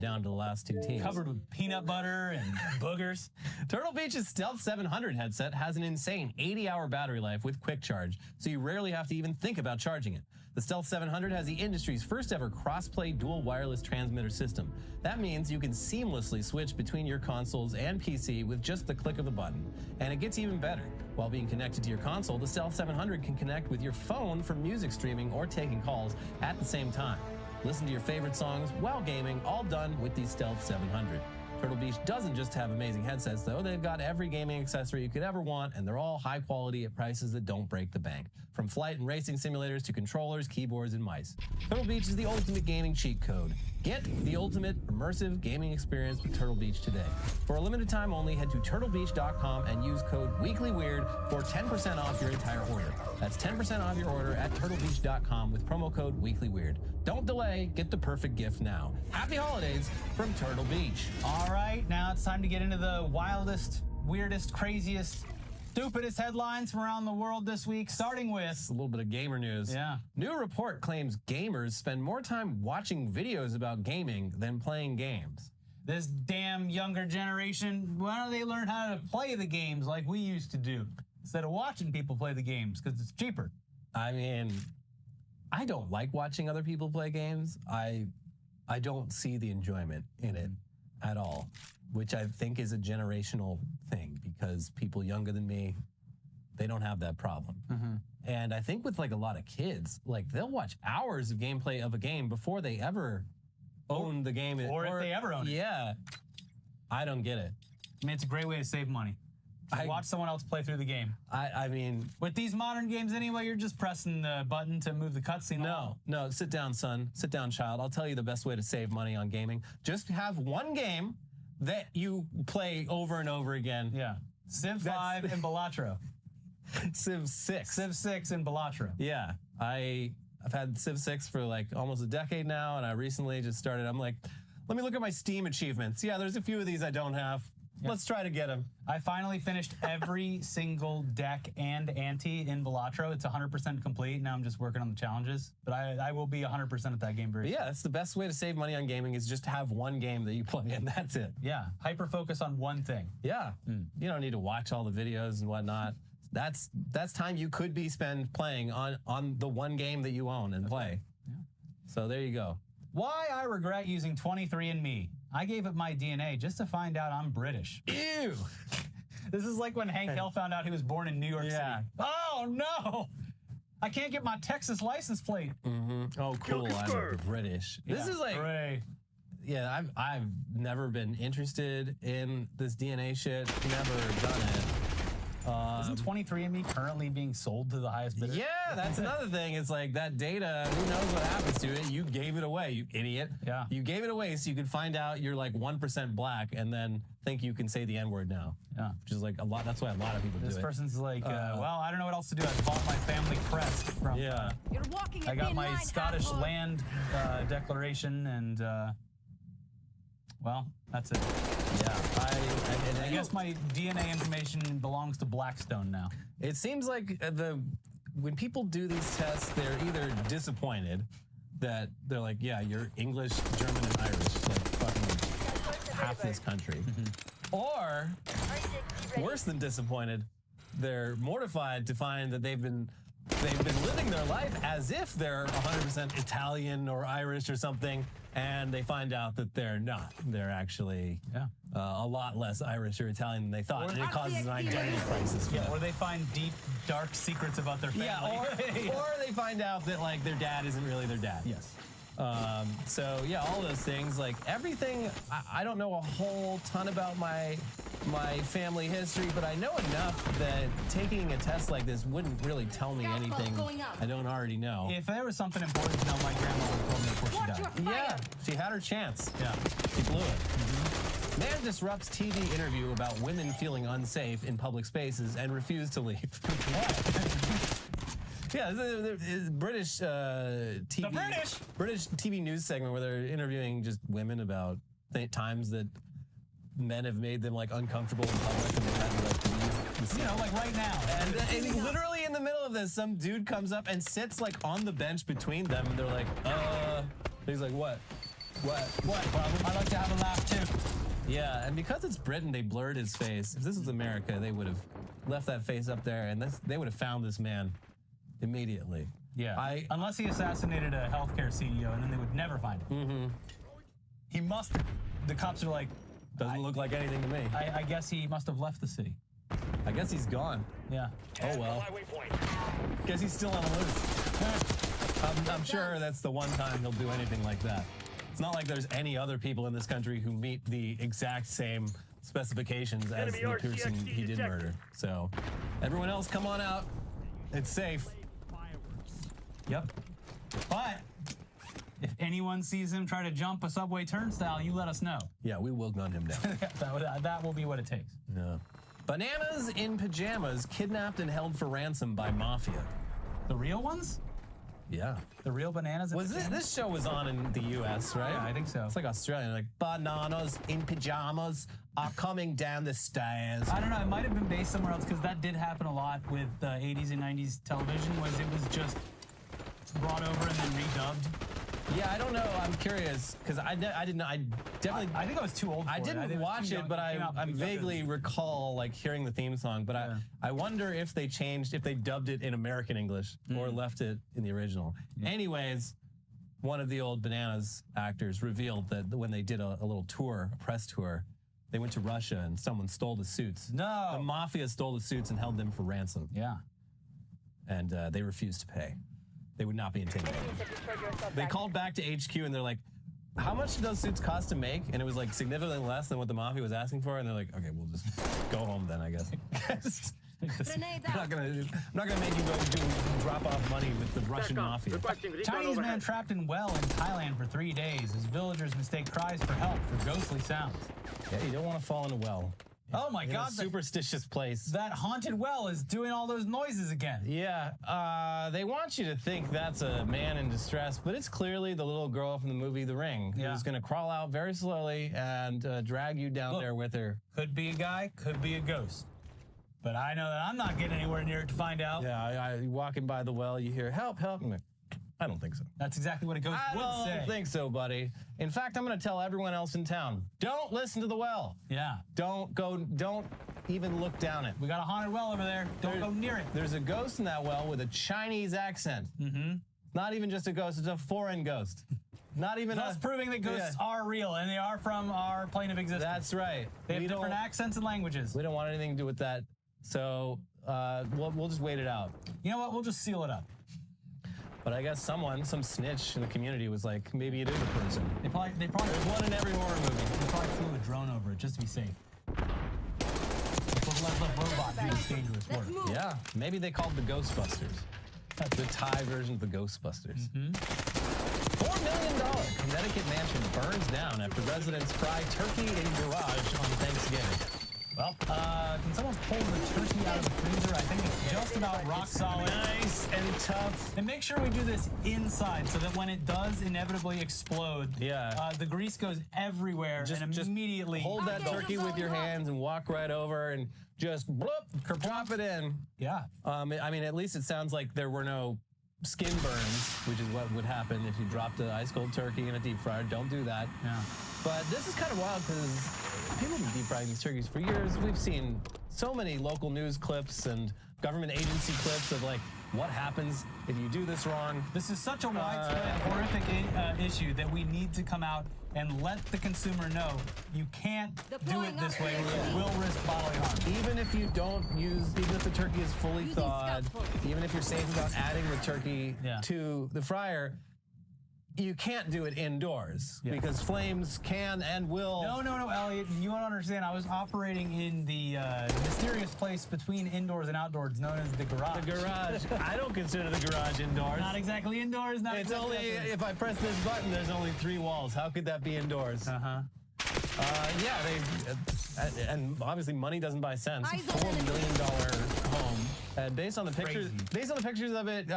down to the last two teams. Covered with peanut butter and boogers. Turtle Beach's Stealth 700 headset has an insane 80-hour battery life with quick charge, so you rarely have to even think about charging it. The Stealth 700 has the industry's first ever cross-play dual wireless transmitter system. That means you can seamlessly switch between your consoles and PC with just the click of the button. And it gets even better. While being connected to your console, the Stealth 700 can connect with your phone for music streaming or taking calls at the same time. Listen to your favorite songs while gaming, all done with the Stealth 700. Turtle Beach doesn't just have amazing headsets, though. They've got every gaming accessory you could ever want, and they're all high quality at prices that don't break the bank. From flight and racing simulators to controllers, keyboards, and mice. Turtle Beach is the ultimate gaming cheat code. Get the ultimate immersive gaming experience with Turtle Beach today. For a limited time only, head to turtlebeach.com and use code WEEKLYWEIRD for 10% off your entire order. That's 10% off your order at turtlebeach.com with promo code WEEKLYWEIRD. Don't delay, get the perfect gift now. Happy holidays from Turtle Beach. All right, now it's time to get into the wildest, weirdest, craziest, stupidest headlines from around the world this week, starting with a little bit of gamer news. Yeah. New report claims gamers spend more time watching videos about gaming than playing games. This damn younger generation, why don't they learn how to play the games like we used to do instead of watching people play the games because it's cheaper? I mean, I don't like watching other people play games. I don't see the enjoyment in it at all, which I think is a generational thing because people younger than me, they don't have that problem. And I think with like a lot of kids, like they'll watch hours of gameplay of a game before they ever own the game. Or if they ever own it. Yeah. I don't get it. I mean, it's a great way to save money. Watch someone else play through the game. I mean... With these modern games anyway, you're just pressing the button to move the cutscene along. No, sit down, son. Sit down, child. I'll tell you the best way to save money on gaming. Just have one game that you play over and over again. Yeah. Civ 5 and Balatro. Civ 6. Civ 6 and Balatro. Yeah. I've had Civ 6 for like almost a decade now, and I recently just started. I'm like, let me look at my Steam achievements. Yeah, there's a few of these I don't have. Yep. Let's try to get them. I finally finished every single deck and ante in Balatro. It's 100% complete. Now I'm just working on the challenges. But I will be 100% at that game very soon. Yeah, that's the best way to save money on gaming is just have one game that you play, and that's it. Yeah, hyper-focus on one thing. Yeah. You don't need to watch all the videos and whatnot. That's time you could be spent playing on the one game that you own and play. Yeah. So there you go. Why I regret using 23andMe. I gave it my DNA just to find out I'm British. Ew. This is like when Hank Hill found out he was born in New York City. Oh, no. I can't get my Texas license plate. Oh, cool. I'm British. This is like... Hooray. Yeah, I've never been interested in this DNA shit. Never done it. Isn't 23andMe currently being sold to the highest bidder? Yeah, that's another thing. It's like that data, who knows what happens to it? You gave it away, you idiot. Yeah. You gave it away so you could find out you're like 1% black and then think you can say the N-word now. Yeah. Which is like a lot, that's why a lot of people do it. This person's like, well, I don't know what else to do. I bought my family crest from, yeah. You're walking I got my Scottish land declaration and, well, that's it. Yeah. I guess my DNA information belongs to Blackstone now. It seems like when people do these tests, they're either disappointed that they're like, yeah, you're English, German, and Irish, like fucking half this country. Or, worse than disappointed, they're mortified to find that they've been living their life as if they're 100% Italian or Irish or something, and they find out that they're not. They're actually a lot less Irish or Italian than they thought, and it causes an identity crisis. Or they find deep, dark secrets about their family. Yeah, or they find out that like their dad isn't really their dad. Yes. So yeah, all those things, like everything. I don't know a whole ton about my family history, but I know enough that taking a test like this wouldn't really tell me anything I don't already know. If there was something important to know, my grandma would have told me before she died. Yeah, she had her chance. Yeah. She blew it. Man disrupts TV interview about women feeling unsafe in public spaces and refused to leave. Yeah, it's British TV. The British TV news segment where they're interviewing just women about times that men have made them like uncomfortable in public and they had to like leave. You know, like right now. And literally in the middle of this, some dude comes up and sits like on the bench between them, and they're like, he's like, what? What problem? I like to have a laugh too. Yeah, and because it's Britain, they blurred his face. If this was America, they would have left that face up there, and they would have found this man immediately. Yeah. Unless he assassinated a healthcare CEO, and then they would never find him. Mm-hmm. He must. The cops are like, doesn't look like anything to me. I guess he must have left the city. I guess he's gone. Yeah. Oh well. Guess he's still on the loose. I'm sure that's the one time he'll do anything like that. It's not like there's any other people in this country who meet the exact same specifications as the person he did murder. So, everyone else, come on out. It's safe. Yep. But if anyone sees him try to jump a subway turnstile, you let us know. Yeah, we will gun him down. that will be what it takes. Yeah. Bananas in pajamas kidnapped and held for ransom by mafia. The real ones? Yeah. The real bananas? This show was on in the U.S., right? Yeah, I think so. It's like Australian, like bananas in pajamas are coming down the stairs. I don't know. It might have been based somewhere else because that did happen a lot with 80s and 90s television. It was just brought over and then redubbed. Yeah, I don't know. I'm curious because I didn't. I definitely. I think I was too old for I didn't watch it, but I vaguely recall like hearing the theme song. But yeah. I wonder if they dubbed it in American English or left it in the original. Anyways, one of the old Bananas actors revealed that when they did a little tour, a press tour, they went to Russia and someone stole the suits. No. The mafia stole the suits and held them for ransom. Yeah. And they refused to pay. They would not be intimidated. They called back to HQ and they're like, how much do those suits cost to make? And it was like significantly less than what the mafia was asking for. And they're like, okay, we'll just go home then, I guess. I'm not gonna make you go drop off money with the Russian mafia. Chinese man trapped in well in Thailand for 3 days as villagers mistake cries for help for ghostly sounds. Yeah, you don't want to fall in a well. Oh my God! A superstitious place. That haunted well is doing all those noises again. Yeah, they want you to think that's a man in distress, but it's clearly the little girl from the movie The Ring who's going to crawl out very slowly and drag you down there with her. Could be a guy, could be a ghost. But I know that I'm not getting anywhere near it to find out. Yeah, walking by the well, you hear, help, help. I don't think so. That's exactly what a ghost would say. I don't think so, buddy. In fact, I'm going to tell everyone else in town, don't listen to the well. Yeah. Don't even look down it. We got a haunted well over there. Don't go near it. There's a ghost in that well with a Chinese accent. Mm-hmm. Not even just a ghost, it's a foreign ghost. Not even Thus proving that ghosts are real and they are from our plane of existence. That's right. They have different accents and languages. We don't want anything to do with that. So we'll just wait it out. You know what? We'll just seal it up. But I guess some snitch in the community was like, maybe it is a person. They probably There's one in every horror movie. They probably flew a drone over it just to be safe. Let the robot do this dangerous work. Yeah, maybe they called the Ghostbusters. That's the Thai version of the Ghostbusters. $4 million Connecticut mansion burns down after residents fry turkey in garage on Thanksgiving. Well, can someone pull the turkey out of the freezer? I think it's just about rock solid. Nice and tough. And make sure we do this inside so that when it does inevitably explode, the grease goes everywhere and immediately hold that turkey with your hands and walk right over and just bloop, drop it in. Yeah. I mean, at least it sounds like there were no skin burns, which is what would happen if you dropped an ice cold turkey in a deep fryer. Don't do that. Yeah. But this is kind of wild because people have been deep frying these turkeys for years. We've seen so many local news clips and government agency clips of like what happens if you do this wrong. This is such a widespread, horrific issue that we need to come out and let the consumer know you can't do it this way. You will risk bodily harm. Even if you don't even if the turkey is fully thawed, even if you're safe about adding the turkey to the fryer, you can't do it indoors because flames can and will. No, Elliot. You don't understand. I was operating in the mysterious place between indoors and outdoors known as the garage. The garage. I don't consider the garage indoors. Not exactly indoors. It's only, if I press this button, there's only 3 walls. How could that be indoors? Yeah, and obviously money doesn't buy sense. $4 million home. Based on the pictures of it,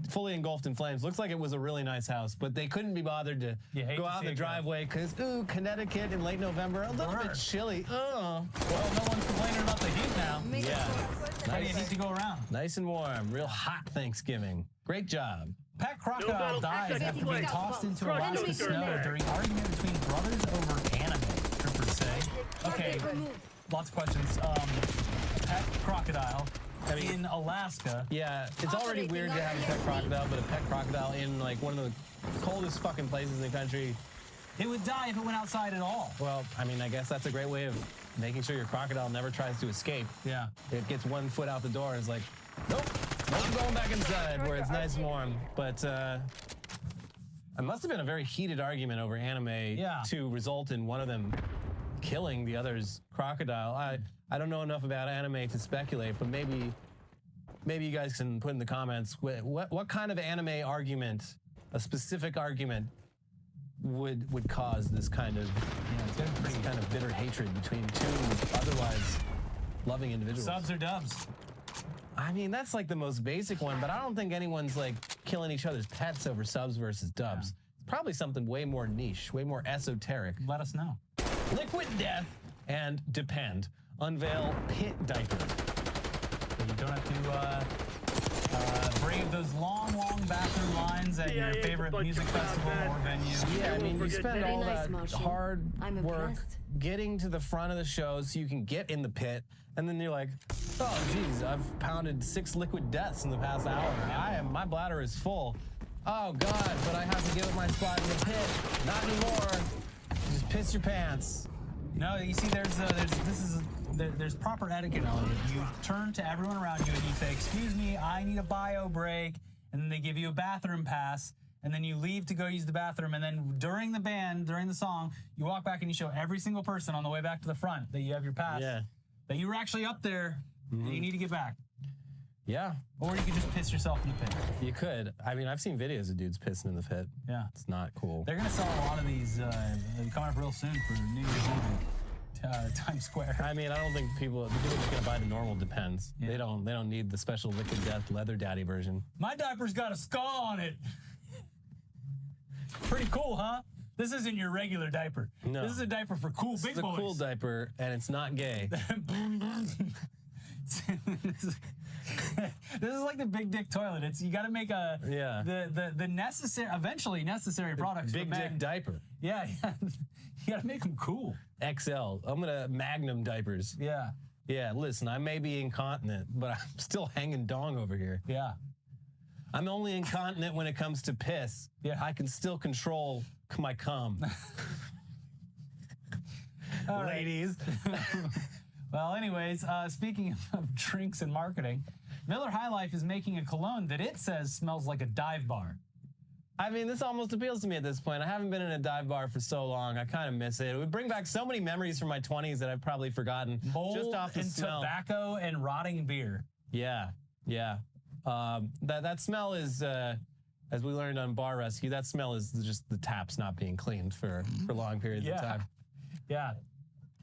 fully engulfed in flames, looks like it was a really nice house. But they couldn't be bothered to go out in the driveway because Connecticut in late November, a little bit chilly. Well, no one's complaining about the heat now. Yeah, Plenty of heat to go around. Nice and warm. Real hot Thanksgiving. Great job. Pet crocodile dies after being tossed into Alaska snow during argument between brothers over anime. Troopers say. Okay, lots of questions. Pet crocodile in Alaska. Yeah, it's already weird to have a pet crocodile, but a pet crocodile in like one of the coldest fucking places in the country. It would die if it went outside at all. Well, I mean, I guess that's a great way of making sure your crocodile never tries to escape. Yeah. It gets 1 foot out the door and it's like, nope, I'm going back inside where it's nice and warm. But it must have been a very heated argument over anime to result in one of them killing the other's crocodile. I don't know enough about anime to speculate, but maybe you guys can put in the comments what kind of anime argument, a specific argument, would cause this kind of bitter hatred between two otherwise loving individuals. Subs or dubs? I mean, that's like the most basic one, but I don't think anyone's like killing each other's pets over subs versus dubs. It's probably something way more niche, way more esoteric. Let us know. Liquid Death and Depend unveil pit diaper. So you don't have to brave those long bathroom lines at your favorite music festival or venue. Yeah, I mean, you spend all that hard work getting to the front of the show so you can get in the pit, and then you're like, oh, geez, I've pounded 6 liquid deaths in the past hour. My bladder is full. Oh, God, but I have to give up my spot in the pit. Not anymore. Just piss your pants. No, you see, there's proper etiquette on it. You turn to everyone around you and you say, excuse me, I need a bio break. And then they give you a bathroom pass. And then you leave to go use the bathroom. And then during the song, you walk back and you show every single person on the way back to the front that you have your pass. Yeah. That you were actually up there and you need to get back. Yeah. Or you could just piss yourself in the pit. You could. I mean, I've seen videos of dudes pissing in the pit. Yeah. It's not cool. They're going to sell a lot of these coming up real soon for New Year's Eve. Times Square. I mean, I don't think people are just gonna buy the normal Depends. Yeah. They don't need the special Liquid Death Leather Daddy version. My diaper's got a skull on it. Pretty cool, huh? This isn't your regular diaper. No. This is a diaper for cool big boys. It's a cool diaper, and it's not gay. This is like the big dick toilet. You got to make the necessary, eventually necessary products. Big for men. dick diaper. Yeah. You got to make them cool. XL. I'm gonna Magnum diapers. Yeah. Yeah. Listen, I may be incontinent, but I'm still hanging dong over here. Yeah. I'm only incontinent when it comes to piss. Yeah. I can still control my cum. Ladies. Well, anyways, speaking of drinks and marketing, Miller High Life is making a cologne that it says smells like a dive bar. I mean, this almost appeals to me at this point. I haven't been in a dive bar for so long. I kind of miss it. It would bring back so many memories from my 20s that I've probably forgotten. Mold just off the and smell. Tobacco and rotting beer. Yeah. That smell is, as we learned on Bar Rescue, that smell is just the taps not being cleaned for long periods of time. Yeah.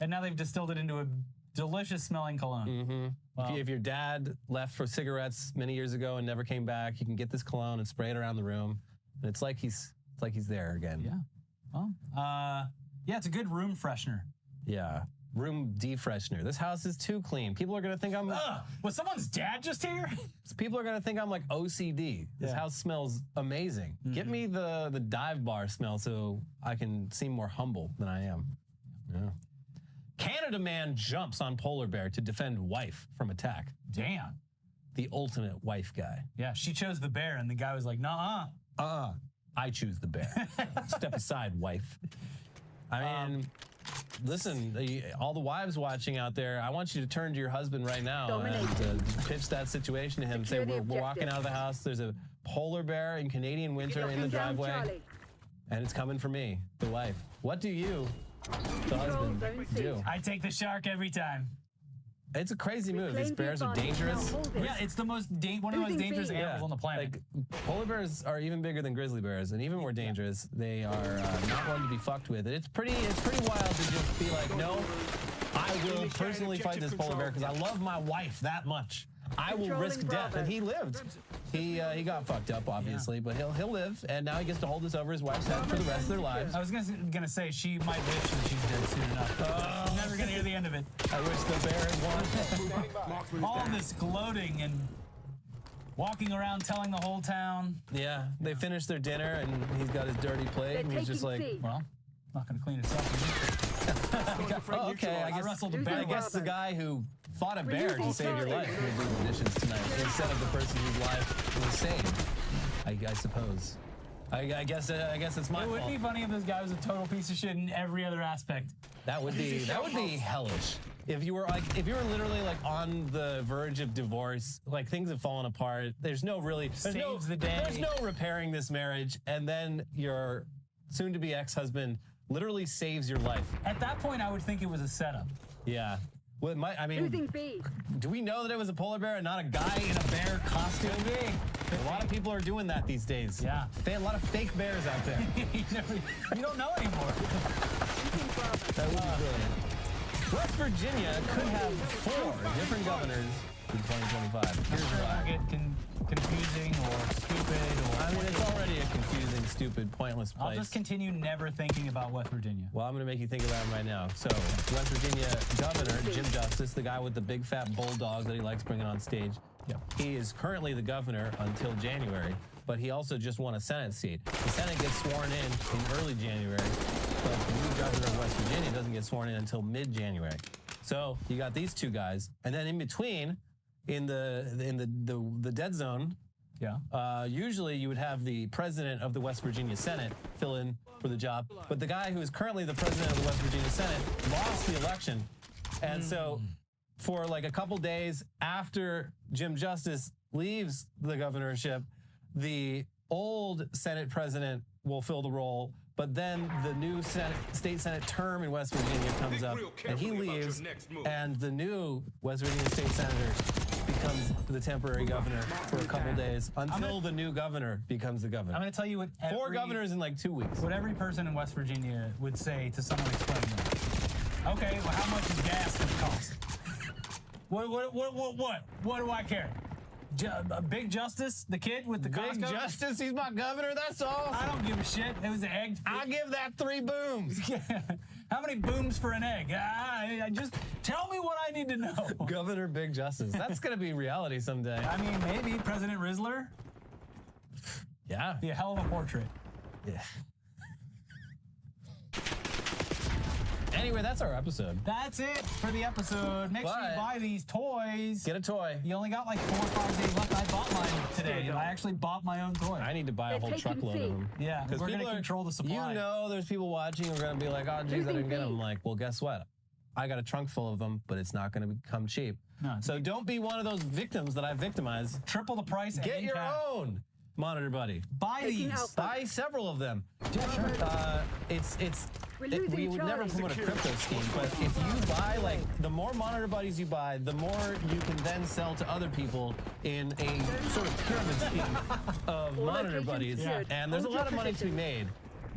And now they've distilled it into a delicious smelling cologne. Mm-hmm. Wow. If your dad left for cigarettes many years ago and never came back, you can get this cologne and spray it around the room. And it's like he's there again. Yeah. Well, yeah, it's a good room freshener. Yeah. Room defreshener. This house is too clean. People are gonna think I'm. Was someone's dad just here? People are gonna think I'm like OCD. This house smells amazing. Mm-hmm. Get me the dive bar smell so I can seem more humble than I am. Yeah. Canada man jumps on polar bear to defend wife from attack. Damn. The ultimate wife guy. Yeah, she chose the bear, and the guy was like, "Nuh-uh." I choose the bear. Step aside, wife. I mean, listen, all the wives watching out there, I want you to turn to your husband right now and pitch that situation to him. Say, we're walking out of the house. There's a polar bear in Canadian winter in the driveway, and it's coming for me, the wife. What do you, the husband, do? I take the shark every time. It's a crazy move. These bears are dangerous. Yeah, it's the one of the most dangerous animals on the planet. Like, polar bears are even bigger than grizzly bears, and even more dangerous. They are not one to be fucked with. And it's pretty wild to just be like, no, I will personally fight this polar bear because I love my wife that much. I will risk death, and he lived. He got fucked up, obviously, but he'll live, and now he gets to hold this over his wife's head for the rest of their lives. I was gonna say she might wish that she's dead soon enough. She's never gonna hear the end of it. I wish the bear had won. All this gloating and walking around telling the whole town. Yeah, they finished their dinner, and he's got his dirty plate, and he's just like, well, not gonna clean itself. oh, okay, I guess the guy who fought a bear to save your life would do the dishes tonight instead of the person whose life was saved. I suppose. I guess it's my fault. It would be funny if this guy was a total piece of shit in every other aspect. That would be hellish. If you were literally like on the verge of divorce, like things have fallen apart. There's no repairing this marriage, and then your soon-to-be ex-husband literally saves your life. At that point, I would think it was a setup. Yeah. Well, do we know that it was a polar bear and not a guy in a bear costume? A lot of people are doing that these days. Yeah. A lot of fake bears out there. You don't know anymore. That would be brilliant. West Virginia could have 4 different governors in 2025. Here's why. Get confusing or stupid or... I mean, it's already a confusing, stupid, pointless place. I'll just continue never thinking about West Virginia. Well, I'm going to make you think about it right now. So, West Virginia Governor Jim Justice, the guy with the big fat bulldog that he likes bringing on stage, he is currently the governor until January, but he also just won a Senate seat. The Senate gets sworn in early January, but the new governor of West Virginia doesn't get sworn in until mid-January. So, you got these two guys, and then in between, in the dead zone, usually you would have the president of the West Virginia Senate fill in for the job, but the guy who is currently the president of the West Virginia Senate lost the election, and so for like a couple days after Jim Justice leaves the governorship, the old Senate president will fill the role, but then the new state Senate term in West Virginia comes up, and he leaves, and the new West Virginia state senator becomes the temporary governor for a couple days until the new governor becomes the governor. I'm going to tell you what 4 governors in like 2 weeks. What every person in West Virginia would say to someone explaining that. Okay, well, how much is gas going to cost? What do I care? Big Justice, the kid with the Costco? Big Justice, he's my governor, that's all. I don't give a shit. It was an egg. I'll give that 3 booms. How many booms for an egg? Just tell me what I need to know. Governor Big Justice. That's going to be reality someday. I mean, maybe President Rizzler. Yeah. Be a hell of a portrait. Yeah. Anyway, that's our episode. That's it for the episode. Make sure you buy these toys. Get a toy. You only got like 4 or 5 days left. I bought mine today. I actually bought my own toy. I need to buy a whole truckload of them. Yeah, because we're going to control the supply. You know there's people watching who are going to be like, oh, geez, I didn't get them. I'm like, well, guess what? I got a trunk full of them, but it's not going to become cheap. No, so don't be one of those victims that I victimized. Triple the price. Get your own Monitor Buddy. Buy these. Buy several of them. We would never promote a crypto scheme, but if you buy, like, the more Monitor Buddies you buy, the more you can then sell to other people in a sort of pyramid scheme of Monitor Buddies. And there's a lot of money to be made.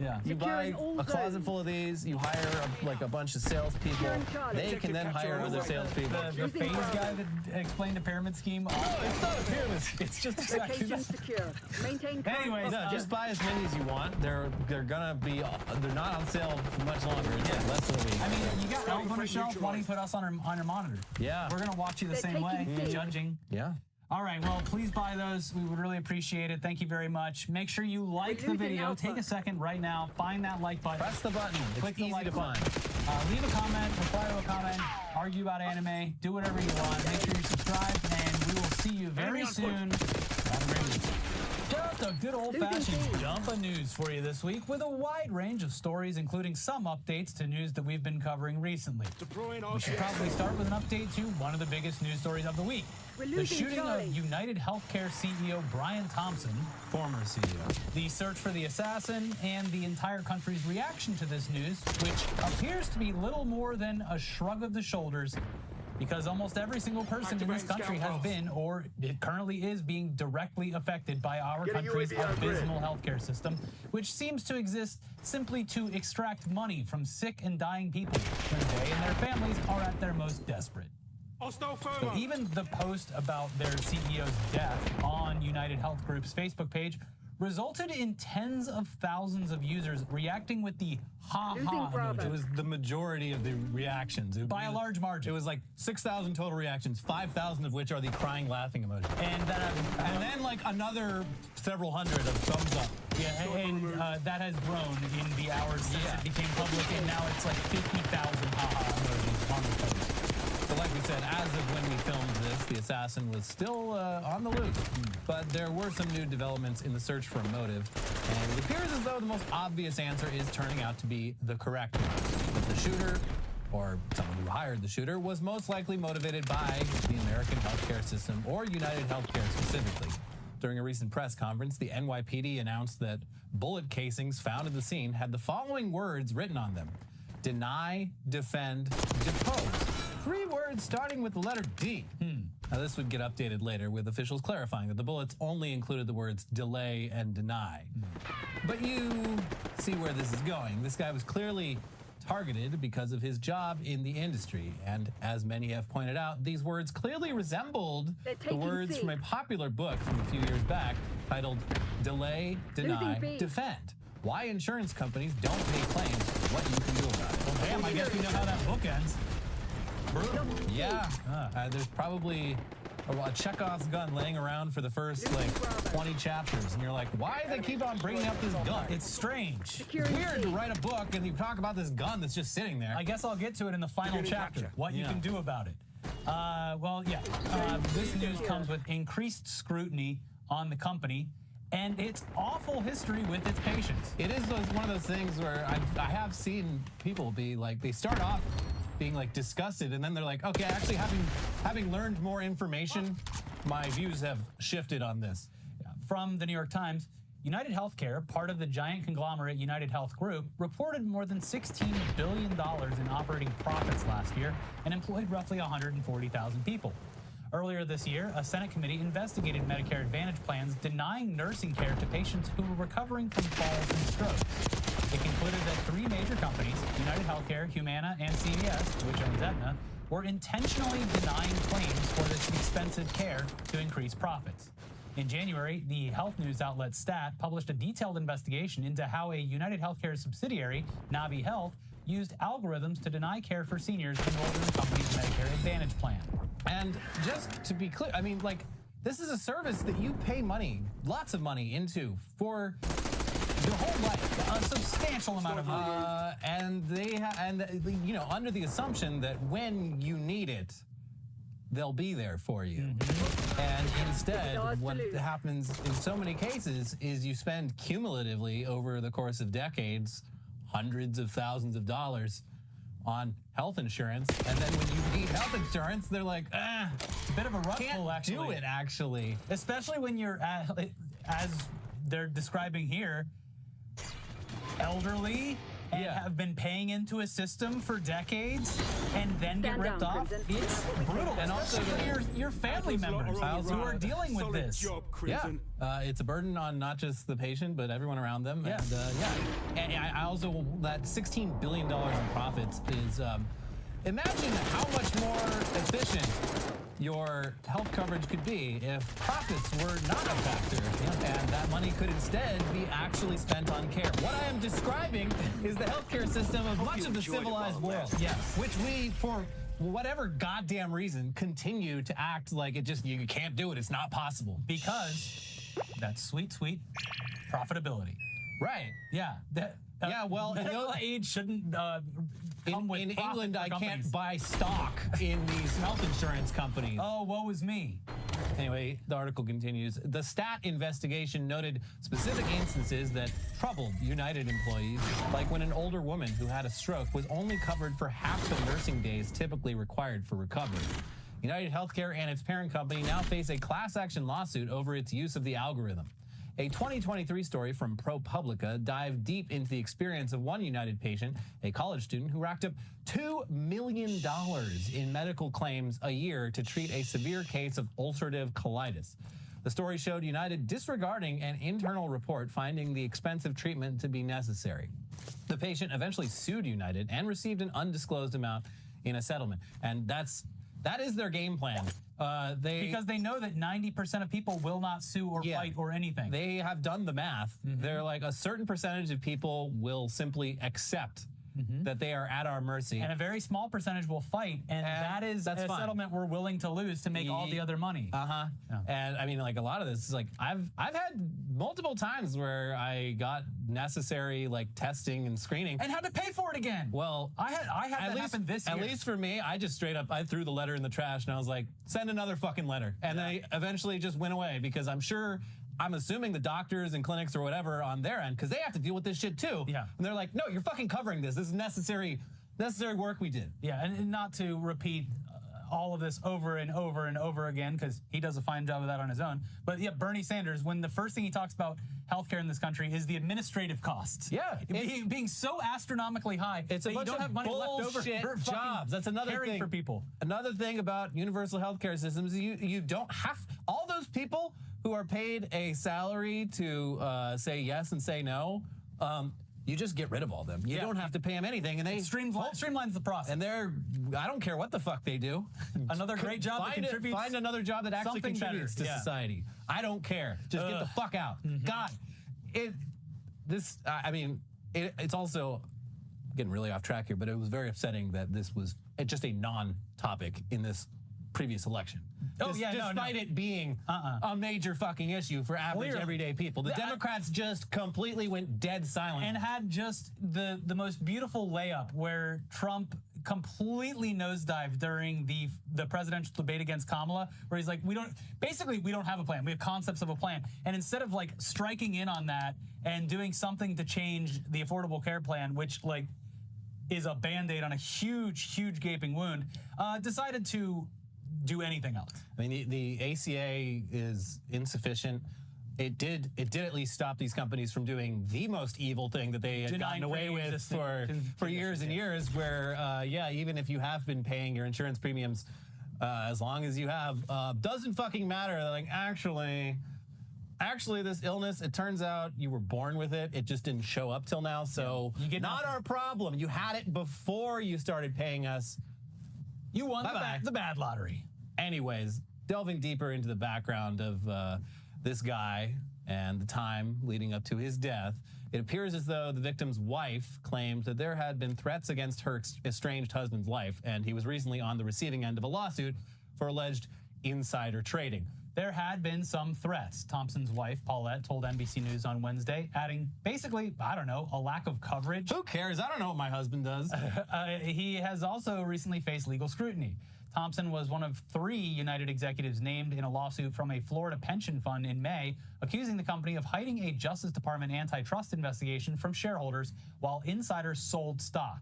Yeah. You buy a closet full of these, you hire like a bunch of salespeople. They can then hire other salespeople. The phase guy that explained the pyramid scheme. Oh, it's not a pyramid scheme. It's just exactly that. Anyways, no, just buy as many as you want. They're not on sale for much longer. Again, less than a week. I mean, you got Elf on the Shelf. Why don't you put us on your monitor? Yeah. We're gonna watch you the same way, judging. Yeah. All right, well, please buy those. We would really appreciate it. Thank you very much. Make sure you like the video. Take a second right now. Find that like button. Press the button. Click it's the easy like to button. find. Leave a comment, reply to a comment, argue about anime, do whatever you want. Make sure you subscribe, and we will see you very soon. Just a good old-fashioned dump of news for you this week with a wide range of stories, including some updates to news that we've been covering recently. We should probably start with an update to one of the biggest news stories of the week. The shooting of United Healthcare CEO Brian Thompson, former CEO, the search for the assassin, and the entire country's reaction to this news, which appears to be little more than a shrug of the shoulders because almost every single person in this country has been, or it currently is being directly affected by our country's abysmal healthcare system, which seems to exist simply to extract money from sick and dying people when they and their families are at their most desperate. So even the post about their CEO's death on United Health Group's Facebook page resulted in tens of thousands of users reacting with the ha-ha emoji. It was the majority of the reactions. By a large margin. It was like 6,000 total reactions, 5,000 of which are the crying, laughing emoji. And then like another several hundred of thumbs up. Yeah, and that has grown in the hours since it became public, and now it's like 50,000 ha-ha emojis on the post. So like we said, as of when we filmed this, the assassin was still on the loose. But there were some new developments in the search for a motive, and it appears as though the most obvious answer is turning out to be the correct one. That the shooter, or someone who hired the shooter, was most likely motivated by the American healthcare system, or United Healthcare specifically. During a recent press conference, the NYPD announced that bullet casings found at the scene had the following words written on them: deny, defend, depose. 3 words starting with the letter D. Now, this would get updated later with officials clarifying that the bullets only included the words delay and deny. But you see where this is going. This guy was clearly targeted because of his job in the industry. And as many have pointed out, these words clearly resembled the words from a popular book from a few years back titled Delay, Deny, Defend. Why insurance companies don't pay claims, what you can do about it. Well, damn, I guess we know how that book ends. Brutal. Yeah. There's probably a Chekhov's gun laying around for the first, like, 20 chapters. And you're like, why do they keep on bringing up this gun? It's strange. It's weird to write a book and you talk about this gun that's just sitting there. I guess I'll get to it in the final chapter, what you can do about it. This news comes with increased scrutiny on the company and its awful history with its patients. It is one of those things where I have seen people be like, they start off being like disgusted, and then they're like, okay, actually having learned more information, my views have shifted on this. From the New York Times, United Healthcare, part of the giant conglomerate United Health Group, reported more than $16 billion in operating profits last year and employed roughly 140,000 people. Earlier this year, a Senate committee investigated Medicare Advantage plans denying nursing care to patients who were recovering from falls and strokes. It concluded that 3 major companies, United Healthcare, Humana, and CVS, which owns Aetna, were intentionally denying claims for this expensive care to increase profits. In January, the health news outlet Stat published a detailed investigation into how a United Healthcare subsidiary, Navi Health, used algorithms to deny care for seniors enrolled in the company's Medicare Advantage plan. And just to be clear, I mean, like, this is a service that you pay money, lots of money into for your whole life, a substantial amount of money. And you know, under the assumption that when you need it, they'll be there for you. And instead, what happens in so many cases is you spend cumulatively over the course of decades hundreds of thousands of dollars on health insurance, and then when you need health insurance, they're like, it's a bit of a rut pull, actually. Do it, actually. Especially when you're, as they're describing here, elderly and have been paying into a system for decades and then get ripped off. It's brutal. And also your family members who are dealing with this. It's a burden on not just the patient, but everyone around them. Yeah. And I also, that $16 billion in profits is, imagine how much more efficient your health coverage could be if profits were not a factor, and that money could instead be actually spent on care. What I am describing is the healthcare system of much of the civilized world, which we, for whatever goddamn reason, continue to act like it just, you can't do it, it's not possible. Because that's sweet, sweet profitability. Right. Yeah. Medical aid shouldn't come with in profit England, for I companies. can't buy stock in these health insurance companies. Oh, woe is me. Anyway, the article continues. The Stat investigation noted specific instances that troubled United employees, like when an older woman who had a stroke was only covered for half the nursing days typically required for recovery. United Healthcare and its parent company now face a class action lawsuit over its use of the algorithm. A 2023 story from ProPublica dived deep into the experience of one United patient, a college student who racked up $2 million in medical claims a year to treat a severe case of ulcerative colitis. The story showed United disregarding an internal report finding the expensive treatment to be necessary. The patient eventually sued United and received an undisclosed amount in a settlement. And that is their game plan. Because they know that 90% of people will not sue or fight or anything. They have done the math. They're like, a certain percentage of people will simply accept that they are at our mercy. And a very small percentage will fight, and that's a settlement we're willing to lose to make all the other money. And I mean, like, a lot of this is like, I've had multiple times where I got necessary like testing and screening and had to pay for it again. Well, I had that happen this year. At least for me, I just straight up, I threw the letter in the trash and I was like, send another fucking letter. And they eventually just went away because I'm assuming the doctors and clinics or whatever on their end, because they have to deal with this shit too. Yeah. And they're like, no, you're fucking covering this. This is necessary work we did. Yeah, and not to repeat all of this over and over and over again, because he does a fine job of that on his own. But yeah, Bernie Sanders, when the first thing he talks about healthcare in this country is the administrative costs. Yeah. Being so astronomically high It's that a bunch you don't of have money left over for jobs. That's another caring thing for people. Another thing about universal healthcare systems, you don't have all those people who are paid a salary to say yes and say no. You just get rid of all them. You don't have to pay them anything, and they streamlines the process. And I don't care what the fuck they do. Another great job that contributes. Find another job that actually contributes to society. I don't care. Just get the fuck out. God, it's also getting really off track here, but it was very upsetting that this was just a non-topic in this previous election. Despite it being a major fucking issue for average everyday people. The Democrats just completely went dead silent. And had just the most beautiful layup where Trump completely nosedived during the presidential debate against Kamala, where he's like, we don't have a plan. We have concepts of a plan. And instead of like striking in on that and doing something to change the Affordable Care Plan, which like is a Band-Aid on a huge, huge gaping wound, decided to do anything else. I mean, the ACA is insufficient. It did at least stop these companies from doing the most evil thing that they had gotten away with for years and years, where, even if you have been paying your insurance premiums, as long as you have, doesn't fucking matter. They're like, actually, this illness, it turns out you were born with it. It just didn't show up till now, so not our problem. You had it before you started paying us. You won the bad lottery. Anyways, delving deeper into the background of this guy and the time leading up to his death, it appears as though the victim's wife claimed that there had been threats against her estranged husband's life, and he was recently on the receiving end of a lawsuit for alleged insider trading. There had been some threats, Thompson's wife, Paulette, told NBC News on Wednesday, adding basically, I don't know, a lack of coverage. Who cares? I don't know what my husband does. He has also recently faced legal scrutiny. Thompson was one of 3 United executives named in a lawsuit from a Florida pension fund in May, accusing the company of hiding a Justice Department antitrust investigation from shareholders while insiders sold stock,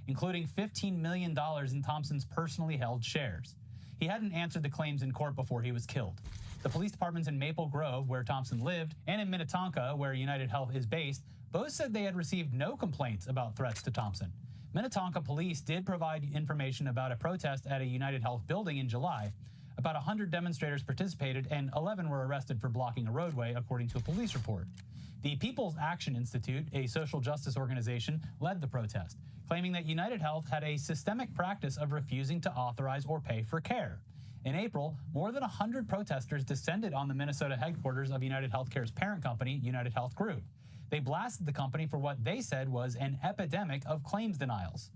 including $15 million in Thompson's personally held shares. He hadn't answered the claims in court before he was killed. The police departments in Maple Grove, where Thompson lived, and in Minnetonka, where United Health is based, both said they had received no complaints about threats to Thompson. Minnetonka police did provide information about a protest at a United Health building in July. About 100 demonstrators participated and 11 were arrested for blocking a roadway, according to a police report. The People's Action Institute, a social justice organization, led the protest, claiming that United Health had a systemic practice of refusing to authorize or pay for care. In April, more than 100 protesters descended on the Minnesota headquarters of United Healthcare's parent company, United Health Group. They blasted the company for what they said was an epidemic of claims denials.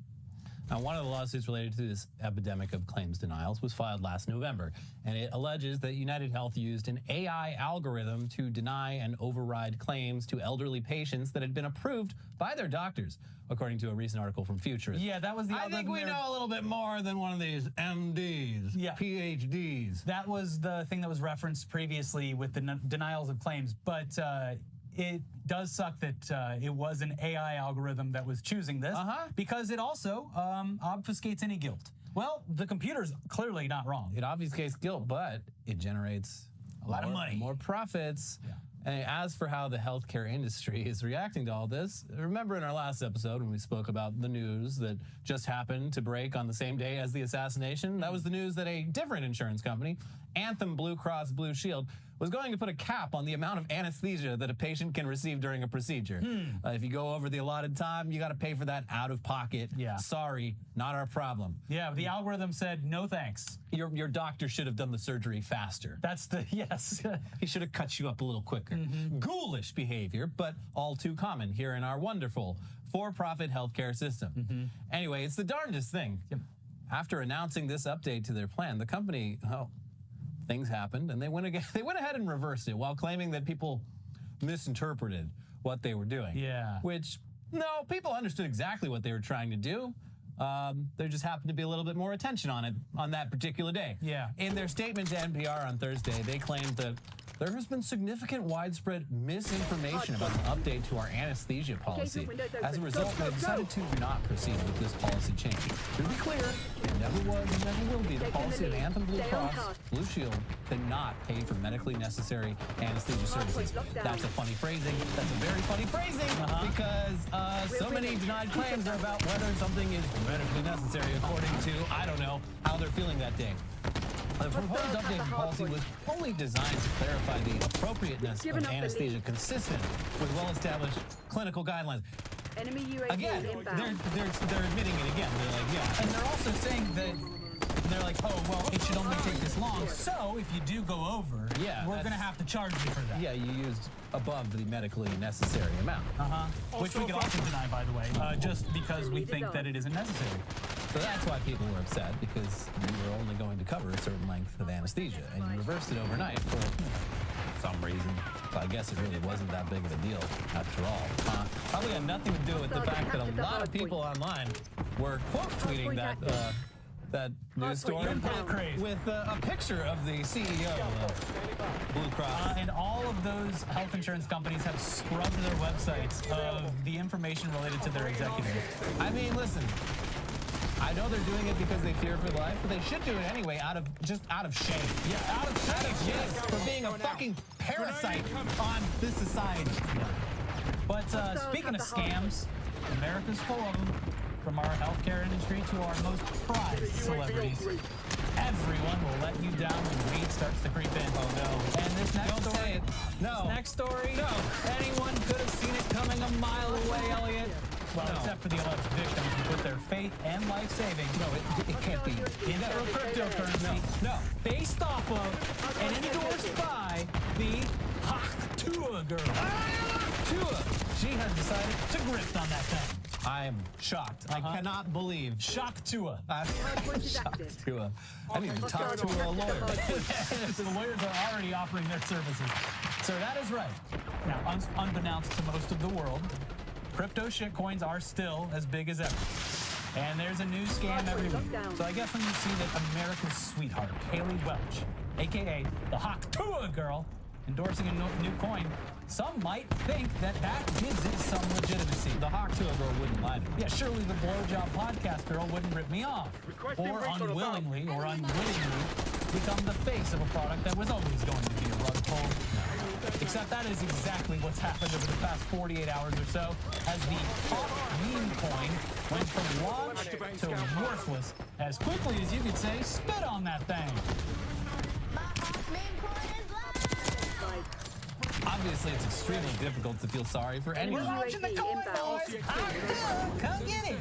Now, one of the lawsuits related to this epidemic of claims denials was filed last November, and it alleges that United Health used an AI algorithm to deny and override claims to elderly patients that had been approved by their doctors, according to a recent article from Futurist. Yeah, that was the algorithm. I think we know a little bit more than one of these MDs, PhDs. That was the thing that was referenced previously with the denials of claims, but it does suck that it was an AI algorithm that was choosing this, because it also obfuscates any guilt. Well, the computer's clearly not wrong. It obfuscates guilt, but it generates a lot of money, more profits. Yeah. And as for how the healthcare industry is reacting to all this, remember in our last episode when we spoke about the news that just happened to break on the same day as the assassination? That was the news that a different insurance company, Anthem Blue Cross Blue Shield, was going to put a cap on the amount of anesthesia that a patient can receive during a procedure. If you go over the allotted time, you got to pay for that out of pocket. Yeah. Sorry, not our problem. Yeah, the algorithm said no thanks. Your doctor should have done the surgery faster. That's the, yes. He should have cut you up a little quicker. Ghoulish behavior, but all too common here in our wonderful for-profit healthcare system. Anyway, it's the darndest thing. After announcing this update to their plan, the company, things happened, and they went ahead and reversed it while claiming that people misinterpreted what they were doing. Yeah. Which, no, people understood exactly what they were trying to do. There just happened to be a little bit more attention on it on that particular day. Yeah. In their statement to NPR on Thursday, they claimed that there has been significant widespread misinformation about the update to our anesthesia policy. As a result, we decided to not proceed with this policy change. To be clear, it never was and never will be the policy of Anthem Blue Cross Blue Shield to not pay for medically necessary anesthesia services. That's a funny phrasing. That's a very funny phrasing because so many denied claims are about whether something is medically necessary according to, I don't know, how they're feeling that day. The proposed update to policy was only designed to clarify the appropriateness of anesthesia consistent with well-established clinical guidelines. Enemy UAV Again, inbound. they're admitting it again. They're like, yeah. And they're also saying that they're like, oh, well, it should only take this long. So if you do go over, we're going to have to charge you for that. Yeah, you used above the medically necessary amount. Which we could also deny, by the way, just because we think that it isn't necessary. So that's why people were upset, because you were only going to cover a certain length of anesthesia, and you reversed it overnight for some reason. So I guess it really wasn't that big of a deal after all. Probably had nothing to do with the fact that a lot of people online were quote tweeting that news story with a picture of the CEO of Blue Cross. And all of those health insurance companies have scrubbed their websites of the information related to their executives. I mean, listen, I know they're doing it because they fear for life, but they should do it anyway out of shame. Yeah, out of shame for being a fucking parasite on this society. But speaking of scams, America's full of them. From our healthcare industry to our most prized celebrities. Everyone will let you down when weed starts to creep in. Oh no. And this next story. Say it. No. This next story. No. Anyone could have seen it coming a mile away, Elliot. Well, No. except for the alleged victims who put their faith and life savings. No, it can't be. Into cryptocurrency. No. Based off of and endorsed by the Tua girl. Tua. She has decided to grift on that thing. I'm shocked. I cannot believe. Shock Tua. I'm shocked, Tua. I need to talk to a lawyer. So the lawyers are already offering their services. So that is right. Now, unbeknownst to most of the world, crypto shitcoins are still as big as ever. And there's a new scam every week. So I guess when you see that America's sweetheart, Haley Welch, a.k.a. the Hawk Tua girl, endorsing a new coin, some might think that gives it some legitimacy. The Hawk Tua girl wouldn't lie to me. Yeah, surely the blowjob podcast girl wouldn't rip me off. Or unwillingly or unwittingly become the face of a product that was always going to be a rug pull. Except that is exactly what's happened over the past 48 hours or so, as the Hawk meme coin went from launched to worthless as quickly as you could say, spit on that thing. Obviously, it's extremely difficult to feel sorry for anyone. We're launching the coin, boys! Come get it!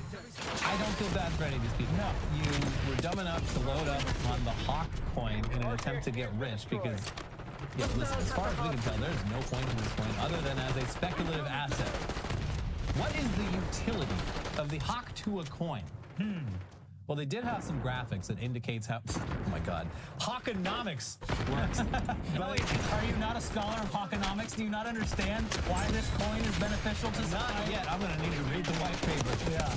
I don't feel bad for any of these people. No, you were dumb enough to load up on the Hawk coin in an attempt to get rich because, yeah, listen, as far as we can tell, there's no point in this coin other than as a speculative asset. What is the utility of the Hawk Tua coin? Well, they did have some graphics that indicates how, oh my God, Hawkonomics works. Elliot, are you not a scholar of Hawkonomics? Do you not understand why this coin is beneficial to Not society? yet. I'm going to need to read the white paper. Yeah.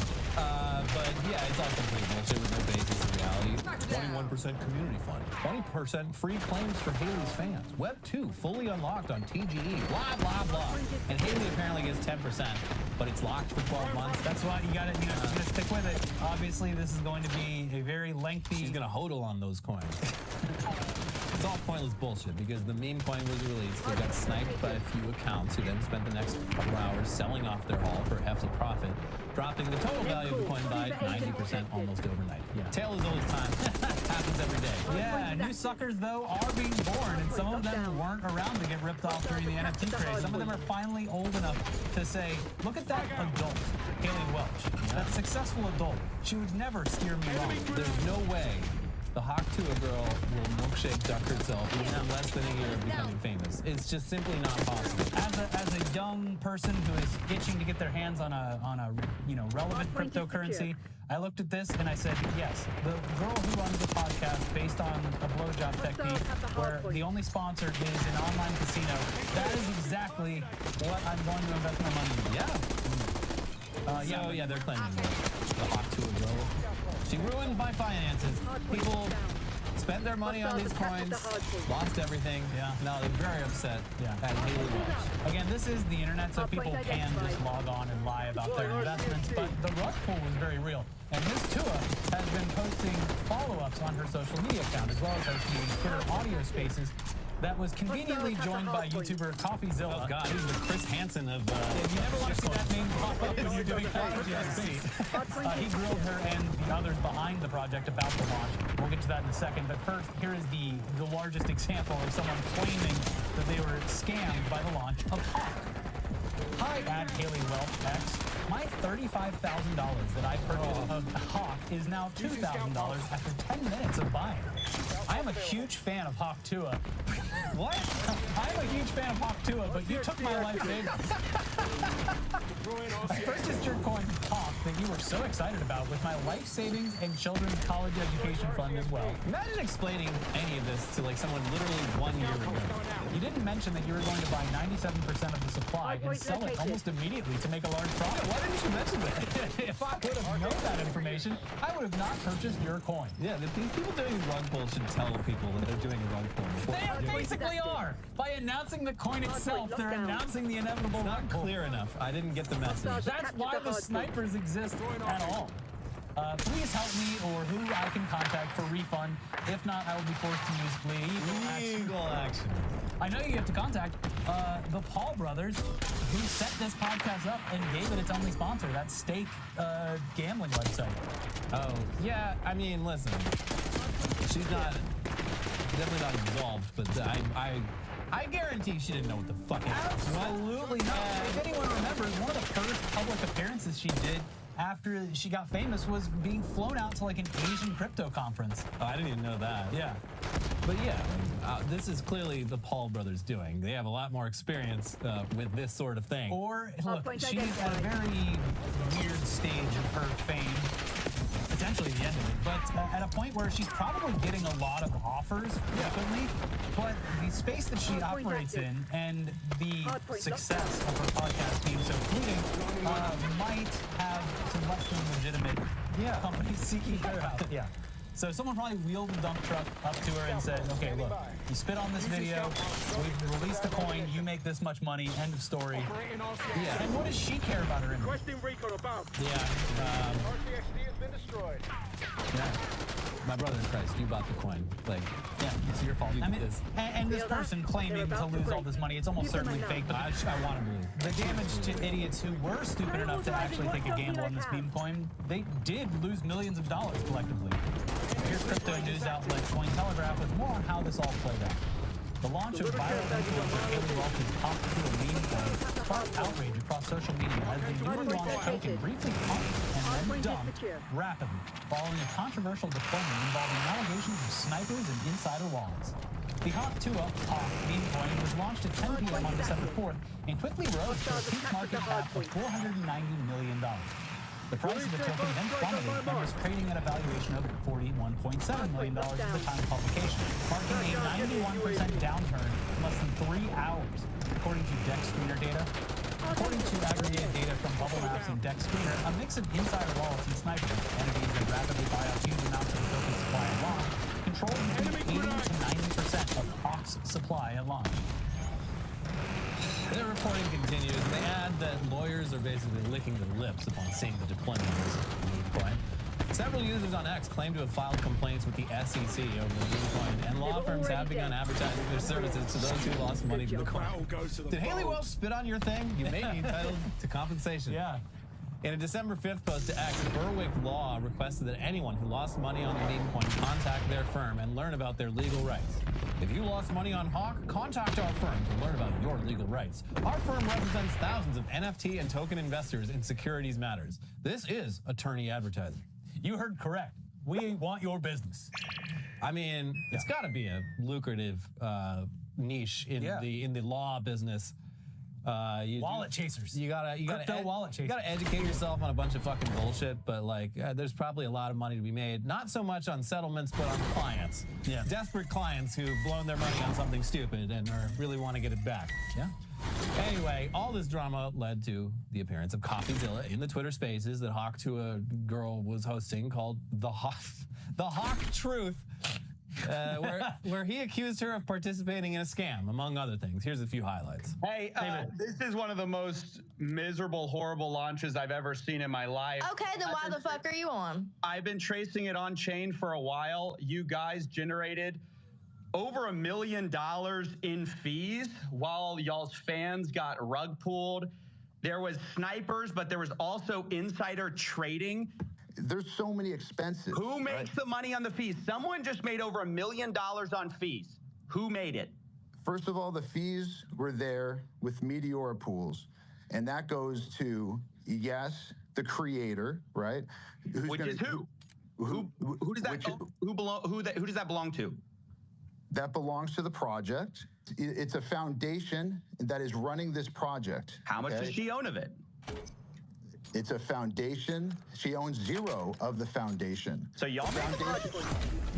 But yeah, it's all complete bullshit with no basis in reality. 21% community fund. 20% free claims for Haley's fans. Web 2 fully unlocked on TGE. Blah, blah, blah. And Haley apparently gets 10%, but it's locked for 12 months. That's why you gotta, just stick with it. Obviously, this is going to be a very lengthy. She's going to hodl on those coins. it's all pointless bullshit because the meme coin was released. It got sniped by a few accounts who then spent the next couple hours selling off their haul for a hefty profit, dropping the total value of the coin by 90% almost overnight. Yeah. Tale as old as time. Happens every day. Yeah, new suckers though are being born, and some of them weren't around to get ripped off during the NFT craze. Some of them are finally old enough to say, look at that adult, Haley Welch, that successful adult. She would never steer me wrong. There's no way the Hawk Tuah girl will milkshake duck herself in less than a year of becoming famous. It's just simply not possible. As a young person who is itching to get their hands on a relevant cryptocurrency, I looked at this and I said, yes, the girl who runs the podcast based on a blowjob technique where the only sponsor is an online casino, that is exactly what I'm going to invest my money in. Yeah. They're claiming the Hawk Tuah girl. She ruined my finances. People spent their money on these coins, lost everything. Yeah. Now they're very upset at Haley Welch. Again, this is the internet, so people can just log on and lie about their investments, but the rug pull was very real. And Ms. Tuah has been posting follow-ups on her social media account, as well as hosting Twitter audio spaces that was conveniently joined by YouTuber CoffeeZilla. Oh God, he's the Chris Hansen of... You never want to see that name pop up when you're doing audio space. He grilled her and the others behind the project about the launch. We'll get to that in a second, but first, here is the largest example of someone claiming that they were scammed by the launch of Hawk. Hi, at Haley Welch X. My $35,000 that I purchased of Hawk is now $2,000 after 10 minutes of buying. I am a huge fan of Hawk Tuah. What? I'm a huge fan of Hawk Tuah, but you took my life savings. I purchased your coin Hawk that you were so excited about with my life savings and children's college education fund as well. Imagine explaining any of this to like someone literally 1 year ago. You didn't mention that you were going to buy 97% of the supply and sell it almost immediately to make a large profit. Why didn't you mention that? If I would have known that information, I would have not purchased your coin. Yeah, these people doing rug pull should tell people that they're doing a rug pull. They basically are. By announcing the coin itself, they're announcing the inevitable Not rug pull. clear enough. I didn't get the message. That's why the snipers exist at all. Please help me or who I can contact for refund. If not, I will be forced to use legal action. I know you have to contact the Paul brothers who set this podcast up and gave it its only sponsor, that stake gambling website. Oh, yeah, I mean, listen. She's definitely not absolved, but I guarantee she didn't know what the fuck it was. Absolutely not. If anyone remembers, one of the first public appearances she did after she got famous was being flown out to like an Asian crypto conference. Oh, I didn't even know that. Yeah. But yeah, this is clearly the Paul brothers doing. They have a lot more experience with this sort of thing. Or, look, she's at a very weird stage of her fame. Potentially the end of it, but at a point where she's probably getting a lot of offers frequently, but the space that she operates in and the success of her podcast being so fleeting might have some less than legitimate companies seeking her out. Yeah. So someone probably wheeled the dump truck up to her and said, okay, look, you spit on this video, we've released a coin, you make this much money, end of story. Yeah. And what does she care about her image? Yeah. My brother in Christ, you bought the coin. Like, yeah, it's your fault. You I did mean, this. and this person claiming to lose all this money, it's almost certainly fake, but I want to believe. the damage to idiots who were stupid enough to actually take a gamble on this meme coin, they did lose millions of dollars collectively. Here's crypto news outlet Cointelegraph with more on how this all played out. The launch of viral influencer Haley Welch's Hawk Tuah meme coin sparked outrage across social media as the newly launched token briefly pumped and then dumped rapidly, following a controversial deployment involving allegations of snipers and insider wallets. The Hawk Tuah meme coin was launched at 10 p.m. on December 4th and quickly rose to a peak market cap of $490 million. The price of the token then plummeted and was trading at a valuation of $41.7 million at the time of publication, marking a 91% downturn in less than 3 hours, according to Dex Screener data. According to aggregated data from Bubble Maps and Dex Screener, a mix of insider wallets and snipers, entities that rapidly buy up huge amounts of the token supply at launch, controlled between 80 to 90% of Hawk's supply at launch. Their reporting continues, and they add that lawyers are basically licking their lips upon seeing the deployment of this meme coin. Several users on X claim to have filed complaints with the SEC over the meme coin, and law firms have begun advertising their services to those who lost money to the coin. Did Haley Welch spit on your thing? You may be entitled to compensation. Yeah. In a December 5th post to X, Berwick Law requested that anyone who lost money on the meme coin contact their firm and learn about their legal rights. If you lost money on Hawk, contact our firm to learn about your legal rights. Our firm represents thousands of NFT and token investors in securities matters. This is attorney advertising. You heard correct. We want your business. I mean, it's got to be a lucrative niche in the law business. Wallet chasers. You gotta wallet chasers. You gotta educate yourself on a bunch of fucking bullshit, but like, there's probably a lot of money to be made. Not so much on settlements, but on clients. Yeah. Desperate clients who've blown their money on something stupid and really want to get it back. Yeah. Anyway, all this drama led to the appearance of CoffeeZilla in the Twitter Spaces that Hawk to a girl was hosting called the Hawk Truth. Where he accused her of participating in a scam, among other things. Here's a few highlights. Hey, this is one of the most miserable, horrible launches I've ever seen in my life. Okay, then why the fuck are you on? I've been tracing it on chain for a while. You guys generated over $1 million in fees while y'all's fans got rug pulled. There was snipers, but there was also insider trading. There's so many expenses. Who makes the money on the fees? Someone just made over $1 million on fees. Who made it? First of all, the fees were there with Meteora pools, and that goes to, yes, the creator, right? Which is who? Who does that? Who does that belong to? That belongs to the project. It's a foundation that is running this project. How much does she own of it? It's a foundation. She owns 0 of the foundation. So y'all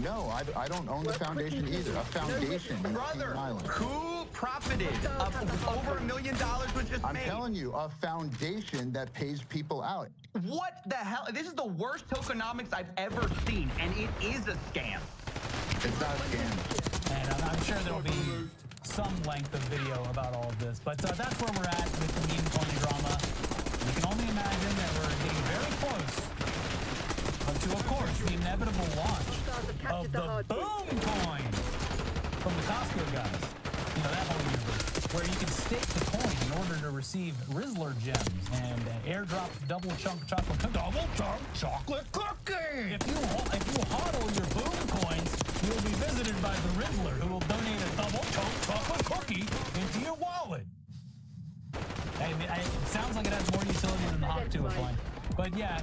No, I don't own the foundation either. A foundation in Brother, Island. who profited of over $1 million was just I'm made? telling you, a foundation that pays people out. What the hell? This is the worst tokenomics I've ever seen, and it is a scam. It's not a scam. And I'm sure there'll be some length of video about all of this, but that's where we're at with the meme coin drama. You can only imagine that we're getting very close to, of course, the inevitable launch of the Boom Coin from the Costco guys. You know, that whole universe, where you can stake the coin in order to receive Rizzler gems and airdrop double chunk chocolate cookie. If you hodl your Boom Coins, you'll be visited by the Rizzler, who will donate a double chunk chocolate cookie into your wallet. It sounds like it has more utility than the Hawk 2 coin. But yeah,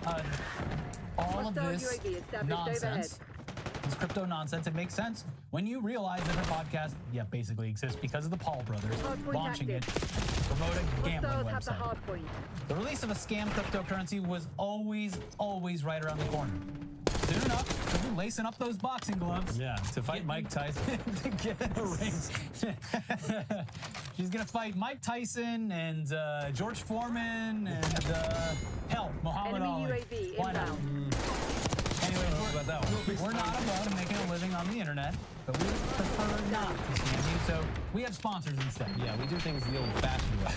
all of this nonsense, this crypto nonsense, it makes sense when you realize that a podcast, basically exists because of the Paul brothers launching it, promoting a gambling website. The release of a scam cryptocurrency was always right around the corner. Soon enough, we'll be lacing up those boxing gloves. Yeah, to fight Mike Tyson. To get in the ring. She's going to fight Mike Tyson and George Foreman and, hell, Muhammad Ali. Why not? Anyway, we're not above making a living on the internet, but we prefer not to scam you, so we have sponsors instead. Yeah, we do things the old-fashioned way.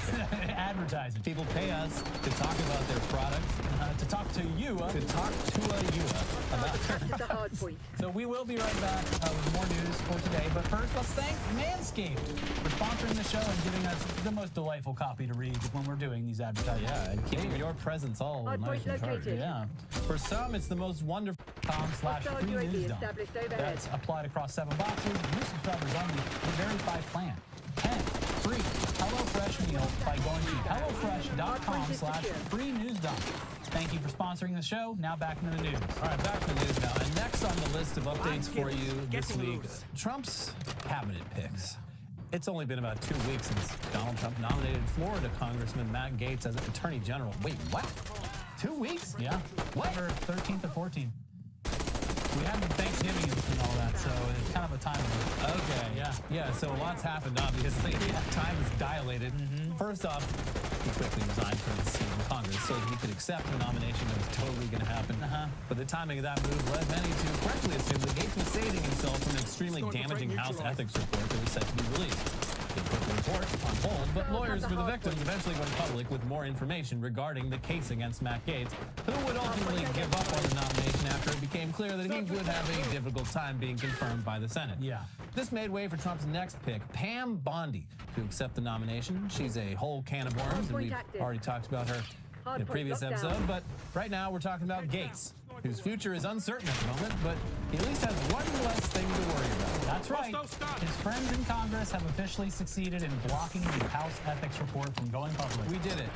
Advertising. People pay us to talk about their products. To talk to you. To talk to you about So we will be right back with more news for today. But first, let's thank Manscaped for sponsoring the show and giving us the most delightful copy to read when we're doing these advertisements. Yeah, and keeping your presence all nice and sharp. Yeah. For some, it's the most wonderful. .com/free news dump. That's applied across 7 boxes. New subscribers only. The verified plan. And free HelloFresh meal by going to HelloFresh.com/free news dump. Thank you for sponsoring the show. Now back into the news. All right, back to the news now. And next on the list of updates for you this week, Trump's cabinet picks. It's only been about 2 weeks since Donald Trump nominated Florida Congressman Matt Gaetz as Attorney General. Wait, what? 2 weeks? Yeah. What? 13th or 14th. We had Thanksgiving and all that, so it's kind of a time limit. Okay. Yeah, so a lot's happened, obviously. Time is dilated. First off, he quickly resigned from his seat in Congress so that he could accept the nomination that was totally going to happen. But the timing of that move led many to correctly assume that Gaetz was saving himself from an extremely damaging House ethics report that was set to be released. They put the report on hold, but lawyers for the victims eventually went public with more information regarding the case against Matt Gaetz, who would ultimately give up on the nomination after it became clear that he would have a difficult time being confirmed by the Senate. Yeah. This made way for Trump's next pick, Pam Bondi, to accept the nomination. She's a whole can of worms, and we've already talked about her in a previous episode, but right now we're talking about Gaetz, whose future is uncertain at the moment, but he at least has one less thing to worry about. That's right. His friends in Congress have officially succeeded in blocking the House Ethics Report from going public. We did it.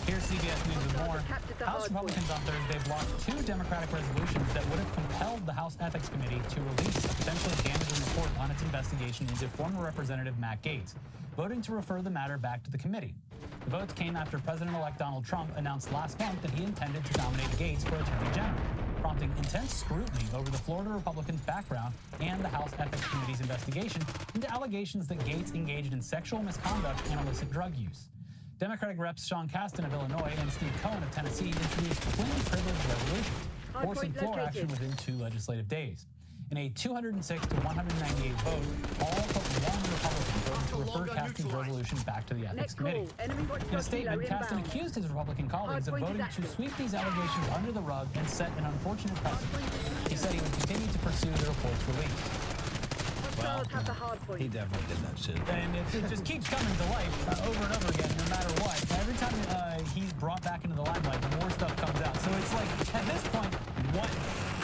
Here's CBS News with more. House Republicans on Thursday blocked 2 Democratic resolutions that would have compelled the House Ethics Committee to release a potentially damaging report on its investigation into former Representative Matt Gaetz, voting to refer the matter back to the committee. The votes came after President-elect Donald Trump announced last month that he intended to nominate Gaetz for Attorney General, prompting intense scrutiny over the Florida Republican's background and the House Ethics Committee's investigation into allegations that Gaetz engaged in sexual misconduct and illicit drug use. Democratic reps Sean Casten of Illinois and Steve Cohen of Tennessee introduced twin privilege resolutions, forcing floor action within 2 legislative days. In a 206 to 198 vote, all but one Republican voted to refer Casten's resolution back to the Ethics Committee. In a statement, Casten accused his Republican colleagues of voting to sweep these allegations under the rug and set an unfortunate precedent. He said he would continue to pursue the report's release. Well, he definitely did that shit. And it just keeps coming to life over and over again, no matter what. Every time he's brought back into the limelight, more stuff comes out. So it's like, at this point, what?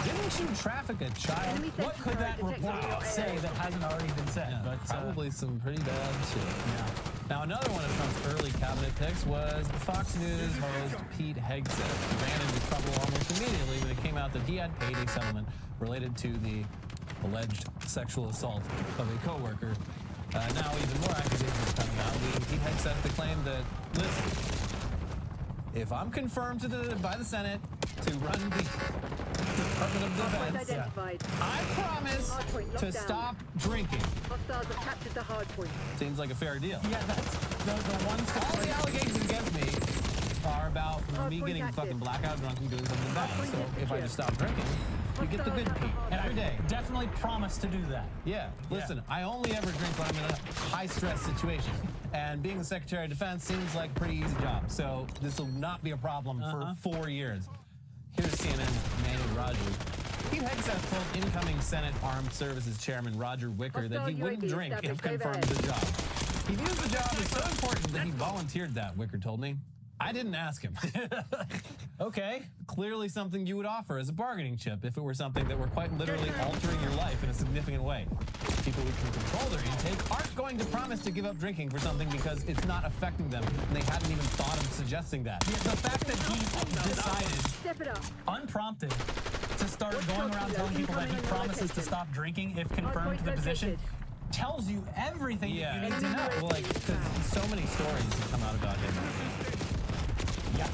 Didn't you traffic a child? What could that report say that hasn't already been said? Yeah, But probably some pretty bad shit. Yeah. Now, another one of Trump's early cabinet picks was Fox News host Pete Hegseth. He ran into trouble almost immediately when it came out that he had paid a settlement related to the alleged sexual assault of a coworker. Now, even more accusations are coming out. Pete Hegseth claimed that, listen, if I'm confirmed by the Senate to run the Department of Defense, I promise to stop drinking. Hostiles have captured the hard point. Seems like a fair deal. Yeah, that's the ones that All the allegations against me are about me getting fucking blackout drunk and doing something bad. So if I just stop drinking, you get the good Pete every day. definitely promise to do that. Yeah, listen, I only ever drink when I'm in a high-stress situation. And being the Secretary of Defense seems like a pretty easy job. So this will not be a problem for 4 years. Here's CNN's Manny Rogers. Pete Hegseth told incoming Senate Armed Services Chairman Roger Wicker that he wouldn't drink if confirmed the job. He views the job as so important that he volunteered that, Wicker told me. I didn't ask him. Okay. Clearly something you would offer as a bargaining chip if it were something that were quite literally altering your life in a significant way. People who can control their intake aren't going to promise to give up drinking for something because it's not affecting them, and they hadn't even thought of suggesting that. Yeah, the fact that he decided, Step it up. unprompted, to start going around telling people that he promises to stop drinking if confirmed to the position tells you everything that you need to know. Well, like, because so many stories have come out about him. Yeah,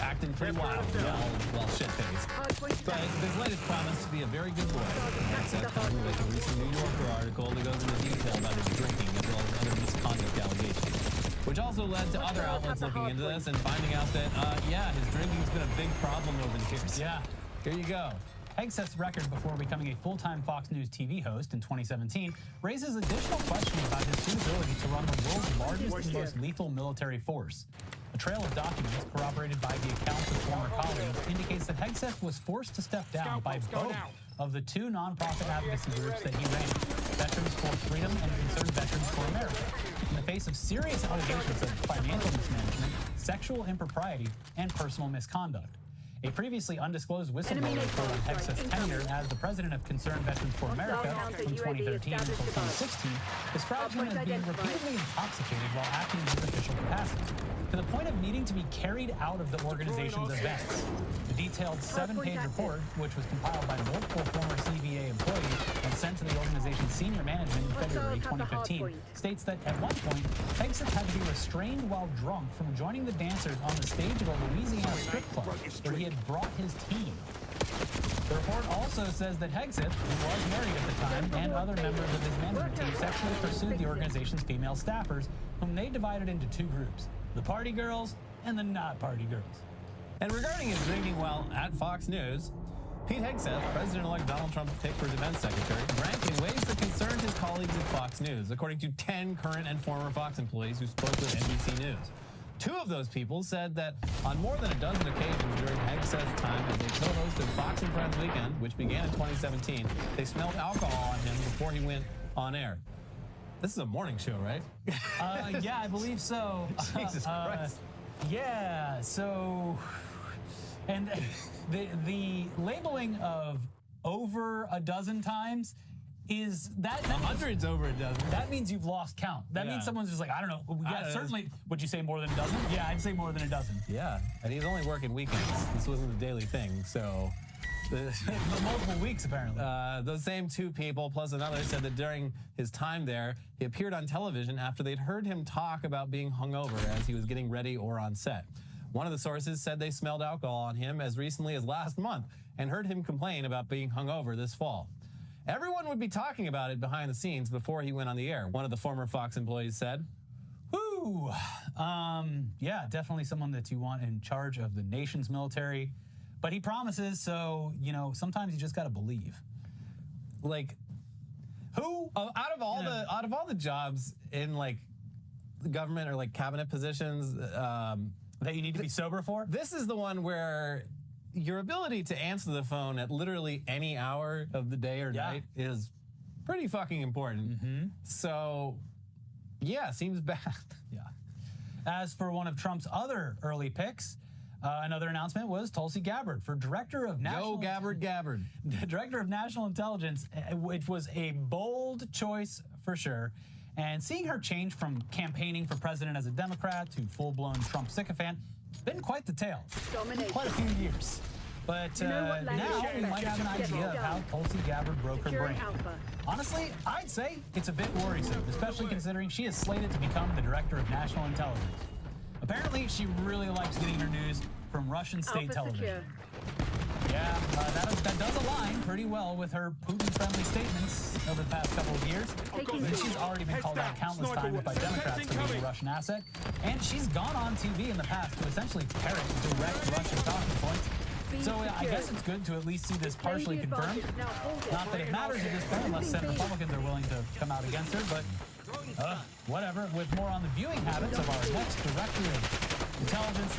acting pretty wild while shit-faced. But his latest promise to be a very good boy. Hegseth comes with a recent New Yorker article that goes into detail about his drinking as well as other misconduct allegations, which also led to other outlets looking into this and finding out that, his drinking's been a big problem over the years. Yeah. Here you go. Hegseth's record before becoming a full-time Fox News TV host in 2017 raises additional questions about his suitability to run the world's largest and most lethal military force. A trail of documents corroborated by the accounts of former colleagues indicates that Hegseth was forced to step down by both of the 2 nonprofit advocacy groups that he ran, Veterans for Freedom and Concerned Veterans for America, in the face of serious allegations of financial mismanagement, sexual impropriety, and personal misconduct. A previously undisclosed whistleblower report on Hegseth's tenure as the president of Concerned Veterans for America from 2013 until 2016 describes him as being repeatedly intoxicated while acting in his official capacity, to the point of needing to be carried out of the organization's events. The detailed 7-page report, which was compiled by multiple former CVA employees and sent to the organization's senior management in February 2015, states that at one point, Hegseth had to be restrained while drunk from joining the dancers on the stage of a Louisiana strip club, where he had brought his team. The report also says that Hegseth, who was married at the time, and other members of his management team sexually pursued the organization's female staffers, whom they divided into 2 groups, the party girls and the not party girls. And regarding his drinking while at Fox News, Pete Hegseth, President-elect Donald Trump's pick for defense secretary, ranked in ways that concerned his colleagues at Fox News, according to 10 current and former Fox employees who spoke with NBC News. 2 of those people said that on more than a dozen occasions during Hegseth's time as a co-host of Fox and Friends Weekend, which began in 2017, they smelled alcohol on him before he went on air. This is a morning show, right? Yeah, I believe so. Jesus Christ. Yeah, so, and the labeling of over a dozen times is that Hundreds over a dozen. that means you've lost count. That Yeah. means someone's just like, I don't know. Yeah, know. certainly. Would you say more than a dozen? Yeah, I'd say more than a dozen. Yeah, and he's only working weekends. This wasn't a daily thing, so... Multiple weeks, apparently. Those same 2 people, plus another, said that during his time there, he appeared on television after they'd heard him talk about being hungover as he was getting ready or on set. One of the sources said they smelled alcohol on him as recently as last month and heard him complain about being hungover this fall. Everyone would be talking about it behind the scenes before he went on the air, one of the former Fox employees said. Whew. Yeah, definitely someone that you want in charge of the nation's military. But he promises, so, you know, sometimes you just got to believe. Like, who out of all the jobs in like the government or like cabinet positions That you need to be sober for? this is the one where your ability to answer the phone at literally any hour of the day or Yeah. night is pretty fucking important. So, yeah, seems bad. Yeah. As for one of Trump's other early picks, another announcement was Tulsi Gabbard for Director of National... Gabbard. Director of National Intelligence, which was a bold choice for sure. And seeing her change from campaigning for president as a Democrat to full-blown Trump sycophant, been quite the tale. Domination. Quite a few years. But You know what language now you're we might have an expected to idea of get how done. Tulsi Gabbard broke her Securing brain. Alpha. Honestly, I'd say it's a bit worrisome, especially considering she is slated to become the Director of National Intelligence. Apparently, she really likes getting her news from Russian state Alpha television. secure. Yeah, that does align pretty well with her Putin-friendly statements over the past couple of years. Taking And she's B. already been called out countless times by Democrats for being a Russian asset. And she's gone on TV in the past to essentially parrot direct Russian talking points. So I guess it's good to at least see this partially Claim the confirmed. advantage, now hold it. Not that it matters at this point unless Senate Republicans are willing to come out against her, but whatever. With more on the viewing habits of our next Director of Intelligence,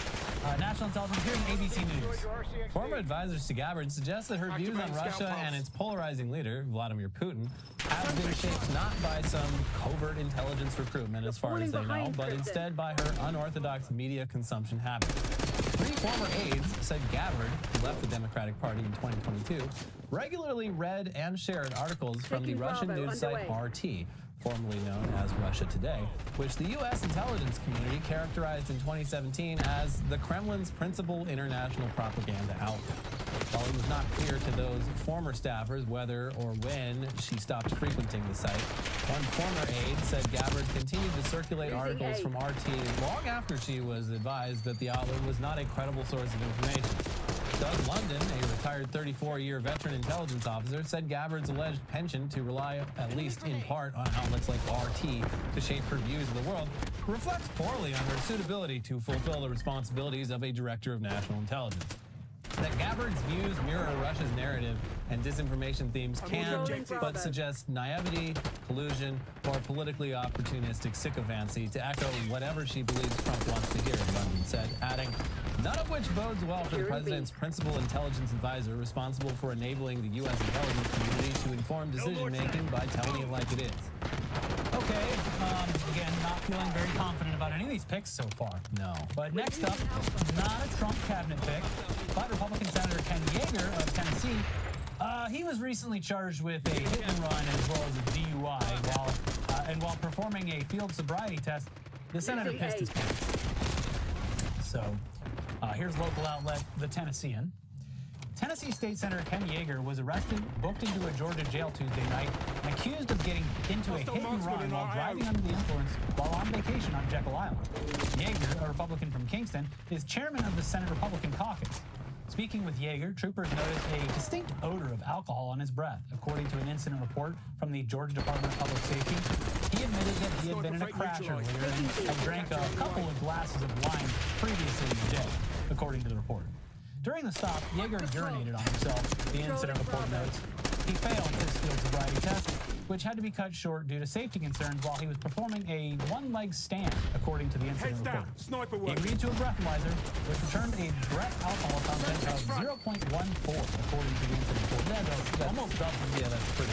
National Intelligence, here's ABC News. Former advisors to Gabbard suggest that her views on Russia and its polarizing leader, Vladimir Putin, have been shaped not by some covert intelligence recruitment as far as they know, but instead by her unorthodox media consumption habits. 3 former aides said Gabbard, who left the Democratic Party in 2022, regularly read and shared articles from the Taking Russian Bravo news site underway. RT, formerly known as Russia Today, which the U.S. intelligence community characterized in 2017 as the Kremlin's principal international propaganda outlet. While it was not clear to those former staffers whether or when she stopped frequenting the site, one former aide said Gabbard continued to circulate Losing articles aid. from RT long after she was advised that the outlet was not a credible source of information. Doug London, a retired 34-year veteran intelligence officer, said Gabbard's alleged penchant to rely, at least in part, on outlets like RT to shape her views of the world reflects poorly on her suitability to fulfill the responsibilities of a director of national intelligence. That Gabbard's views mirror Russia's narrative and disinformation themes can but suggest naivety, collusion, or politically opportunistic sycophancy to echo whatever she believes Trump wants to hear, London said, adding, none of which bodes well for the president's principal intelligence advisor responsible for enabling the U.S. intelligence community to inform decision-making by telling it like it is. Okay, again, not feeling very confident about any of these picks so far. No. But next up, not a Trump cabinet pick, but Republican Senator Ken Yeager of Tennessee. He was recently charged with a hit and run as well as a DUI while performing a field sobriety test, the senator pissed his pants. So here's local outlet, The Tennessean. Tennessee State Senator Ken Yeager was arrested, booked into a Georgia jail Tuesday night, and accused of getting into a hit and run while driving under the influence while on vacation on Jekyll Island. Yeager, a Republican from Kingston, is chairman of the Senate Republican caucus. Speaking with Yeager, troopers noticed a distinct odor of alcohol on his breath, according to an incident report from the Georgia Department of Public Safety. He admitted that he had been in a crash earlier and had drank a couple of glasses of wine previously in the day, according to the report. During the stop, Jaeger urinated on himself, the incident report notes. He failed his field sobriety test, which had to be cut short due to safety concerns while he was performing a one-leg stand, according to the incident report. He agreed to a breathalyzer, which returned a breath alcohol content of 0.14, according to the incident report. That's almost double. Yeah, that's pretty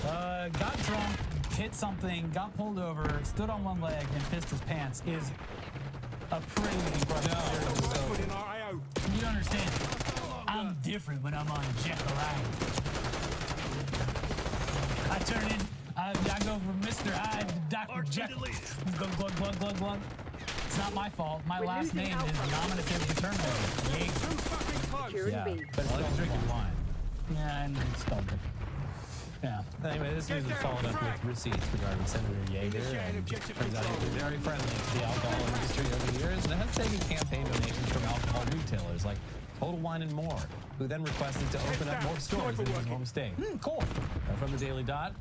high. Got drunk, hit something, got pulled over, stood on one leg, and pissed his pants is a pretty impressive. You don't understand. I'm different when I'm on Jekyll Island. I turn in, I go from Mr. Hyde to Dr. Jekyll. Glug, glug, glug, glug, glug. It's not my fault. My last name is nominative determinative. Jaeger. Yeah, but it's like drinking wine. Yeah, and it's spelled different. Yeah. Anyway, this news was followed up with receipts regarding Senator Jaeger, and turns out he's been very friendly to the alcohol industry over the years, and has taken campaign donations from alcohol retailers like Total Wine and More, who then requested to open up more stores in his home state. Cool. From the Daily Dot,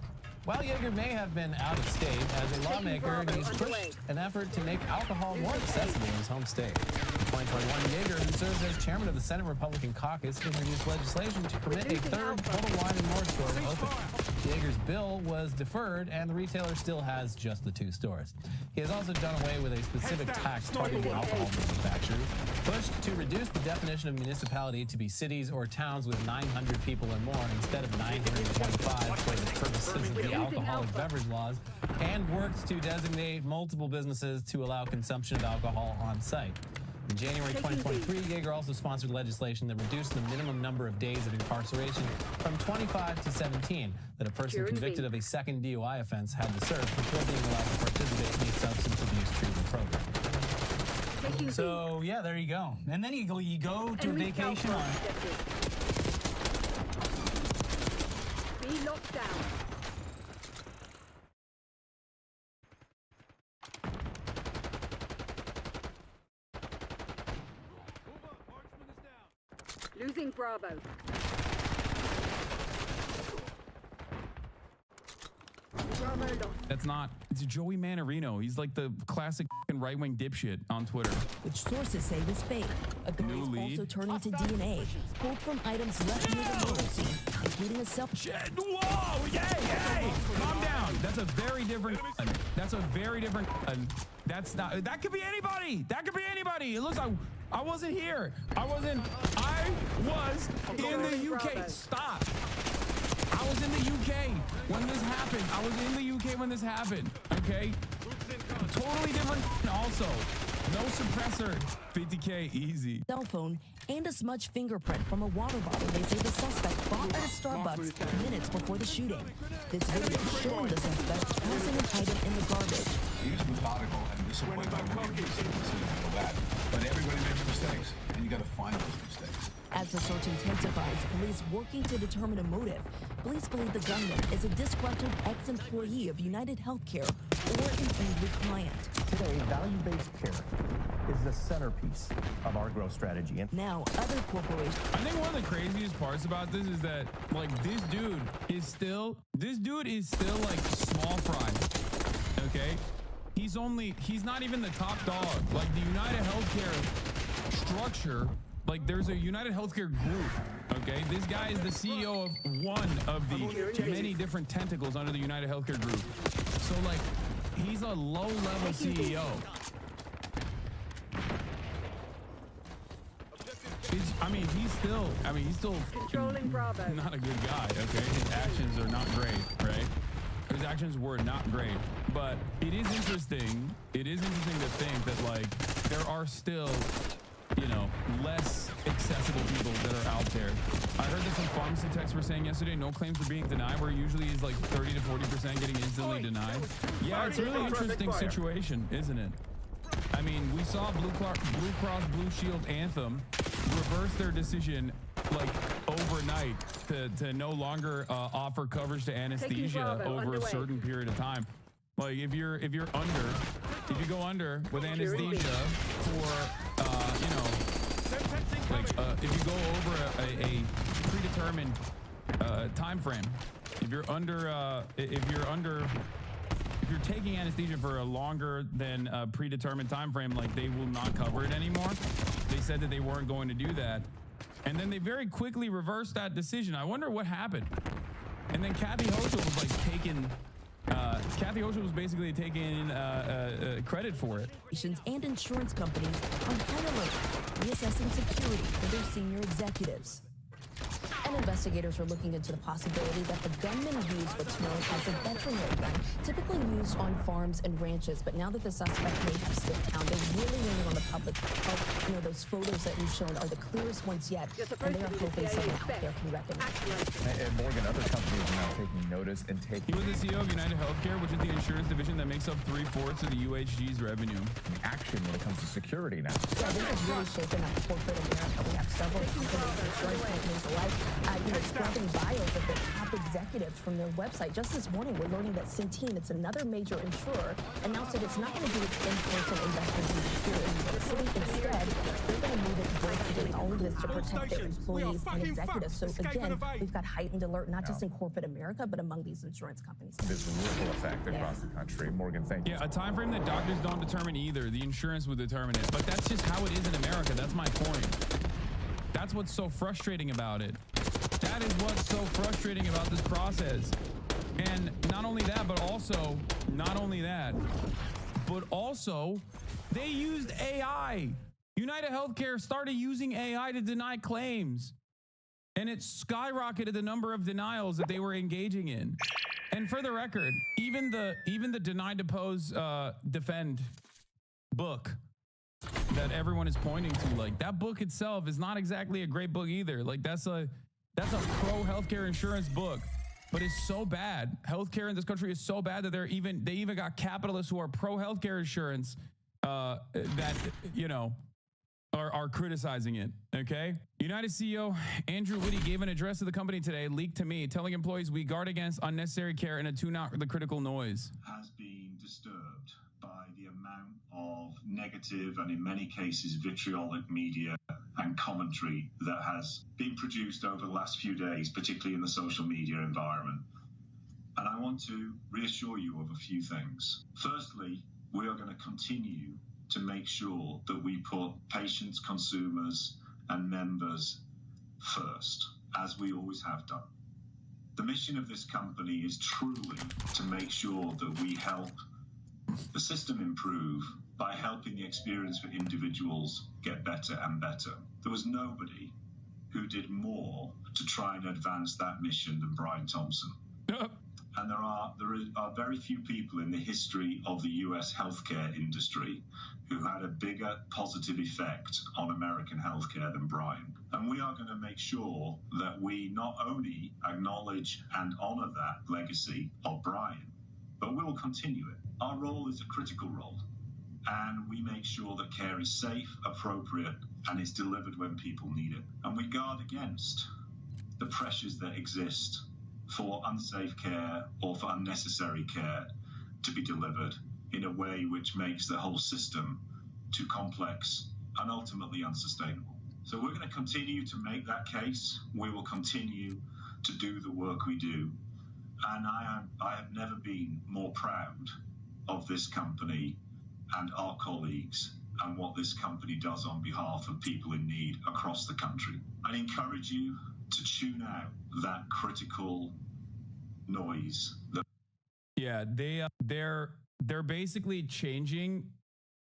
while Jaeger may have been out of state, as a lawmaker, he's pushed an effort to make alcohol more accessible in his home state. In 2021, Jaeger, who serves as chairman of the Senate Republican Caucus, introduced legislation to permit a third Total Wine and More store to open. Jaeger's bill was deferred, and the retailer still has just the 2 stores. He has also done away with a specific tax targeting alcohol manufacturers, pushed to reduce the definition of municipality to be cities or towns with 900 people or more instead of 925 for the purposes of the alcoholic beverage laws, and worked to designate multiple businesses to allow consumption of alcohol on site. In January 2023, Jaeger also sponsored legislation that reduced the minimum number of days of incarceration from 25 to 17 that a person convicted of a second DUI offense had to serve before being allowed to participate in a substance abuse treatment program. So, yeah, there you go. And then you go to a vacation on... Be locked down. Losing Bravo. Bravo lost. That's not. It's Joey Manarino. He's like the classic right-wing dipshit on Twitter. Which sources say was fake. A gun New is lead. also turning to DNA pulled from items left near the murder scene, including a cell. Whoa! Yay! Calm down. That's a very different. That's a very different. That's not. That could be anybody. That could be anybody. It looks like I wasn't here. I was in the UK. Stop. I was in the UK when this happened. I was in the UK when this happened. Okay? Totally different. Also, no suppressor. 50K easy. Cell phone and a smudged fingerprint from a water bottle they say the suspect bought at a Starbucks minutes before the shooting. This video showing the suspect tossing an item in the garbage. He was methodical and disciplined. I know that. But everybody makes mistakes, and you got to find those mistakes. As the search intensifies, police working to determine a motive. Police believe the gunman is a disgruntled ex-employee of United Healthcare or an angry client. Today, value-based care is the centerpiece of our growth strategy. And now, other corporations. I think one of the craziest parts about this is that, like, this dude is still like small fry. Okay? He's not even the top dog. Like, the United Healthcare structure, like, there's a United Healthcare group. Okay? This guy is the CEO of one of the many different tentacles under the United Healthcare group. So, like, he's a low-level CEO. He's still Controlling Bravo. not a good guy, okay? His actions are not great, right? His actions were not great. But it is interesting to think that, like, there are still, less accessible people that are out there. I heard that some pharmacy techs were saying yesterday no claims are being denied, where usually is like 30 to 40% getting instantly denied. Yeah, it's a really interesting situation, isn't it? I mean, we saw Blue Cross Blue Shield Anthem reverse their decision like overnight to no longer offer coverage to anesthesia over a certain period of time. Like if you go under with anesthesia for if you go over a predetermined time frame, if you're taking anesthesia for a longer than a predetermined time frame, like they will not cover it anymore. They said that they weren't going to do that. And then they very quickly reversed that decision. I wonder what happened. And then Kathy Hochul was like taking, Kathy Hochul was basically taking credit for it. And insurance companies on high alert, reassessing security for their senior executives. And investigators are looking into the possibility that the gunman used what's known as a veterinary gun, typically used on farms and ranches. But now that the suspect may have slipped down, they're really leaning on the public to help. You know, those photos that you've shown are the clearest ones yet, and they are hoping someone out there can recognize them. And Morgan, other companies are now taking notice and taking... He was the CEO of United Healthcare, which is the insurance division that makes up 3/4 of the UHG's revenue. Action when it comes to security now. Yeah, this is really shaping up corporate America. We have several companies, insurance companies alike, scrubbing bios of the top executives from their website. Just this morning, we're learning that Centene, it's another major insurer, announced that it's not going to do its in-person investments in security. The city instead, they're going to move it virtually. All of this to protect their employees and executives. So again, we've got heightened alert, not just in corporate America, but among these insurance companies. This ripple effect across the country. Morgan, thank you. Yeah, a time frame that doctors don't determine either. The insurance would determine it. But that's just how it is in America. That's my point. That's what's so frustrating about it. That is what's so frustrating about this process. And not only that, but also, they used AI. United Healthcare started using AI to deny claims. And it skyrocketed the number of denials that they were engaging in. And for the record, even the deny, depose, defend book that everyone is pointing to, like, that book itself is not exactly a great book either. Like, that's a pro healthcare insurance book, but it's so bad. Healthcare in this country is so bad that they even got capitalists who are pro healthcare insurance that, you know, are criticizing it. Okay. United CEO Andrew Whitty gave an address to the company today, leaked to me, telling employees we guard against unnecessary care and to tune out the critical noise. Has been disturbed by the amount of negative and in many cases vitriolic media and commentary that has been produced over the last few days, particularly in the social media environment. And I want to reassure you of a few things. Firstly, we are going to continue to make sure that we put patients, consumers, and members first, as we always have done. The mission of this company is truly to make sure that we help the system improve by helping the experience for individuals get better and better. There was nobody who did more to try and advance that mission than Brian Thompson. And there are very few people in the history of the US healthcare industry who had a bigger positive effect on American healthcare than Brian. And we are going to make sure that we not only acknowledge and honor that legacy of Brian, but we will continue it. Our role is a critical role, and we make sure that care is safe, appropriate, and is delivered when people need it. And we guard against the pressures that exist for unsafe care or for unnecessary care to be delivered in a way which makes the whole system too complex and ultimately unsustainable. So we're going to continue to make that case. We will continue to do the work we do. And I have never been more proud of this company and our colleagues and what this company does on behalf of people in need across the country. I encourage you to tune out that critical noise. Yeah, they're basically changing.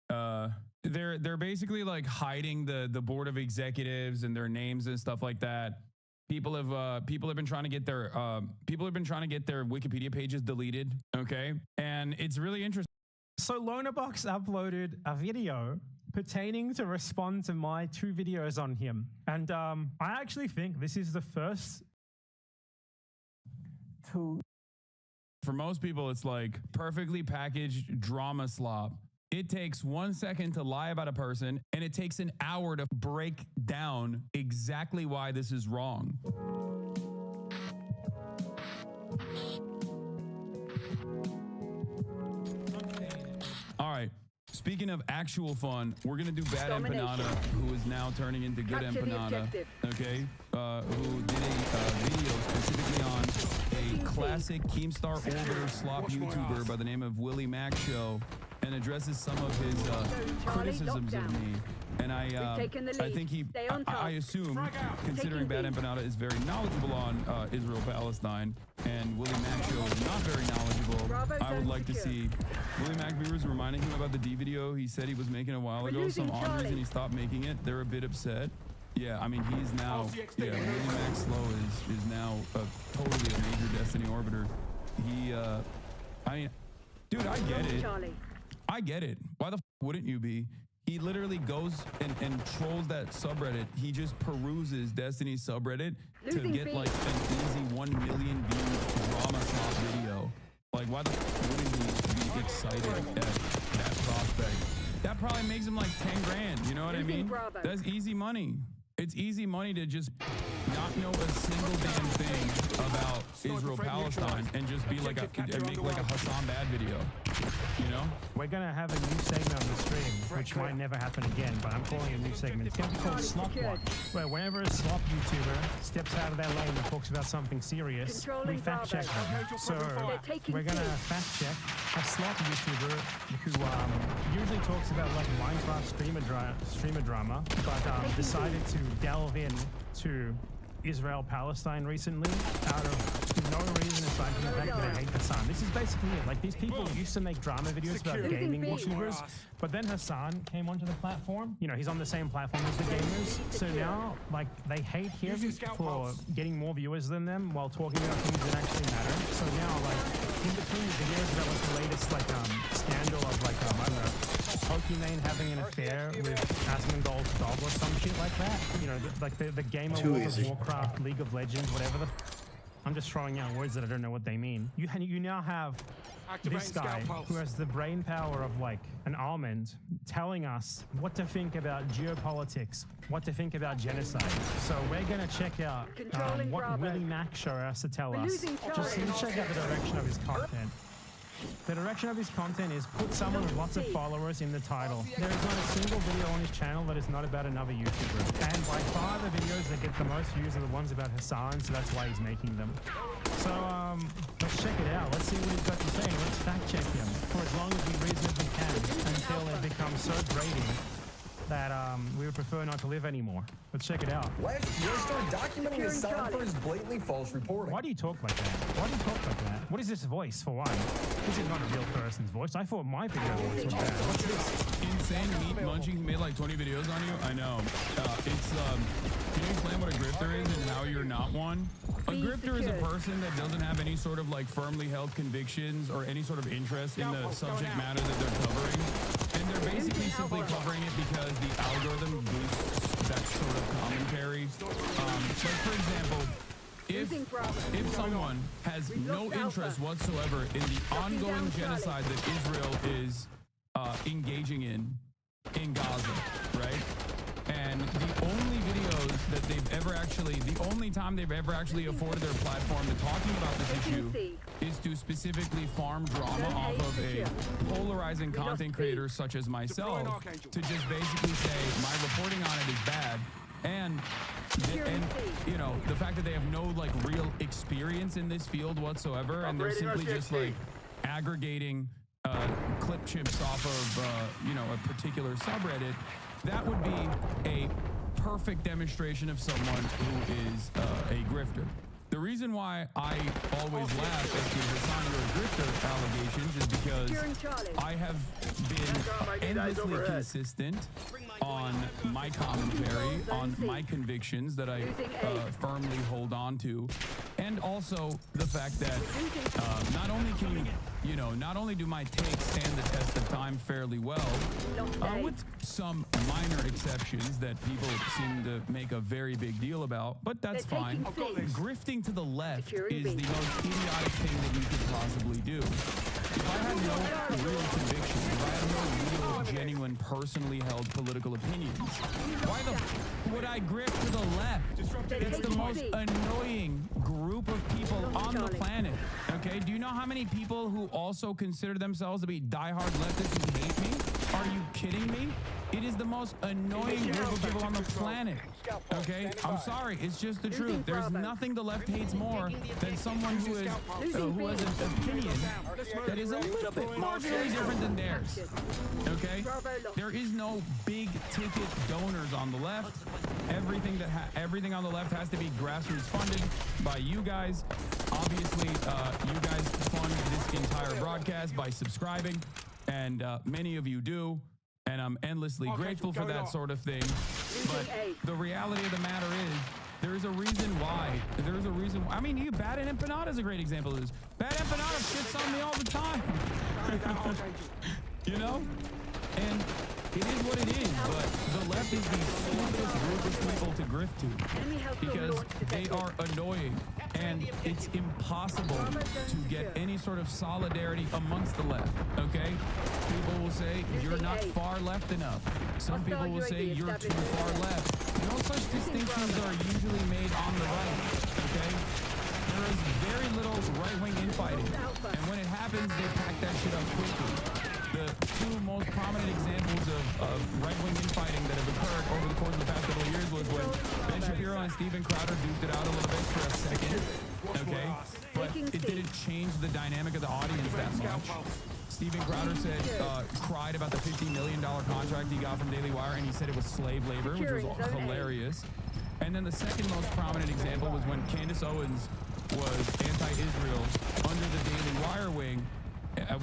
They're basically like hiding the board of executives and their names and stuff like that. People have been trying to get their Wikipedia pages deleted. Okay, and it's really interesting. So Lonabox uploaded a video pertaining to respond to my 2 videos on him. And I actually think this is the first to... For most people, it's like perfectly packaged drama slop. It takes 1 second to lie about a person, and it takes an hour to break down exactly why this is wrong. All right. Speaking of actual fun, we're going to do Bad Empanada, who is now turning into Good Empanada, okay? Who did a video specifically on a classic Keemstar Orbiter slop YouTuber by the name of Willie Mac Show and addresses some of his criticisms of me. And I think I assume, considering Bad Empanada is very knowledgeable on Israel-Palestine, and Willie Mac Show is not very knowledgeable, I would like to see Willie Mac viewers reminding him about the D video he said he was making a while ago. Some odd reason he stopped making it. They're a bit upset. Yeah, I mean, he's now, Willie Mac Slow is now totally a major Destiny orbiter. He, I mean, dude, I get it. I get it. Why the f wouldn't you be? He literally goes and trolls that subreddit. He just peruses Destiny's subreddit to get like an easy 1 million view drama slop video. Like, why the f wouldn't he be excited at that prospect? That probably makes him like 10 grand. You know what I mean? That's easy money. It's easy money to just not know a single damn thing about Israel-Palestine and just be like and make like a Hassan Bad video. You know? We're gonna have a new segment on the stream, which might never happen again, but I'm calling it a new segment. It's gonna be called Slop Watch, where whenever a slop YouTuber steps out of their lane and talks about something serious, we fact check them. So we're gonna fact check a slop YouTuber who usually talks about like Minecraft streamer drama, but decided to delve in to Israel-Palestine recently out of no reason aside from the fact that I hate Hassan. This is basically it. Like, these people used to make drama videos about gaming YouTubers, but then Hassan came onto the platform. You know, he's on the same platform as the gamers. So now, like, they hate him for getting more viewers than them while talking about things that actually matter. So now, like, in between the videos about like the latest like scandal of like I don't know, Pokimane having an affair with Asmongold's dog or some shit like that. You know, like the game of World of Warcraft, League of Legends, whatever the. I'm just throwing out words that I don't know what they mean. You now have this guy who has the brain power of like an almond telling us what to think about geopolitics, what to think about genocide. So we're gonna check out what Willie Mac Show has to tell us. Just check out the direction of his content. The direction of his content is put someone with lots of followers in the title. There is not a single video on his channel that is not about another YouTuber. And by far the videos that get the most views are the ones about Hassan, so that's why he's making them. So let's check it out. Let's see what he's got to say. Let's fact check him for as long as we reasonably can until it becomes so grating that we would prefer not to live anymore. Let's check it out. Let's start documenting Hassan for his blatantly false reporting. Why do you talk like that? Why do you talk like that? What is this voice, for one? This is not a real person's voice. I thought my video voice was bad. What's this? Insane meat munching. He made like 20 videos on you. I know. Can you explain what a grifter is and how you're not one? A grifter is a person that doesn't have any sort of like firmly held convictions or any sort of interest in the subject matter that they're covering. And they're basically simply covering it because the algorithm boosts that sort of commentary. Like for example, if someone has no interest whatsoever in the ongoing genocide that Israel is engaging in Gaza, right? And the only videos that they've ever actually, the only time they've ever actually afforded their platform to talking about this issue is to specifically farm drama off of a polarizing content creator such as myself to just basically say my reporting on it is bad. And you know, the fact that they have no like real experience in this field whatsoever, and they're simply just like aggregating clip chips off of you know, a particular subreddit, that would be a perfect demonstration of someone who is a grifter. The reason why I always laugh at the Hassan, you're a grifter allegations is because I have been endlessly consistent on my commentary, on my convictions that I firmly hold on to, and also the fact that not only can you know, not only do my takes stand the test of time fairly well, with some minor exceptions that people seem to make a very big deal about, but that's fine. Grifting to the left is the most idiotic thing that you could possibly do. If I had no real conviction, if I had no real, genuine, personally held political opinions, why the would I grift to the left? It's the most annoying group of people on the planet. Okay, do you know how many people who also consider themselves to be diehard leftists who hate me Are you kidding me? It is the most annoying group of people on the planet. Okay, I'm sorry, it's just the truth. There's nothing the left hates more than someone who has an opinion that is a little bit marginally different than theirs. Okay, there is no big ticket donors on the left. Everything on the left has to be grassroots funded by you guys. Obviously, you guys fund this entire broadcast by subscribing, and many of you do. And I'm endlessly grateful for that sort of thing. But the reality of the matter is, there's a reason why. There's a reason. I mean, Bad and Empanada is a great example of this. Bad Empanada shits on me all the time. You know? And it is what it is, but the left is the stupidest group of people to grift to because they are annoying, and it's impossible to get any sort of solidarity amongst the left, okay? People will say, you're not far left enough. Some people will say, you're too far left. No such distinctions are usually made on the right, okay? There is very little right-wing infighting, and when it happens, they pack that shit up quickly. The two most prominent examples of right-wing infighting that have occurred over the course of the past couple of years was when Ben Shapiro and Steven Crowder duked it out a little bit for a second, okay? But it didn't change the dynamic of the audience that much. Steven Crowder said, cried about the $50 million contract he got from Daily Wire, and he said it was slave labor, which was hilarious. And then the second most prominent example was when Candace Owens was anti-Israel under the Daily Wire wing,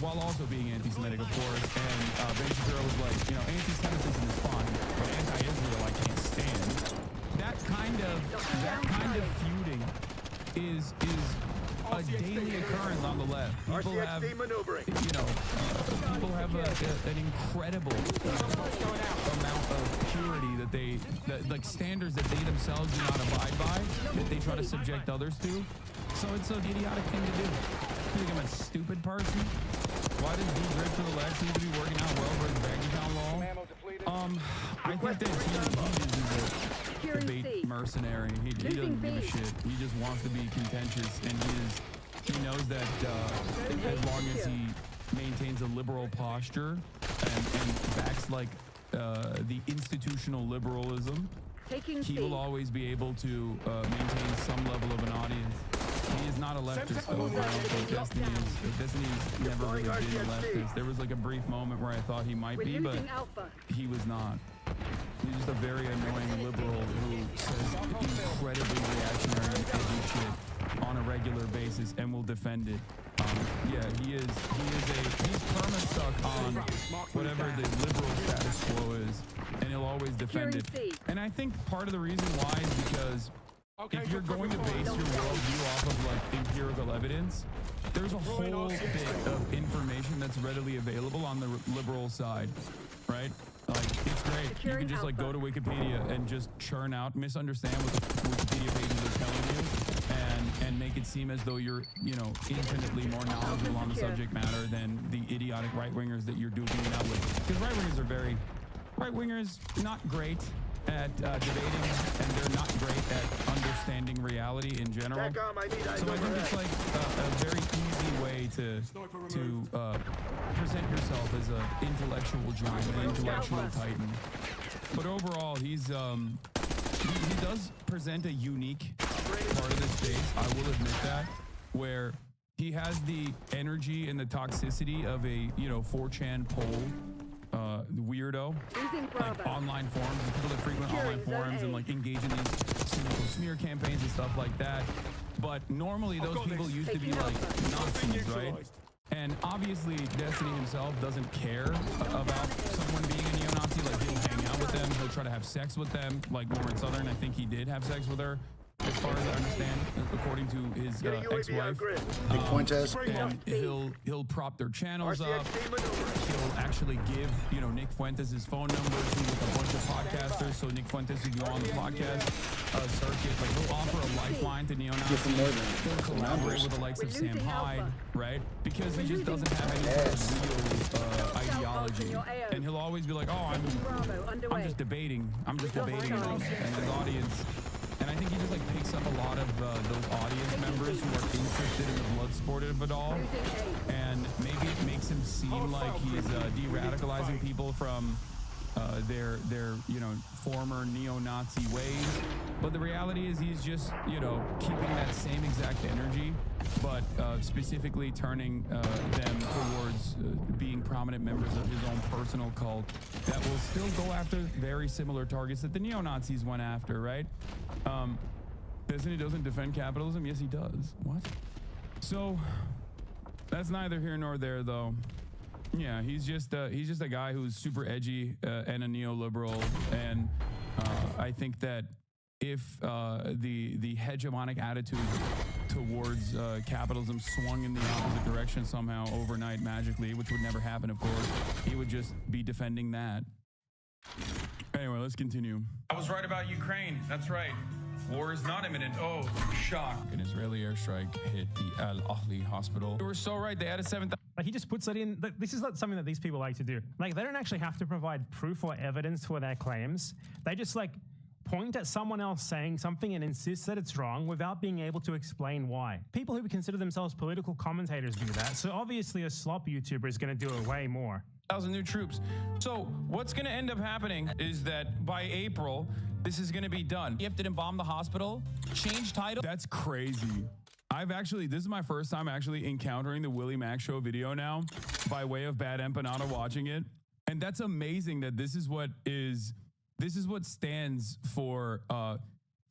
while also being anti-Semitic, of course, and Ben Shapiro was like, you know, anti-Semitism is fine, but anti-Israel I can't stand. That kind of feuding is a daily occurence on the left. People have, you know, people have an incredible amount of purity like standards that they themselves do not abide by, that they try to subject others to. So it's an idiotic thing to do. I think I'm a stupid person. Why does D-Grip to the left seem to be working out well for his bank account law? I think that he is a debate mercenary. He doesn't give a shit. He just wants to be contentious, and he knows that as long as he maintains a liberal posture and backs like the institutional liberalism, he will always be able to maintain some level of an audience. He is not a leftist, though. I don't think Destiny's never really been a leftist. There was like a brief moment where I thought he might be, but he was not. He's just a very annoying liberal who says incredibly reactionary and edgy shit on a regular basis and will defend it. Yeah, he's perma-stuck on whatever the liberal status quo is, and he'll always defend it. And I think part of the reason why is because if you're going to base your worldview off of like empirical evidence, there's a whole bit of information that's readily available on the liberal side, right? Like, it's great. You can just like go to Wikipedia and just churn out, misunderstand what the Wikipedia pages are telling you, and make it seem as though you're, you know, infinitely more knowledgeable on the subject matter than the idiotic right-wingers that you're duking it out with. Because right-wingers not great at debating, and they're not great at understanding reality in general. So I think it's like a very easy way to present yourself as an intellectual giant, an intellectual titan. But overall, he does present a unique part of this space. I will admit that, where he has the energy and the toxicity of a 4chan poll weirdo, like online forums, and people that frequent online forums and like engage in these cynical smear campaigns and stuff like that. But normally those people used to be like Nazis, right? And obviously Destiny himself doesn't care about someone being a neo-Nazi. Like, he'll hang out with them, he'll try to have sex with them, like Lauren Southern. I think he did have sex with her, as far as I understand, according to his ex-wife. Big Fuentes. And he'll prop their channels up. He'll actually give, Nick Fuentes his phone number to like a bunch of podcasters, so Nick Fuentes can go on the podcast circuit. Like, he'll offer a lifeline to neo-Nazis. He'll collaborate with the likes of Sam Hyde, right? Because he just doesn't have any sort of real ideology. And he'll always be like, oh, I'm just debating. I'm just debating and his audience. And I think he just like picks up a lot of those audience members who are interested in the supportive of it all, and maybe it makes him seem like he's de-radicalizing people from their former neo-Nazi ways. But the reality is he's just keeping that same exact energy, but specifically turning them towards being prominent members of his own personal cult that will still go after very similar targets that the neo-Nazis went after, right? He doesn't defend capitalism? Yes, he does. What? So that's neither here nor there, though. Yeah, he's just a guy who's super edgy and a neoliberal, and I think that if the hegemonic attitude towards capitalism swung in the opposite direction somehow overnight magically, which would never happen, of course, he would just be defending that. Anyway, let's continue. I was right about Ukraine. That's right. War is not imminent. Oh, shock. An Israeli airstrike hit the Al Ahli hospital. You were so right. They had a 7,000. Like, he just puts it in. This is not something that these people like to do. Like, they don't actually have to provide proof or evidence for their claims. They just point at someone else saying something and insist that it's wrong without being able to explain why. People who consider themselves political commentators do that. So obviously a slop YouTuber is going to do it way more. 1,000 new troops. So what's going to end up happening is that by April, this is going to be done. If didn't bomb the hospital, change title. That's crazy. This is my first time actually encountering the Willie Mac Show video now by way of Bad Empanada watching it. And that's amazing that this is what stands for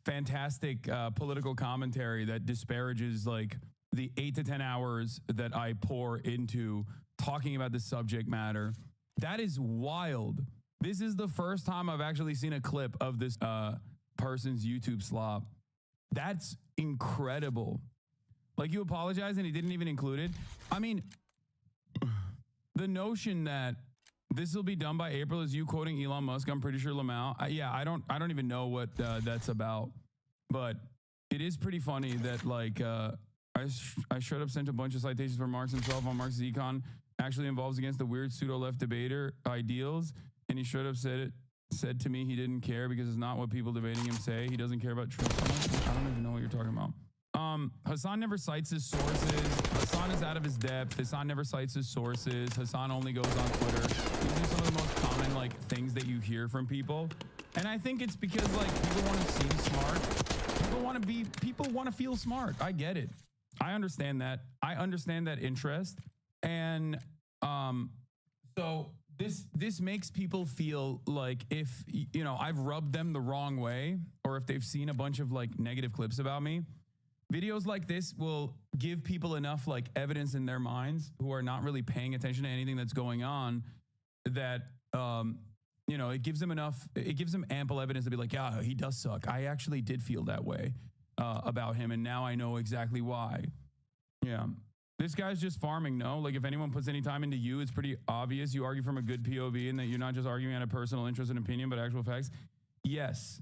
fantastic political commentary that disparages the 8 to 10 hours that I pour into talking about the subject matter. That is wild. This is the first time I've actually seen a clip of this person's YouTube slop. That's incredible. You apologize and he didn't even include it. I mean, the notion that this will be done by April is you quoting Elon Musk. I'm pretty sure Lamau. I don't even know what that's about, but it is pretty funny that I straight up sent a bunch of citations for Marx himself on Marx's econ actually involves against the weird pseudo-left debater ideals, and he straight up said to me he didn't care because it's not what people debating him say. He doesn't care about truth. I don't even know what you're talking about. Hassan never cites his sources. Hassan is out of his depth. Hassan never cites his sources. Hassan only goes on Twitter. These are some of the most common things that you hear from people. And I think it's because people want to seem smart. People want to feel smart. I get it. I understand that. I understand that interest. And so this makes people feel like if I've rubbed them the wrong way, or if they've seen a bunch of negative clips about me, videos like this will give people enough evidence in their minds who are not really paying attention to anything that's going on, that it gives them ample evidence to be like, yeah, he does suck. I actually did feel that way about him, and now I know exactly why. Yeah. This guy's just farming, no? If anyone puts any time into you, it's pretty obvious you argue from a good POV and that you're not just arguing out of personal interest and opinion, but actual facts. Yes.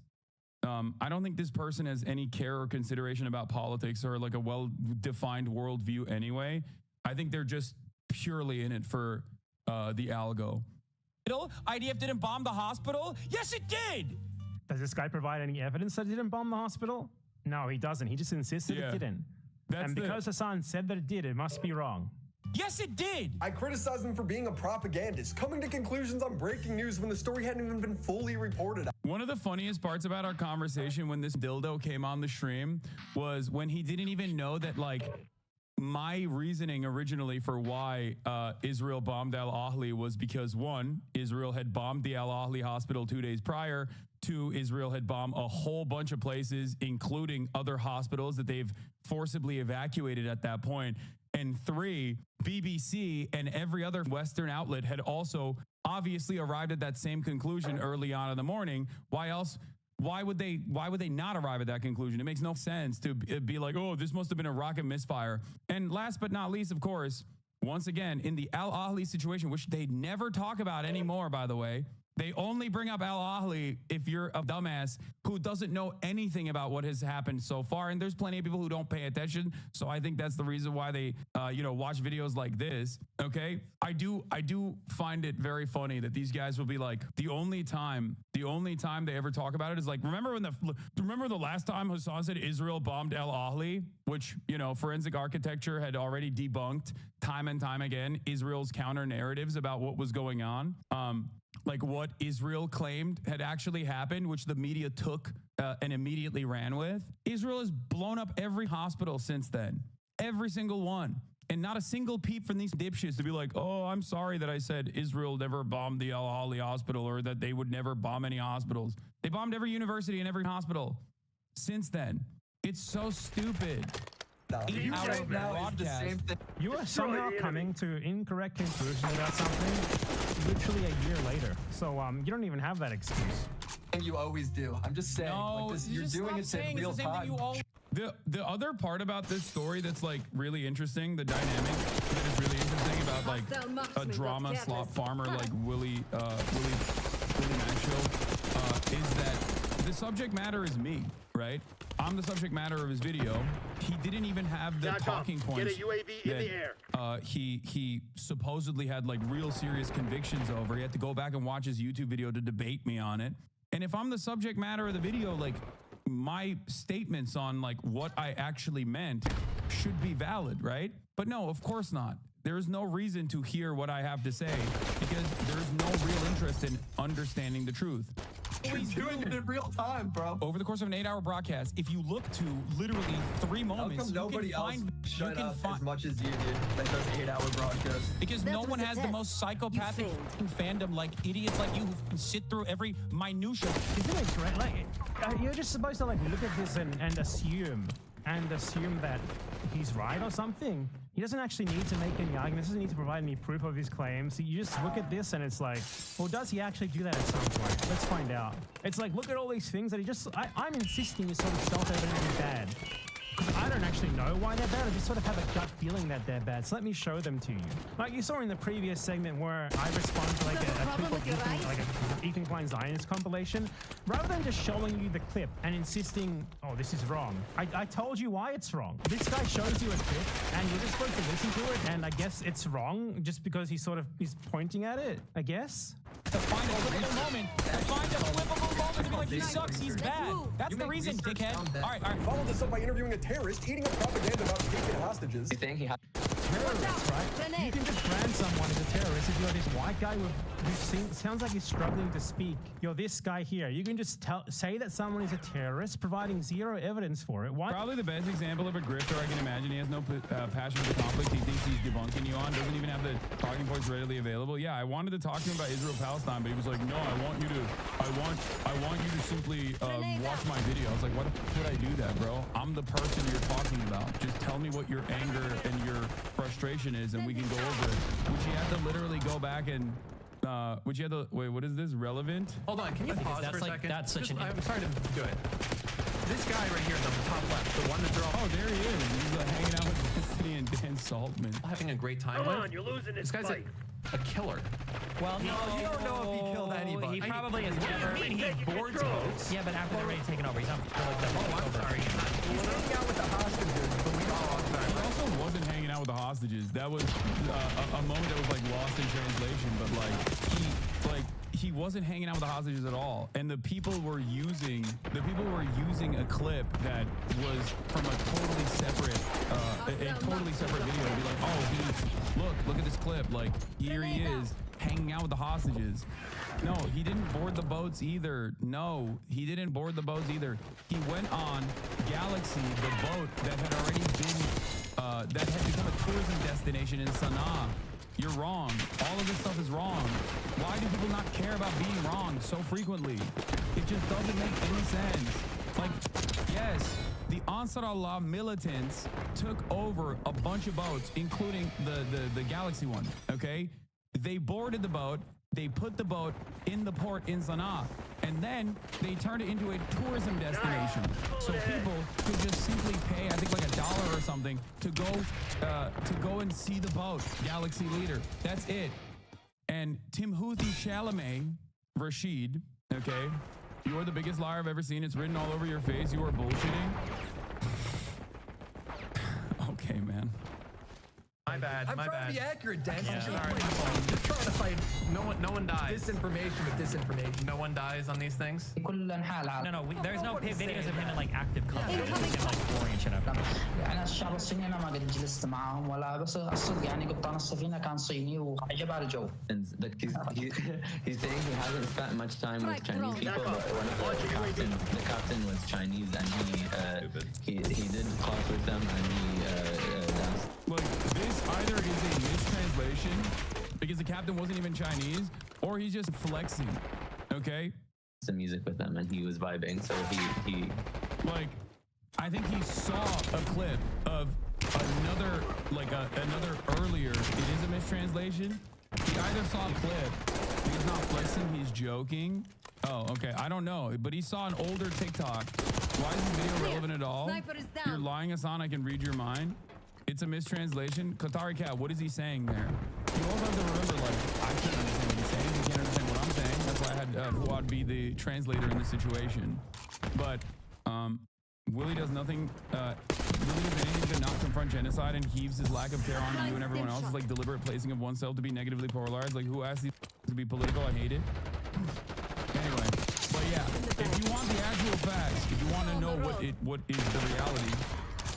I don't think this person has any care or consideration about politics or a well-defined worldview anyway. I think they're just purely in it for the algo. IDF didn't bomb the hospital? Yes, it did! Does this guy provide any evidence that it didn't bomb the hospital? No, he doesn't. He just insists that it didn't. And because Hassan said that it did, it must be wrong. Yes, it did! I criticized him for being a propagandist, coming to conclusions on breaking news when the story hadn't even been fully reported. One of the funniest parts about our conversation when this dildo came on the stream was when he didn't even know that my reasoning originally for why Israel bombed Al Ahli was because 1, Israel had bombed the Al Ahli hospital 2 days prior. 2, Israel had bombed a whole bunch of places, including other hospitals that they've forcibly evacuated at that point. And 3, BBC and every other Western outlet had also obviously arrived at that same conclusion early on in the morning. Why else? Why would they not arrive at that conclusion? It makes no sense to be like, oh, this must have been a rocket misfire. And last but not least, of course, once again, in the Al Ahli situation, which they never talk about anymore, by the way, They only bring up Al Ahly if you're a dumbass who doesn't know anything about what has happened so far. And there's plenty of people who don't pay attention. So I think that's the reason why they, watch videos like this. Okay. I do find it very funny that these guys will be like, the only time they ever talk about it is like, remember the last time Hassan said Israel bombed Al Ahly, which, forensic architecture had already debunked time and time again, Israel's counter narratives about what was going on. Like what Israel claimed had actually happened, which the media took and immediately ran with. Israel has blown up every hospital since then, every single one. And not a single peep from these dipshits to be like, oh, I'm sorry that I said Israel never bombed the Al Ahly hospital or that they would never bomb any hospitals. They bombed every university and every hospital since then. It's so stupid. You right now is the same thing. You are somehow coming to incorrect conclusions about something literally a year later. So you don't even have that excuse. And you always do. I'm just saying. No, like this, you're doing it in real time. The other part about this story that's like really interesting, the dynamic that is really interesting about like a drama slop farmer like Willie Maxwell is that the subject matter is me, right? I'm the subject matter of his video. He didn't even have the talking points Get a UAV in the air. He supposedly had like real serious convictions over. He had to go back and watch his YouTube video to debate me on it. And if I'm the subject matter of the video, like my statements on like what I actually meant should be valid, right? But no, of course not. There's no reason to hear what I have to say because there's no real interest in understanding the truth. You're doing it in real time, bro. Over the course of an 8-hour broadcast, if you look to literally 3 moments, how come nobody else shut up as much as you did that does 8-hour broadcasts? Because no one has the most psychopathic fandom like idiots like you who can sit through every minutia. Isn't it great? Like, you're just supposed to like look at this and assume that he's right or something. He doesn't actually need to make any arguments, doesn't need to provide any proof of his claims. You just look at this and it's like, well, does he actually do that at some point? Let's find out. It's like, look at all these things that I'm insisting is sort of self-evidently bad. Because I don't actually know why they're bad. I just sort of have a gut feeling that they're bad. So let me show them to you. Like you saw in the previous segment where I respond to like a clip of Ethan Klein's Zionist compilation. Rather than just showing you the clip and insisting, oh, this is wrong. I told you why it's wrong. This guy shows you a clip and you're just supposed to listen to it. And I guess it's wrong just because he's pointing at it, I guess. To find a flippable moment. To find a flippable moment to be like, he sucks, he's bad. That's the reason, dickhead. All right. Follow this up by interviewing a terrorist eating a propaganda about taking hostages. You think he had terrorist, right? You can just brand someone as a terrorist if you're this white guy who sounds like he's struggling to speak. You're this guy here. You can just say that someone is a terrorist, providing zero evidence for it. Why? Probably the best example of a grifter I can imagine. He has no passion for the conflict. He thinks he's debunking you on. Doesn't even have the talking points readily available. Yeah, I wanted to talk to him about Israel-Palestine, but he was like, no, I want you to simply watch my video. I was like, why the f would I do that, bro? I'm the person you're talking about. Just tell me what your anger and your frustration is, and we can go over it. Which you have to literally go back and wait, what is this? Relevant? Hold on, can you pause for a second? That's such an... I'm sorry to do it. This guy right here in the top left, the one that they're all... Oh, there he is. He's hanging out with Destiny and Dan Saltman. Having a great time with. Come on, you're losing this guy's fight. a killer. Well, no, you don't know if he killed anybody. He probably has never... He boards boats. Yeah, but after they're already taken over, he's not... I'm sorry. He's hanging out with the hostages, but we don't... He also wasn't hanging out with the hostages. That was a moment that was like lost in translation, but he wasn't hanging out with the hostages at all. And the people were using a clip that was from a totally separate video to be like, oh, look at this clip. Like, here he is hanging out with the hostages. No, he didn't board the boats either. No, he didn't board the boats either. He went on Galaxy, the boat that had already been, that had become a tourism destination in Sana'a. You're wrong. All of this stuff is wrong. Why do people not care about being wrong so frequently? It just doesn't make any sense. Like, yes, the Ansar Allah militants took over a bunch of boats, including the Galaxy one, okay? They boarded the boat, they put the boat in the port in Sana'a, and then they turned it into a tourism destination. So people could just simply pay, I think like $1 or something, to go and see the boat, Galaxy Leader. That's it. And Timothée Chalamet Rashid, okay? You're the biggest liar I've ever seen. It's written all over your face. You are bullshitting. Okay, man. My bad. I'm My trying bad. to be accurate, Dan. Yeah. I'm just trying to fight No one dies. disinformation with disinformation. No one dies on these things. No, there's no videos of him in like active combat. He's in like war and shit up. أنا الشعب الصيني أنا ما قد جلست معهم ولا بس الصدق يعني قبطان السفينة كان صيني وعجب على الجو. He's saying he hasn't spent much time with Chinese people, but one of the captain was Chinese, and he did talk with them, and he danced. Like, this either is a mistranslation because the captain wasn't even Chinese, or he's just flexing. Okay. Some music with them, and he was vibing, so he like, I think he saw a clip of another earlier. It is a mistranslation. He either saw a clip. He's not flexing. He's joking. Oh, okay. I don't know, but he saw an older TikTok. Why is this video relevant at all? You're lying, Hassan. I can read your mind. It's a mistranslation. Qatari Cat, what is he saying there? You also have to remember, like, I can't understand what he's saying. He can't understand what I'm saying. That's why I had Fuad be the translator in this situation. But Willie does nothing. Willie does anything to not confront genocide and heaves his lack of care on you and everyone else. It's like deliberate placing of oneself to be negatively polarized. Like, who asked these to be political? I hate it. Anyway, but yeah, if you want the actual facts, if you want to know what is the reality,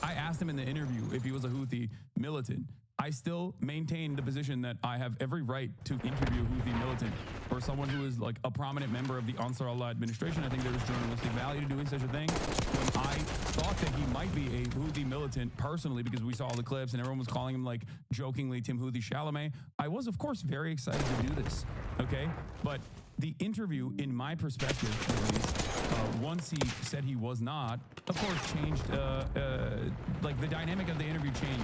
I asked him in the interview if he was a Houthi militant. I still maintain the position that I have every right to interview a Houthi militant or someone who is like a prominent member of the Ansar Allah administration. I think there was journalistic value to doing such a thing. When I thought that he might be a Houthi militant personally, because we saw all the clips and everyone was calling him like jokingly Tim Houthi Chalamet, I was of course very excited to do this. Okay, but the interview, in my perspective, at least, once he said he was not, of course, changed. Like the dynamic of the interview changed.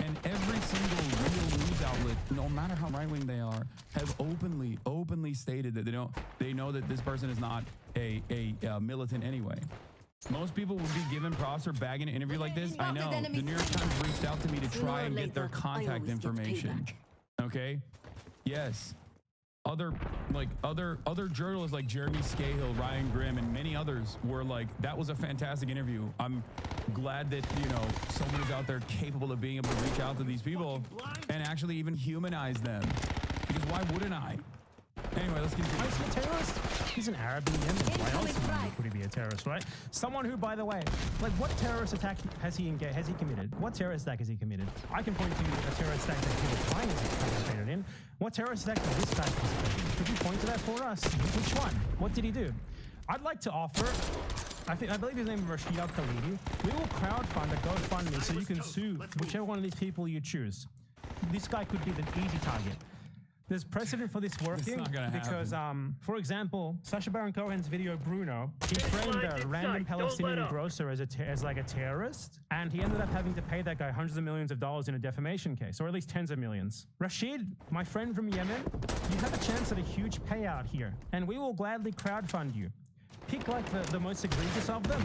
And every single real news outlet, no matter how right-wing they are, have openly stated that they know that this person is not a militant anyway. Most people would be given props for bagging an interview like this. I know. The New York Times reached out to me to try and get their contact information. Okay? Yes. Other journalists like Jeremy Scahill, Ryan Grimm, and many others were like, that was a fantastic interview. I'm glad that, someone is out there capable of being able to reach out to these people and actually even humanize them. Because why wouldn't I? Anyway, let's continue. Is he a terrorist? He's an Arab in Yemen. Why else would he be a terrorist, right? Someone who, by the way, like, what terrorist attack has he committed? What terrorist attack has he committed? I can point to a terrorist attack that he was trying to participate in. What terrorist attack did this guy participate in? Could you point to that for us? Which one? What did he do? I'd like to offer, I believe his name is Rashid Al-Khalidi. We will crowdfund a GoFundMe so you can sue whichever one of these people you choose. This guy could be the easy target. There's precedent for this working because, for example, Sacha Baron Cohen's video Bruno, he framed a random Palestinian grocer as like a terrorist, and he ended up having to pay that guy hundreds of millions of dollars in a defamation case, or at least tens of millions. Rashid, my friend from Yemen, you have a chance at a huge payout here, and we will gladly crowdfund you. Pick like the most egregious of them.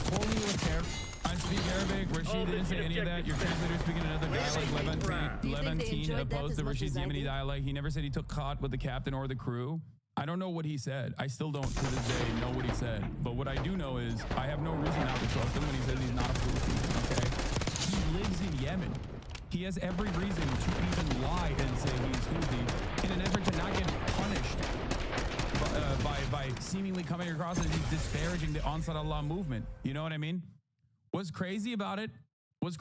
Call you a terrorist. I speak Arabic. Rashid didn't say any of that. Your translator speaking another dialect. Levantine opposed to Rashid's Yemeni dialect. He never said he took caught with the captain or the crew. I don't know what he said. I still don't to this day know what he said. But what I do know is I have no reason not to trust him when he says he's not a Houthi. Okay? He lives in Yemen. He has every reason to even lie and say he's Houthi in an effort to not get punished by seemingly coming across as he's disparaging the Ansar Allah movement. You know what I mean? What's crazy about it is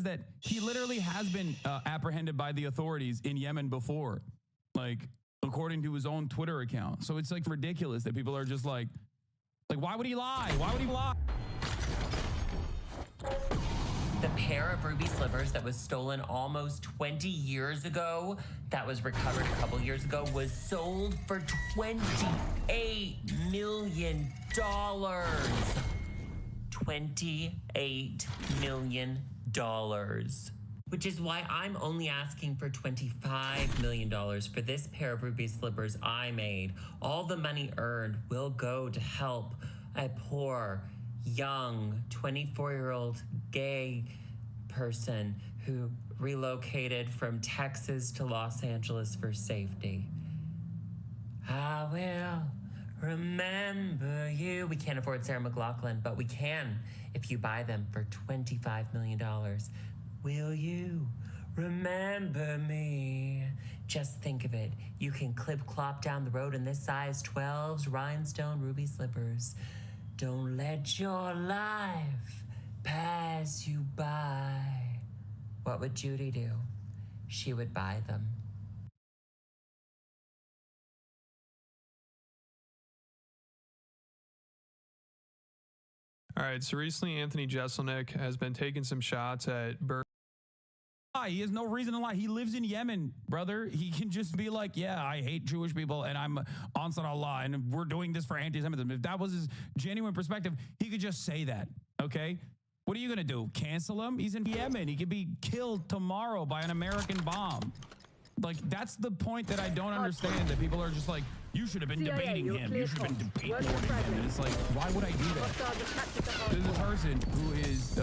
that he literally has been apprehended by the authorities in Yemen before, like according to his own Twitter account. So it's like ridiculous that people are just like why would he lie? Why would he lie? The pair of ruby slivers that was stolen almost 20 years ago, that was recovered a couple years ago, was sold for $28 million. $28 million. Which is why I'm only asking for $25 million for this pair of ruby slippers I made. All the money earned will go to help a poor, young, 24-year-old gay person who relocated from Texas to Los Angeles for safety. I will remember you. We can't afford Sarah McLachlan, but we can if you buy them for $25 million. Will you remember me? Just think of it. You can clip-clop down the road in this size 12's rhinestone ruby slippers. Don't let your life pass you by. What would Judy do? She would buy them. All right, so recently Anthony Jeselnik has been taking some shots at He has no reason to lie. He lives in Yemen, brother. He can just be like, yeah, I hate Jewish people and I'm Ansar Allah and we're doing this for anti-Semitism. If that was his genuine perspective, he could just say that, okay? What are you going to do? Cancel him? He's in Yemen. He could be killed tomorrow by an American bomb. Like, that's the point that I don't understand, that people are just like, you should have been debating him. You should have been debating him. And it's like, why would I do that? There's a person who is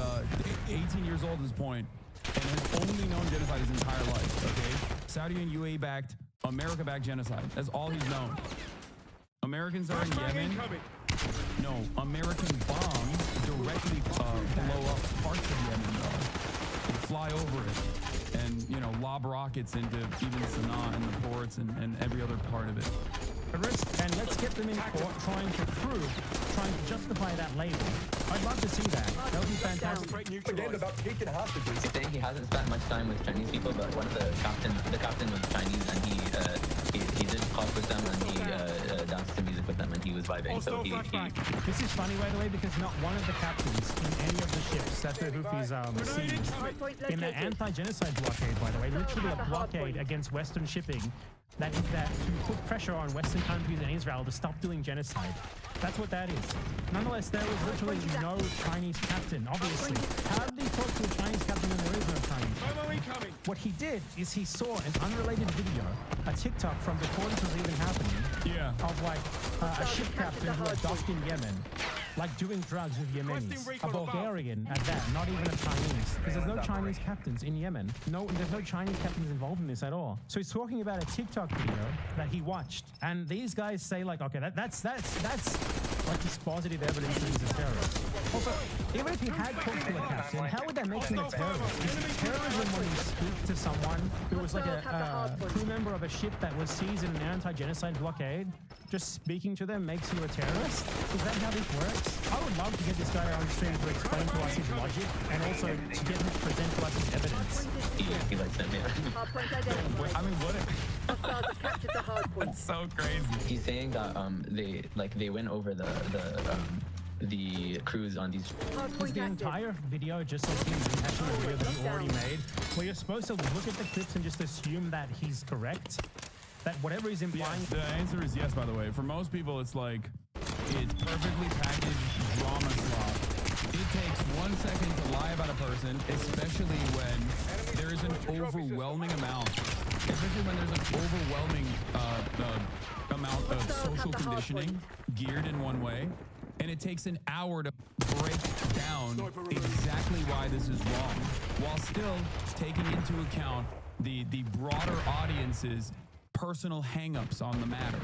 18 years old at this point and has only known genocide his entire life, okay? Saudi and UAE-backed, America-backed genocide. That's all he's known. Americans are in Yemen. No, American bombs directly blow up parts of Yemen, though. They fly over it and, you know, lob rockets into even Sana'a and the ports and every other part of it. And let's get them in court trying to justify that label. I'd love to see that. That would be fantastic. Again, about taking hostages. He's saying he hasn't spent much time with Chinese people, but one of the captain was Chinese, and he did talk with them, and he danced to music with them, and he was vibing. So he This is funny, by the way, because not one of the captains in any of the ships that the Houthis seized in the anti-genocide blockade, by the way, literally a blockade against Western shipping, that to put pressure on Western countries and Israel to stop doing genocide. That's what that is. Nonetheless, there was literally no Chinese captain, obviously. How did he talk to a Chinese captain when there is no Chinese captain? What he did is he saw an unrelated video, a TikTok from before this was even happening, of like a ship captain who had docked in Yemen, like doing drugs with Yemenis. A Bulgarian at that, not even a Chinese. Because there's no Chinese captains in Yemen. No, there's no Chinese captains involved in this at all. So he's talking about a TikTok video that he watched. And these guys say like, okay, that's like dispositive evidence that he's a terrorist. Also, even if he had talked to a captain, how would that make him a terrorist? Is it terrorism when you speak to someone who was like a crew member of a ship that was seized in an anti-genocide blockade? Just speaking to them makes you a terrorist? Is that how this works? I would love to get this guy on stream to explain to us his logic and also to get him to present to us his evidence. He likes them, yeah. I mean, what it's so crazy. He's saying that they went over the cruise on these. Is the entire video just like him rehashing a video that he already made, where you're supposed to look at the clips and just assume that he's correct? That whatever he's implying. The answer is yes, by the way. For most people, it's like, it's perfectly packaged drama slop. It takes 1 second to lie about a person, especially when there is an overwhelming amount, amount of social conditioning geared in one way. And it takes an hour to break down exactly why this is wrong, while still taking into account the broader audience's personal hang-ups on the matter.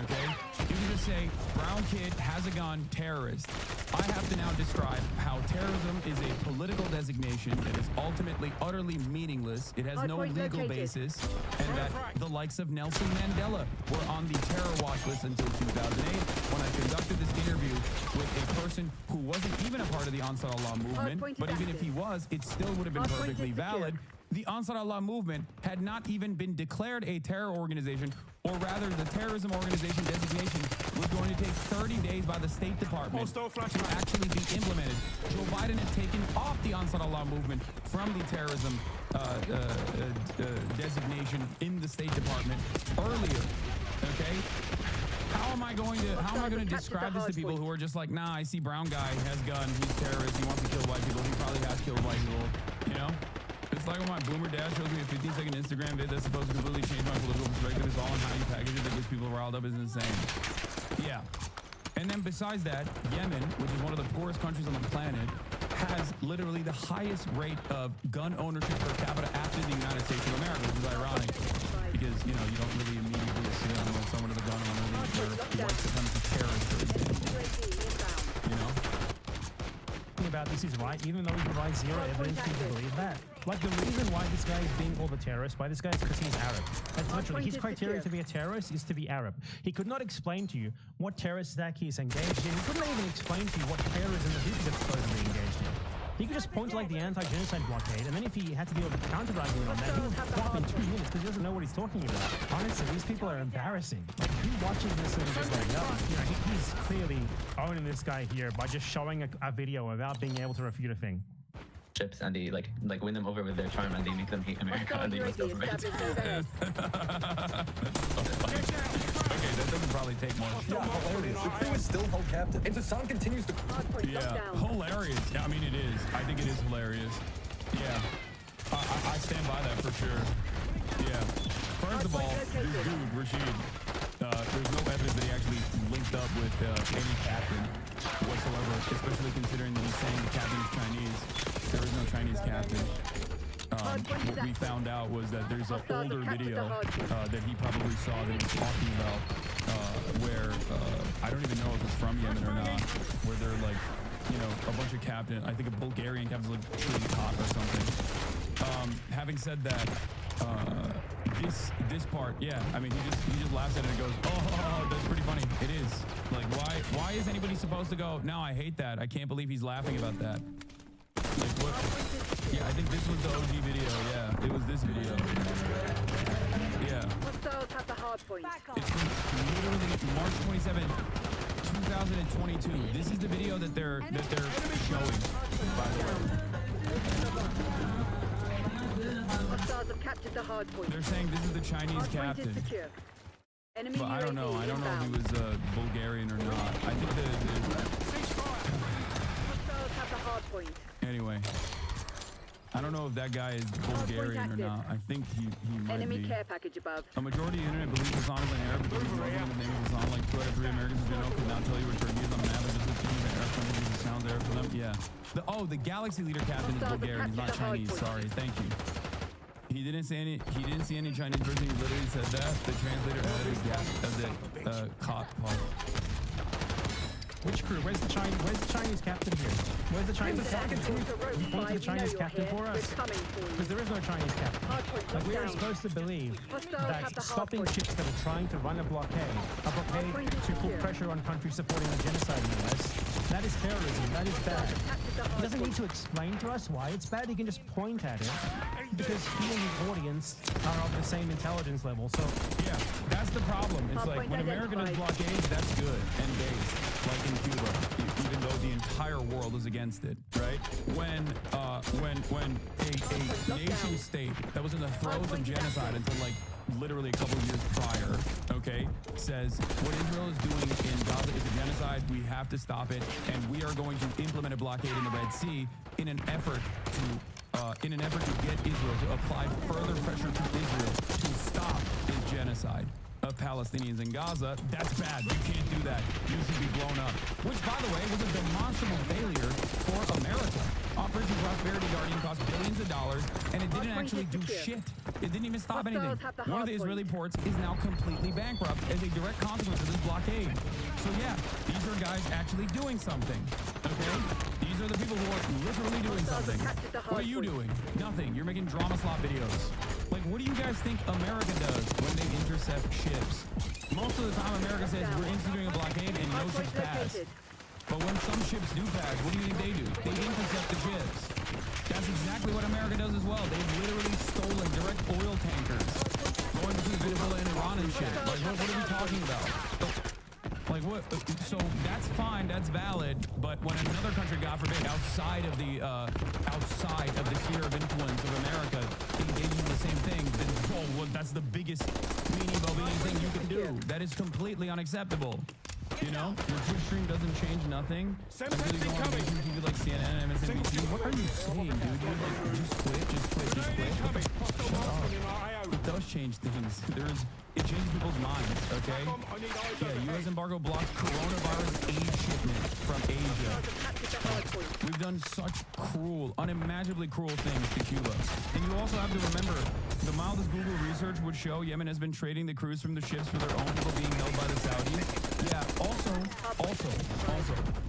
Okay? You can just say, brown kid has a gun, terrorist. I have to now describe how terrorism is a political designation that is ultimately utterly meaningless. It has no legal basis, and that the likes of Nelson Mandela were on the terror watch list until 2008, when I conducted this interview with a person who wasn't even a part of the Ansar Allah movement, but even if he was, it still would have been perfectly valid. The Ansar Allah movement had not even been declared a terror organization, or rather the terrorism organization designation was going to take 30 days by the State Department to actually be implemented. Joe Biden had taken off the Ansar Allah movement from the terrorism designation in the State Department earlier, okay? How am I going to describe this to people who are just like, nah, I see brown guy, has gun, he's terrorist, he wants to kill white people, he probably has killed white people, you know? It's like when my boomer dad shows me a 15-second Instagram vid that's supposed to completely change my political perspective. It's all on how you package it that gets people riled up is insane. Yeah. And then besides that, Yemen, which is one of the poorest countries on the planet, has literally the highest rate of gun ownership per capita after the United States of America, which is ironic because, you know, you don't really immediately assume when someone with a gun this is right, even though he provides zero evidence for you to believe that. Like, the reason why this guy is being called a terrorist by this guy is because he's Arab. That's literally, his criteria to be a terrorist is to be Arab. He could not explain to you what terrorist attack he's engaged in. He couldn't even explain to you what terrorism that he's supposedly engaged in. He could just point to like the anti-genocide blockade, and then if he had to deal with a counter-argument on that, he would flop in 2 minutes because he doesn't know what he's talking about. Honestly, these people are embarrassing. Like, who watches this and is just like, no, you know, he's clearly owning this guy here by just showing a video without being able to refute a thing. Ships and they like win them over with their charm and they make them hate America and they must go for it. Okay, that doesn't probably take much. Yeah, hilarious. The crew is still held captive, and Hassan continues to. Yeah, hilarious. Yeah, I mean, it is. I think it is hilarious. Yeah, I stand by that for sure. Yeah. First of all, this dude, Rashid, there's no evidence that he actually linked up with any captain whatsoever, especially considering that he's saying the captain is Chinese. There is no Chinese captain. What we found out was that there's an older video that he probably saw that he was talking about where I don't even know if it's from Yemen or not, where they're like, you know, a bunch of captains, I think a Bulgarian captain's like truly hot or something. Having said that, this part, yeah, I mean, he just laughs at it and goes, oh, that's pretty funny. It is. Like, why is anybody supposed to go, no, I hate that. I can't believe he's laughing about that. Like, what? Yeah, I think this was the OG video. Yeah, it was this video. Yeah. It's from literally March 27, 2022. This is the video that they're showing, by the way. They're saying this is the Chinese captain. But I don't know. I don't know if he was Bulgarian or not. I think Anyway, I don't know if that guy is Bulgarian or not. I think he might be. Care package above. A majority of the internet believes Hassan is an Arab because he's rolling in the name of Hassan. Like 2 out of 3 Americans in general could not tell you where Turkey is on the map. It just assumes that Arab countries it sounds Arab for them. Yeah. The Galaxy Leader captain is Bulgarian. He's not Chinese. Sorry. Thank you. He didn't see any Chinese person. He literally said that. The translator added a gap of the cop part. Which crew? Where's the Chinese captain here? Where's the Chinese captain? Can you point to the Chinese captain for us? Because there is no Chinese captain. Like, we are supposed to believe that stopping ships that are trying to run a blockade to put pressure on countries supporting the genocide in the US, that is terrorism. That is bad. He doesn't need to explain to us why it's bad. He can just point at it because he and the audience are of the same intelligence level. So yeah, that's the problem. It's like when America does blockades, that's good and based. Like in Cuba, even though the entire world is against it, right? When a nation state that was in the throes of genocide until like literally a couple of years prior, okay, says what Israel is doing in Gaza is a genocide, we have to stop it, and we are going to implement a blockade in the Red Sea in an effort to get Israel to apply further pressure to Israel to stop this genocide of Palestinians in Gaza. That's bad. You can't do that. You should be blown up. Which, by the way, was a demonstrable failure for America. Operation Prosperity Guardian cost billions of dollars, and it didn't actually do shit. It didn't even stop anything. One of the Israeli ports is now completely bankrupt as a direct consequence of this blockade. So yeah, these are guys actually doing something. Okay? These are the people who are literally doing something. What are you doing? Nothing. You're making drama slot videos. Like, what do you guys think America does when they intercept ships? Most of the time, America says we're instituting a blockade and no ships pass. But when some ships do pass, what do you think they do? They intercept the ships. That's exactly what America does as well. They've literally stolen direct oil tankers going between Venezuela and Iran and shit. Like, what are we talking about? Like, what? So that's fine, that's valid. But when another country, God forbid, outside of the sphere of influence of America, engages in the same thing, then well, that's the biggest meaning thing you can do. That is completely unacceptable. You know, your Twitch stream doesn't change nothing. Until you go on TV like CNN and MSNBC. What are you saying, dude? You're like, just quit. Shut up. It does change things. It changes people's minds, okay? Yeah, U.S. embargo blocked coronavirus aid shipment from Asia. We've done such cruel, unimaginably cruel things to Cuba. And you also have to remember, the mildest Google research would show Yemen has been trading the crews from the ships for their own people being held by the Saudis. Yeah, also,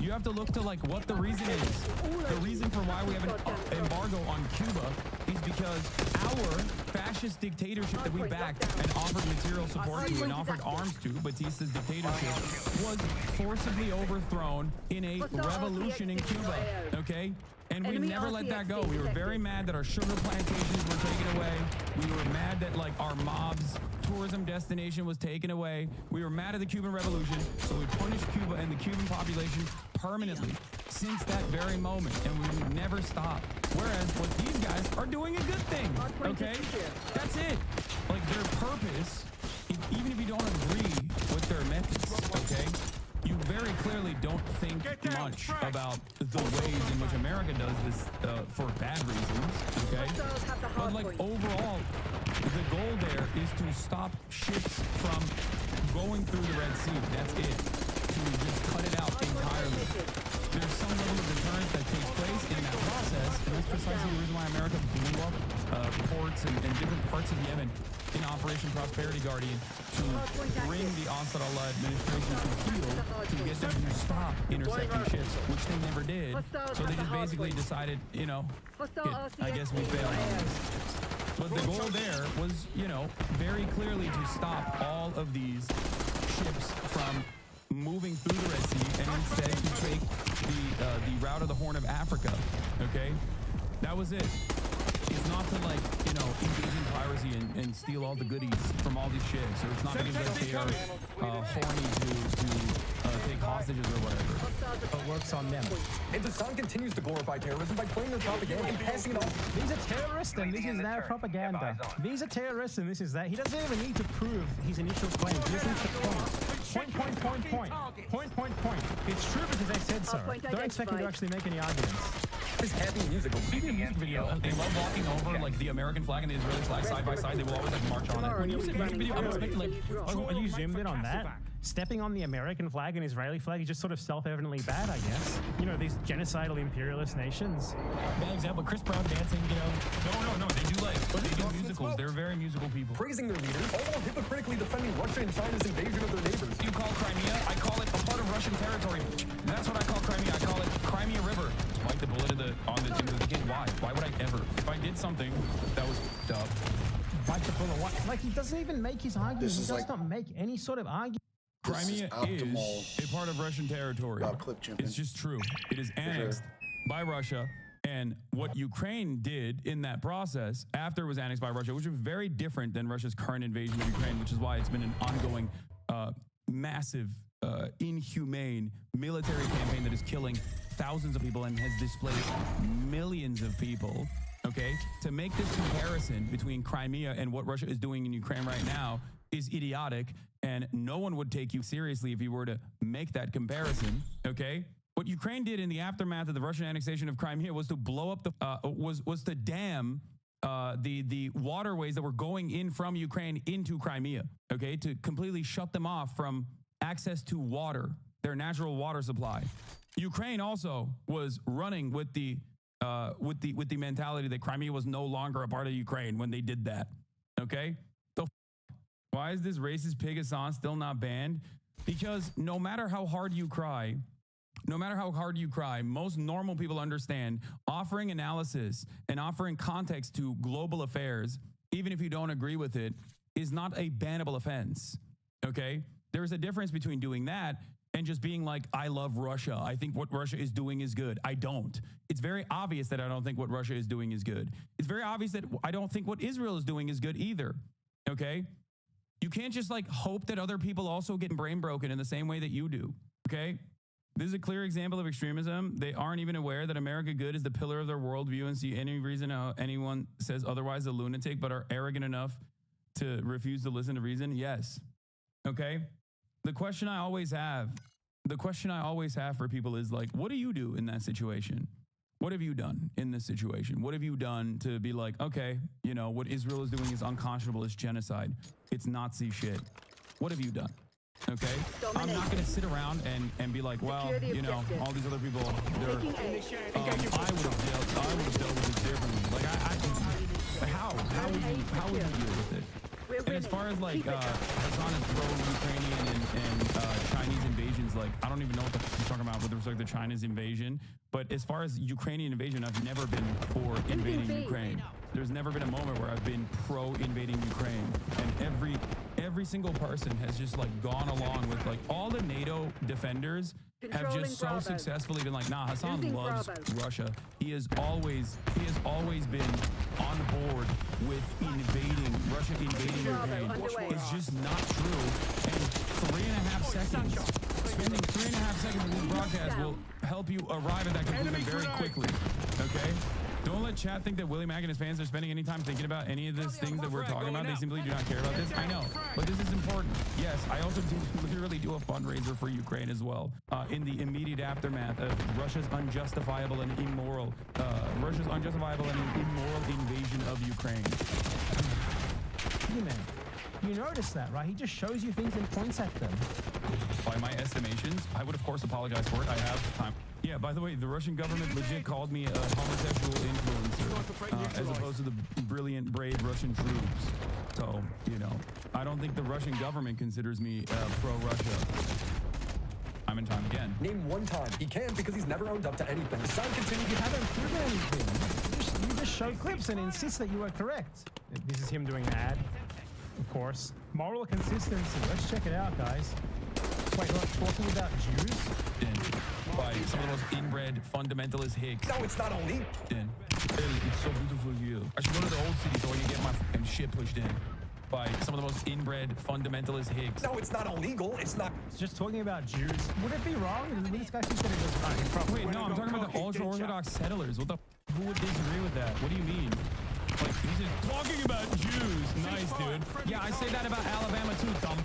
you have to look to like what the reason is. The reason for why we have an embargo on Cuba is because our fascist dictatorship that we backed and offered material support to and offered arms to, Batista's dictatorship, was forcibly overthrown in a revolution in Cuba, okay? And we never let that go. We were very mad that our sugar plantations were taken away. We were mad that like our mob's tourism destination was taken away. We were mad at the Cuban Revolution, so we punished Cuba and the Cuban population permanently since that very moment, and we would never stop. Whereas what these guys are doing a good thing, okay? That's it. Like their purpose, even if you don't agree with their methods, okay? You very clearly don't think much about the ways in which America does this for bad reasons, okay? But like overall, the goal there is to stop ships from going through the Red Sea. That's it. To just cut it out entirely. There's some level of deterrence that takes place in that process, and that's precisely the reason why America blew up ports and different parts of Yemen in Operation Prosperity Guardian to bring the Assad Allah administration to heel to get them to stop intercepting ships, which they never did. So they just basically decided, you know, I guess we failed on this. But the goal there was, you know, very clearly to stop all of these ships from moving through the Red Sea and instead to take the route of the Horn of Africa, okay? That was it. It's not to like, you know, engage in piracy and steal all the goodies from all these ships, or it's not because they are horny to take hostages or whatever. It works on them. And the sun continues to glorify terrorism by playing their propaganda and passing it on. These are terrorists and this is their propaganda. These are terrorists and this is that. He doesn't even need to prove his initial claims. He just needs to point. It's true because I said so. Don't expect me to actually make any arguments. This happy music video. They love walking over like the American flag and the Israeli flag side by side. They will always like march on it. When you see music video, I'm expecting like, are you zoomed in on that? Stepping on the American flag and Israeli flag is just sort of self-evidently bad, I guess. You know, these genocidal imperialist nations. Bad example, Chris Brown dancing, you know. No, they do like, they do musicals. They're very musical people. Praising their leaders, all while hypocritically defending Russia and China's invasion of their neighbors. You call Crimea, I call it a part of Russian territory. That's what I call Crimea. I call it Crimea River. Spike the bullet into the kid. Why? Why would I ever? If I did something that was dumb. Bite the bullet. What? Like, he doesn't even make his argument. He does not make any sort of argument. Crimea is a part of Russian territory. It's just true. It is annexed by Russia. And what Ukraine did in that process after it was annexed by Russia, which was very different than Russia's current invasion of Ukraine, which is why it's been an ongoing, massive, inhumane military campaign that is killing thousands of people and has displaced millions of people. Okay, to make this comparison between Crimea and what Russia is doing in Ukraine right now is idiotic, and no one would take you seriously if you were to make that comparison. Okay, what Ukraine did in the aftermath of the Russian annexation of Crimea was to blow up the was to dam the waterways that were going in from Ukraine into Crimea. Okay, to completely shut them off from access to water, their natural water supply. Ukraine also was running with the mentality that Crimea was no longer a part of Ukraine when they did that. Okay? So why is this racist pig Hassan still not banned? Because no matter how hard you cry, most normal people understand offering analysis and offering context to global affairs, even if you don't agree with it, is not a bannable offense. Okay? There's a difference between doing that and just being like, I love Russia. I think what Russia is doing is good. I don't. It's very obvious that I don't think what Russia is doing is good. It's very obvious that I don't think what Israel is doing is good either. Okay? You can't just like hope that other people also get brain broken in the same way that you do. Okay? This is a clear example of extremism. They aren't even aware that America good is the pillar of their worldview and see any reason how anyone says otherwise a lunatic, but are arrogant enough to refuse to listen to reason. Yes. Okay? The question I always have for people is like, what do you do in that situation? What have you done in this situation? What have you done to be like, okay, you know, what Israel is doing is unconscionable, it's genocide, it's Nazi shit. What have you done? Okay? I'm not going to sit around and be like, well, you know, all these other people, they're, I would have dealt with it differently. Like, how would you deal with it? And as far as like Hassan is pro-Ukrainian and Chinese invasions, like I don't even know what he's talking about with respect to China's invasion. But as far as Ukrainian invasion, I've never been for invading Ukraine. There's never been a moment where I've been pro-invading Ukraine. And every single person has just like gone along with like all the NATO defenders have just so successfully been like, nah, Hassan loves Russia. He has always been on board with Russia invading Ukraine. It's just not true. And 3.5 seconds, spending 3.5 seconds in this broadcast will help you arrive at that conclusion very quickly. Okay? Don't let chat think that Willie Mack and his fans are spending any time thinking about any of these things that we're talking about. They simply do not care about this. I know, but this is important. Yes, I also did literally do a fundraiser for Ukraine as well in the immediate aftermath of Russia's unjustifiable and immoral invasion of Ukraine. Hey man, you notice that, right? He just shows you things and points at them. By my estimations, I would of course apologize for it. I have time. Yeah, by the way, the Russian government legit called me a homosexual influencer as opposed to the brilliant, brave Russian troops. So, you know, I don't think the Russian government considers me pro-Russia. I'm in time again. Name one time. He can't because he's never owned up to anything. Son, continue. You haven't proven anything. You just show clips and insist that you were correct. This is him doing an ad, of course. Moral consistency. Let's check it out, guys. Wait, we're talking about Jews? By some of the most inbred fundamentalist hicks. No, it's not only. It's so beautiful of you. I should go to the old city so I can get my fucking shit pushed in. By some of the most inbred fundamentalist hicks. No, it's not illegal. It's not. It's just talking about Jews. Would it be wrong? This guy keeps saying it was Wait, no, I'm talking about the ultra-Orthodox settlers. What the who would disagree with that? What do you mean? Like, he's just talking about Jews. Nice, dude. Yeah, I say that about Alabama too, dumb.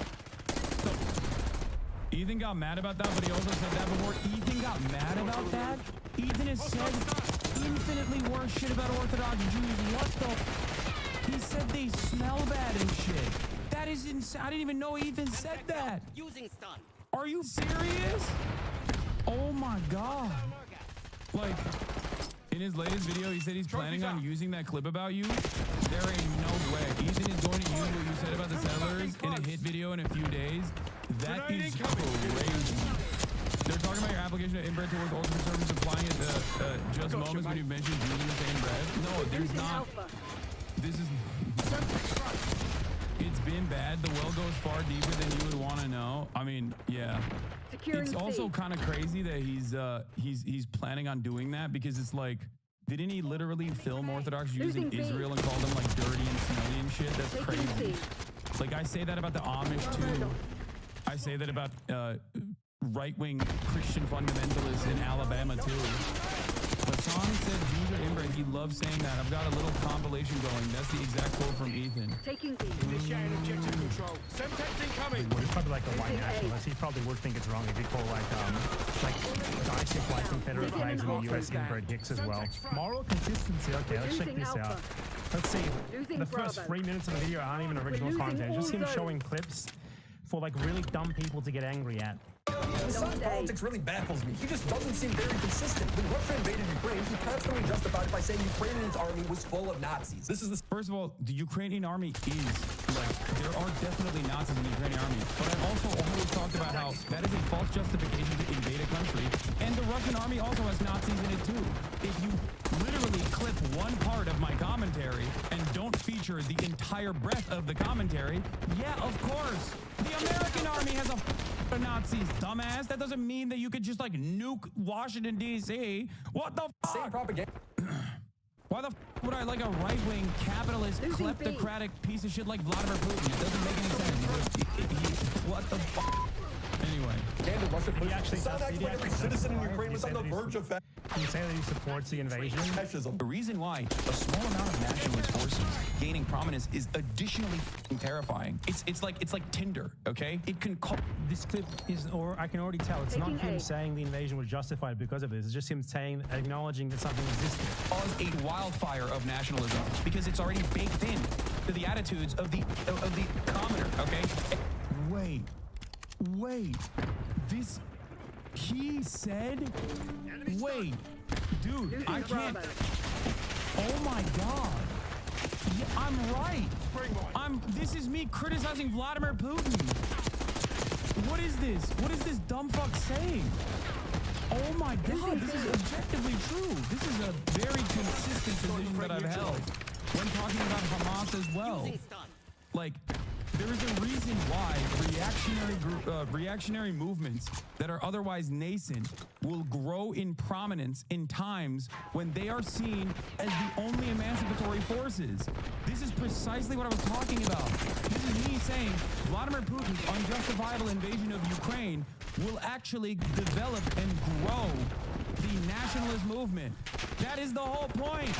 Ethan got mad about that, but he also said that before. Ethan got mad about that? Ethan has said infinitely worse shit about Orthodox Jews. What the? He said they smell bad and shit. That is insane. I didn't even know Ethan said that. Are you serious? Oh my God. Like, in his latest video, he said he's planning on using that clip about you. There ain't no way. Ethan is going to use what you said about the settlers in a hit video in a few days. That is crazy. They're talking about your application of inbred towards ultimate service, applying it to just moments when you mentioned using the same bread. No, there's not. This is. It's been bad. The well goes far deeper than you would want to know. I mean, yeah. It's also kind of crazy that he's planning on doing that because it's like, didn't he literally film Orthodox Jews in Israel and call them like dirty and smelly and shit? That's crazy. Like I say that about the Amish too. I say that about right-wing Christian fundamentalists in Alabama too. Hassan said Jews are inbred. He loves saying that. I've got a little compilation going. That's the exact quote from Ethan. Taking the initiating objective control. Semtex incoming. He's probably like a white nationalist. He probably would think it's wrong if you call like dicey white Confederate flags in the US inbred hicks as well. Moral consistency. Okay, let's check this out. Let's see. The first 3 minutes of the video aren't even original content. It's just him showing clips for like really dumb people to get angry at. Hassan's politics really baffles me. He just doesn't seem very consistent. When Russia invaded Ukraine, he constantly justified it by saying Ukraine's army was full of Nazis. This is the First of all, the Ukrainian army is like, there are definitely Nazis in the Ukrainian army. But I've also always talked about how that is a false justification to invade a country. And the Russian army also has Nazis in it too. If you literally clip one part of my commentary and don't feature the entire breadth of the commentary, yeah, of course. The American army has a Nazis, dumbass. That doesn't mean that you could just like nuke Washington, D.C. What the fuck? same propaganda. Why the fuck would I like a right-wing capitalist kleptocratic piece of shit like Vladimir Putin? It doesn't make any sense. What the fuck? Anyway. He actually sounds like every citizen in Ukraine was on the verge of that. Can you say that he supports the invasion? The reason why a small amount of nationalist forces gaining prominence is additionally terrifying. It's like Tinder, okay? It can this clip is, or I can already tell, it's not him saying the invasion was justified because of this. It's just him saying, acknowledging that something existed. Cause a wildfire of nationalism because it's already baked in to the attitudes of the commoner, okay? Wait, this, he said, wait, dude, I can't, oh my God. Yeah, I'm right. This is me criticizing Vladimir Putin. What is this? What is this dumb fuck saying? Oh my God, this is objectively true. This is a very consistent position that I've held when talking about Hamas as well. Like, there is a reason why reactionary movements that are otherwise nascent will grow in prominence in times when they are seen as the only emancipatory forces. This is precisely what I was talking about. This is me saying Vladimir Putin's unjustifiable invasion of Ukraine will actually develop and grow the nationalist movement. That is the whole point.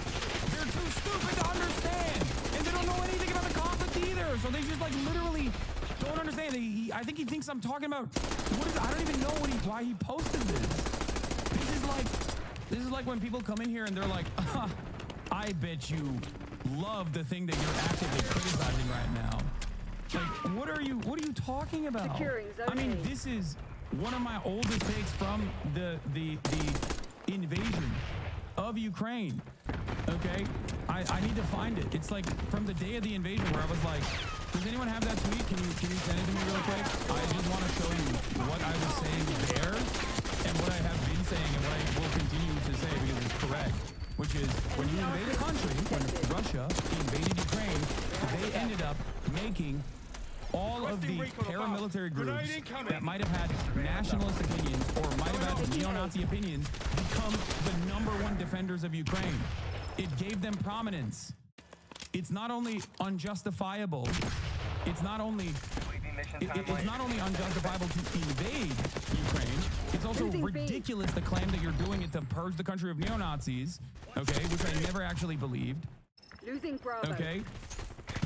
They're too stupid to understand, and they don't know anything about the conflict either. So they just like literally don't understand. I think he thinks I'm talking about what is. I don't even know why he posted this. This is like when people come in here and they're like, I bet you love the thing that you're actively criticizing right now. Like, what are you talking about? I mean, this is one of my oldest takes from the invasion of Ukraine. Okay, I need to find it. It's like from the day of the invasion where I was like, does anyone have that tweet? Can you send it to me real quick? I just want to show you what I was saying there and what I have been saying and what I will continue to say because it's correct. Which is when you invade a country, when Russia invaded Ukraine, they ended up making all of the paramilitary groups that might have had nationalist opinions or might have had neo-Nazi opinions become the #1 defenders of Ukraine. It gave them prominence. It's not only unjustifiable, it's not only unjustifiable to invade Ukraine, it's also ridiculous to claim that you're doing it to purge the country of neo-Nazis, okay, which I never actually believed. Losing Bravo. Okay.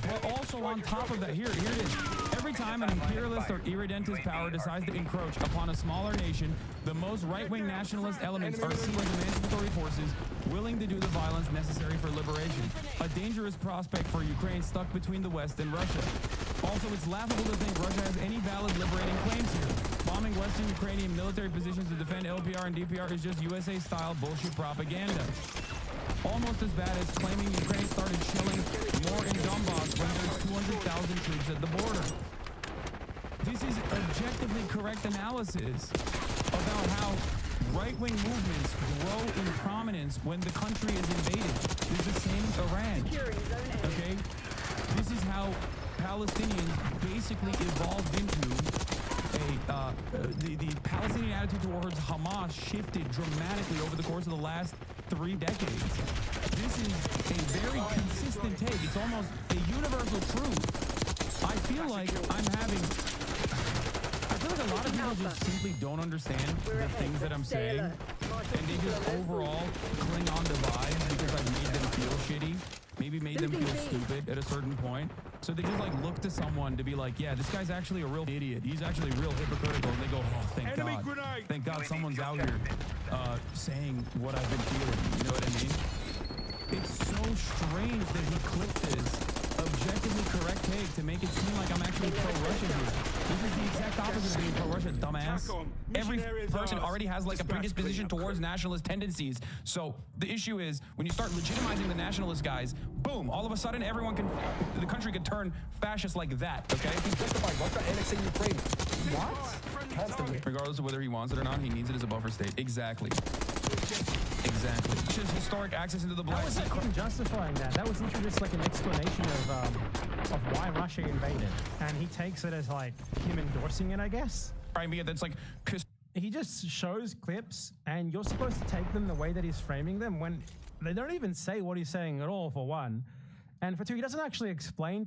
But also on top of that, here it is. Every time an imperialist or irredentist power decides to encroach upon a smaller nation, the most right-wing nationalist elements are seen as emancipatory forces willing to do the violence necessary for liberation. A dangerous prospect for Ukraine stuck between the West and Russia. Also, it's laughable to think Russia has any valid liberating claims here. Bombing Western Ukrainian military positions to defend LPR and DPR is just USA-style bullshit propaganda. Almost as bad as claiming Ukraine started shelling more in Donbass when there's 200,000 troops at the border. This is objectively correct analysis about how right-wing movements grow in prominence when the country is invaded. It's the same as Iran. Okay? This is how Palestinians basically evolved into the Palestinian attitude towards Hamas shifted dramatically over the course of the last 3 decades. This is a very consistent take. It's almost a universal truth. I feel like a lot of people just simply don't understand the things that I'm saying, and they just overall cling on to vibes because I've made them feel shitty, maybe made them feel stupid at a certain point. So they just like look to someone to be like, yeah, this guy's actually a real idiot. He's actually real hypocritical. And they go, oh, thank God. Thank God someone's out here saying what I've been feeling. You know what I mean? It's so strange that he clipped this objectively correct take to make it seem like I'm actually pro-Russian here. This is the exact opposite of being pro-Russian, dumbass. Every person already has like a predisposition towards nationalist tendencies. So the issue is when you start legitimizing the nationalist guys, boom, all of a sudden the country could turn fascist like that, okay? He justified Russia annexing Ukraine. What? Constantly. Regardless of whether he wants it or not, he needs it as a buffer state. Exactly. Exactly. It's just historic access into the Black Sea. That wasn't justifying that. That was literally just like an explanation of why Russia invaded. And he takes it as like him endorsing it, I guess. Right, yeah, that's like... He just shows clips and you're supposed to take them the way that he's framing them when they don't even say what he's saying at all, for one. And for two, he doesn't actually explain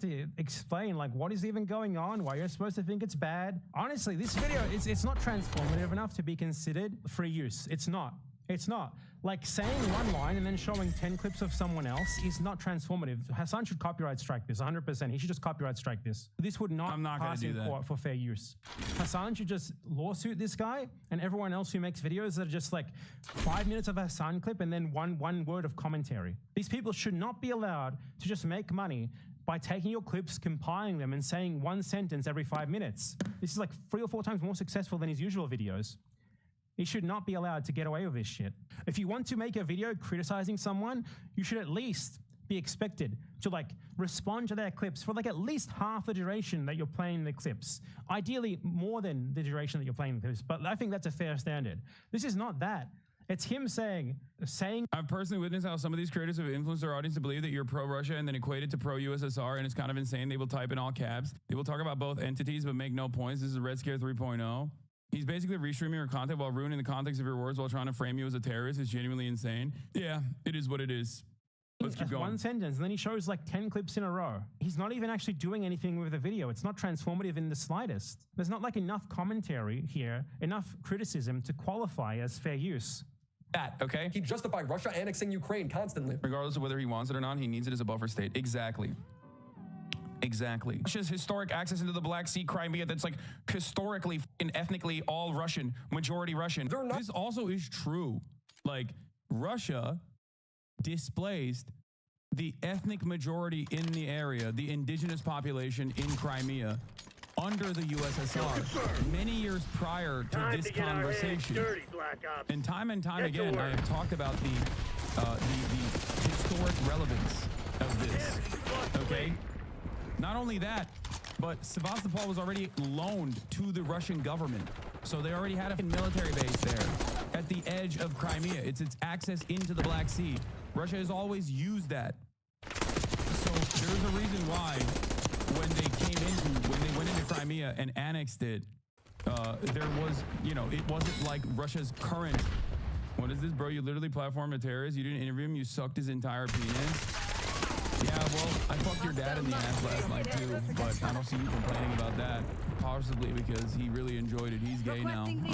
like what is even going on, why you're supposed to think it's bad. Honestly, this video, it's not transformative enough to be considered free use. It's not. It's not. Like saying one line and then showing 10 clips of someone else is not transformative. Hassan should copyright strike this 100%. He should just copyright strike this. This would not pass in court for fair use. Hassan should just lawsuit this guy and everyone else who makes videos that are just like 5 minutes of a Hassan clip and then one word of commentary. These people should not be allowed to just make money by taking your clips, compiling them, and saying one sentence every 5 minutes. This is like 3 or 4 times more successful than his usual videos. He should not be allowed to get away with this shit. If you want to make a video criticizing someone, you should at least be expected to like respond to their clips for like at least half the duration that you're playing the clips. Ideally more than the duration that you're playing the clips, but I think that's a fair standard. This is not that. It's him saying. I've personally witnessed how some of these creators have influenced their audience to believe that you're pro-Russia and then equate it to pro-USSR, and it's kind of insane. They will type in all caps. They will talk about both entities but make no points. This is Red Scare 3.0. He's basically restreaming your content while ruining the context of your words while trying to frame you as a terrorist. It's genuinely insane. Yeah, it is what it is. Let's keep going. One sentence, and then he shows like 10 clips in a row. He's not even actually doing anything with the video. It's not transformative in the slightest. There's not like enough commentary here, enough criticism to qualify as fair use. Okay? He justified Russia annexing Ukraine constantly. Regardless of whether he wants it or not, he needs it as a buffer state. Exactly. Exactly. Russia's historic access into the Black Sea, Crimea, that's like historically and ethnically all Russian, majority Russian. This also is true. Like, Russia displaced the ethnic majority in the area, the indigenous population in Crimea, under the USSR many years prior to this conversation. And time again, I have talked about the historic relevance of this. Okay? Not only that, but Sevastopol was already loaned to the Russian government. So they already had a military base there at the edge of Crimea. It's its access into the Black Sea. Russia has always used that. So there's a reason why when they went into Crimea and annexed it, there was, it wasn't like Russia's current. What is this, bro? You literally platformed a terrorist. You didn't interview him. You sucked his entire penis. Yeah, well, I fucked your dad in the ass last night too, but I don't see you complaining about that. Possibly because he really enjoyed it. He's gay now. Okay?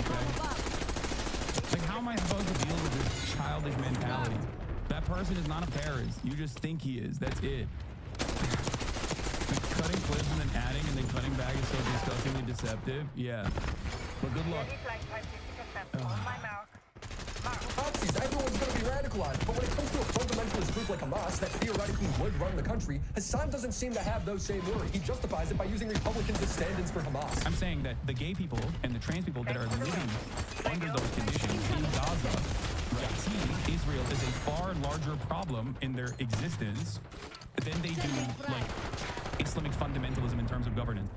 Like, how am I supposed to deal with this childish mentality? That person is not a terrorist. You just think he is. That's it. Like, cutting clips and then adding and then cutting back is so disgustingly deceptive. Yeah. But good luck. Nazis, everyone's going to be radicalized, but when it comes to a fundamentalist group like Hamas that theoretically would run the country, Hassan doesn't seem to have those same worries. He justifies it by using Republicans as stand-ins for Hamas. I'm saying that the gay people and the trans people that are living under those conditions in Gaza, right, see Israel as a far larger problem in their existence than they do like Islamic fundamentalism in terms of governance.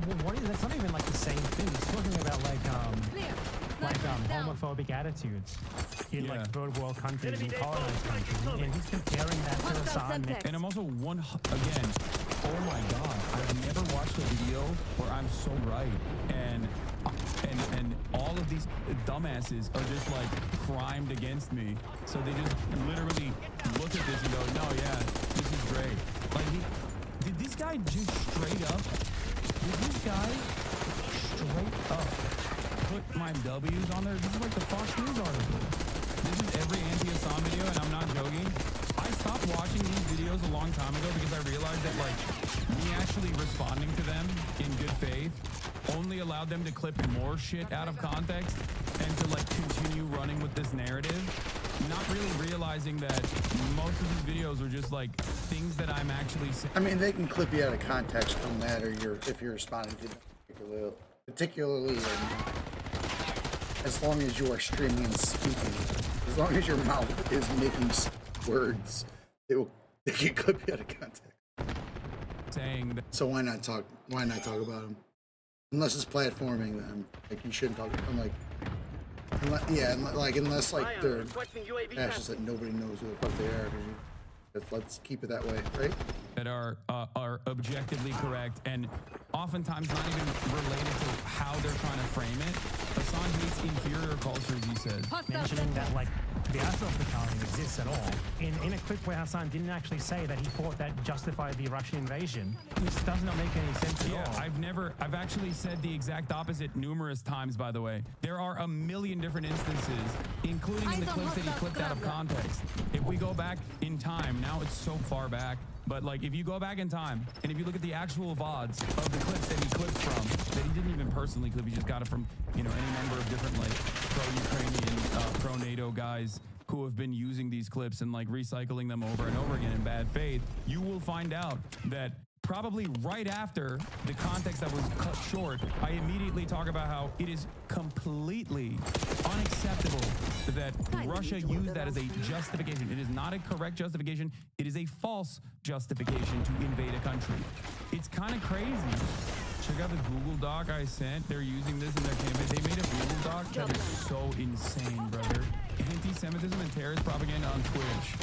Well, that's not even like the same thing. He's talking about homophobic attitudes in like third world countries and colonized countries, and he's comparing that to Hassan. And I'm also again, oh my god, I've never watched a video where I'm so right, and all of these dumbasses are just like primed against me, so they just literally look at this and go, no, yeah, this is great. Like, did this guy just straight up put my W's on there? This is like the Fox News article. This is every anti-Assad video, and I'm not joking. I stopped watching these videos a long time ago because I realized that like me actually responding to them in good faith only allowed them to clip more shit out of context and to like continue running with this narrative, not really realizing that most of these videos are just like things that I'm actually saying. I mean, they can clip you out of context no matter if you're responding to them particularly or not. As long as you are streaming and speaking, as long as your mouth is making words, they can clip you out of context. Saying that. So why not talk about them? Unless it's platforming them, like you shouldn't talk. I'm like, unless like they're fascists that nobody knows who the fuck they are. Let's keep it that way, right? That are objectively correct and oftentimes not even related to how they're trying to frame it. Hassan hates inferior cultures, he says. Mentioning that like the Azov battalion exists at all. In a clip where Hassan didn't actually say that he thought that justified the Russian invasion, which does not make any sense at all. I've actually said the exact opposite numerous times, by the way. There are a million different instances, including in the clips that he clipped out of context. If we go back in time, now it's so far back, but like if you go back in time and if you look at the actual VODs of the clips that he clipped from, that he didn't even personally clip, he just got it from, any number of different like pro-Ukrainian, pro-NATO guys who have been using these clips and like recycling them over and over again in bad faith, you will find out that probably right after the context that was cut short, I immediately talk about how it is completely unacceptable that Russia used that as a justification. It is not a correct justification. It is a false justification to invade a country. It's kind of crazy. Check out the Google Doc I sent. They're using this in their campaign. They made a Google Doc that is so insane, brother. Anti-Semitism and terrorist propaganda on Twitch.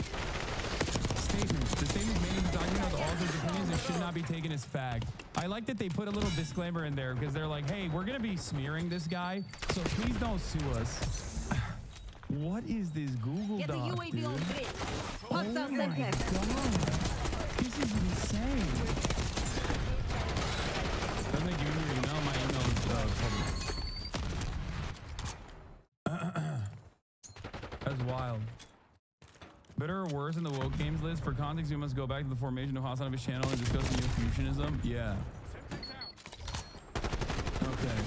Statements. The statements made in the document of the author's opinions and should not be taken as fact. I like that they put a little disclaimer in there because they're like, hey, we're going to be smearing this guy, so please don't sue us. What is this Google Doc, dude? Oh my God. This is insane. Doesn't make you your email? My email is public. That's wild. Better or worse in the woke games list? For context, we must go back to the formation of Hassanov's channel and discuss Neo-Fusionism. Yeah. Okay.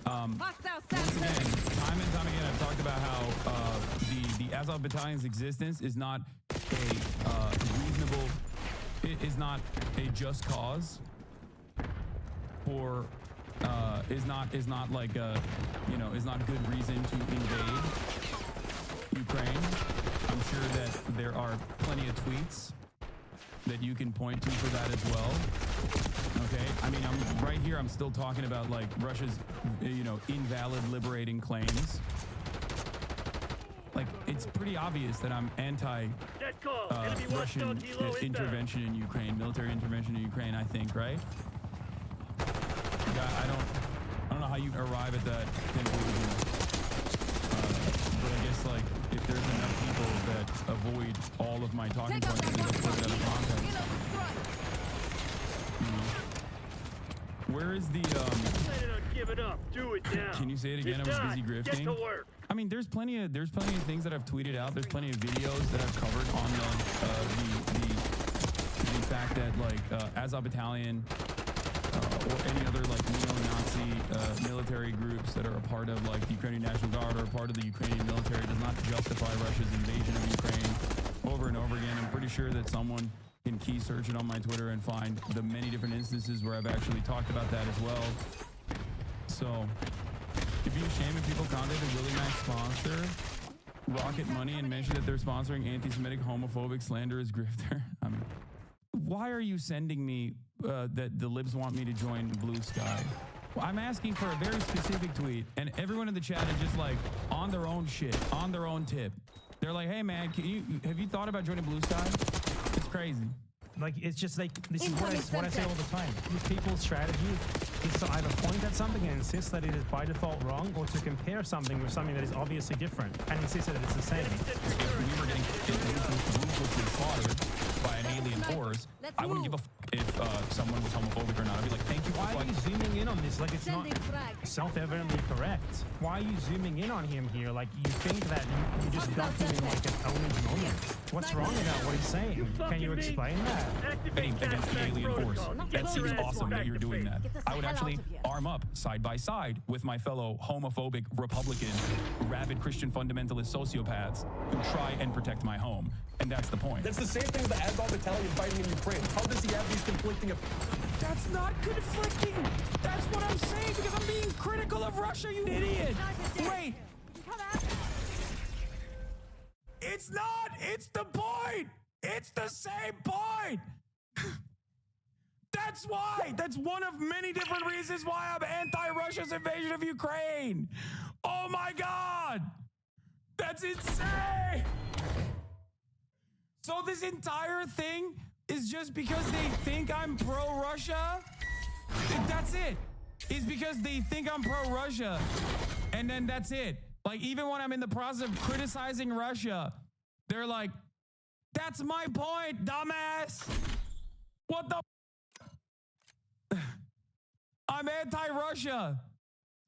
Once again, time and time again, I've talked about how the Azov Battalion's existence is not a reasonable, it is not a just cause for, is not like a, you know, is not good reason to invade Ukraine. I'm sure that there are plenty of tweets that you can point to for that as well. Okay, I mean, I'm right here. I'm still talking about like Russia's, you know, invalid liberating claims. Like, it's pretty obvious that I'm anti Russian intervention in Ukraine, military intervention in Ukraine. I think, right? Yeah, I don't know how you arrive at that conclusion. But I guess like if there's enough people that avoid all of my talking points and just put it out of context, you know. Where is the Give it up. Do it now. Can you say it again? I was busy grifting. Get to work. I mean, there's plenty of things that I've tweeted out. There's plenty of videos that I've covered on the fact that like Azov Battalion or any other like neo-Nazi military groups that are a part of like the Ukrainian National Guard or a part of the Ukrainian military does not justify Russia's invasion of Ukraine over and over again. I'm pretty sure that someone can key search it on my Twitter and find the many different instances where I've actually talked about that as well. So it'd be a shame if people contact the Willie Mac sponsor, Rocket Money, and mention that they're sponsoring anti-Semitic, homophobic, slanderous grifter. I mean, why are you sending me that the libs want me to join BlueSky? Well, I'm asking for a very specific tweet, and everyone in the chat is just like on their own shit, on their own tip. They're like, hey man, have you thought about joining BlueSky? It's crazy. Like, it's just like, this is what I say all the time. These people's strategy is to either point at something and insist that it is by default wrong, or to compare something with something that is obviously different and insist that it's the same. If we were getting ruthlessly slaughtered by an alien force, I wouldn't give a if someone was homophobic or not. I'd be like, thank you for Why are you zooming in on this? Like, it's not self-evidently correct. Why are you zooming in on him here? Like, you think that you just got him in like an orange moment. What's wrong about what he's saying? Can you explain that? Against the alien force. That seems awesome that you're doing that. I would actually arm up side by side with my fellow homophobic, Republican, rabid Christian fundamentalist sociopaths who try and protect my home. And that's the point. That's the same thing as the Azov Battalion fighting in Ukraine. How does he have these conflicting... That's not conflicting. That's what I'm saying because I'm being critical of Russia, you idiot. Wait. It's not. It's the point. It's the same point. That's why. That's one of many different reasons why I'm anti-Russia's invasion of Ukraine. Oh my God. That's insane. So this entire thing is just because they think I'm pro-Russia? That's it. It's because they think I'm pro-Russia. And then that's it. Like, even when I'm in the process of criticizing Russia, they're like, that's my point, dumbass. What the? I'm anti-Russia.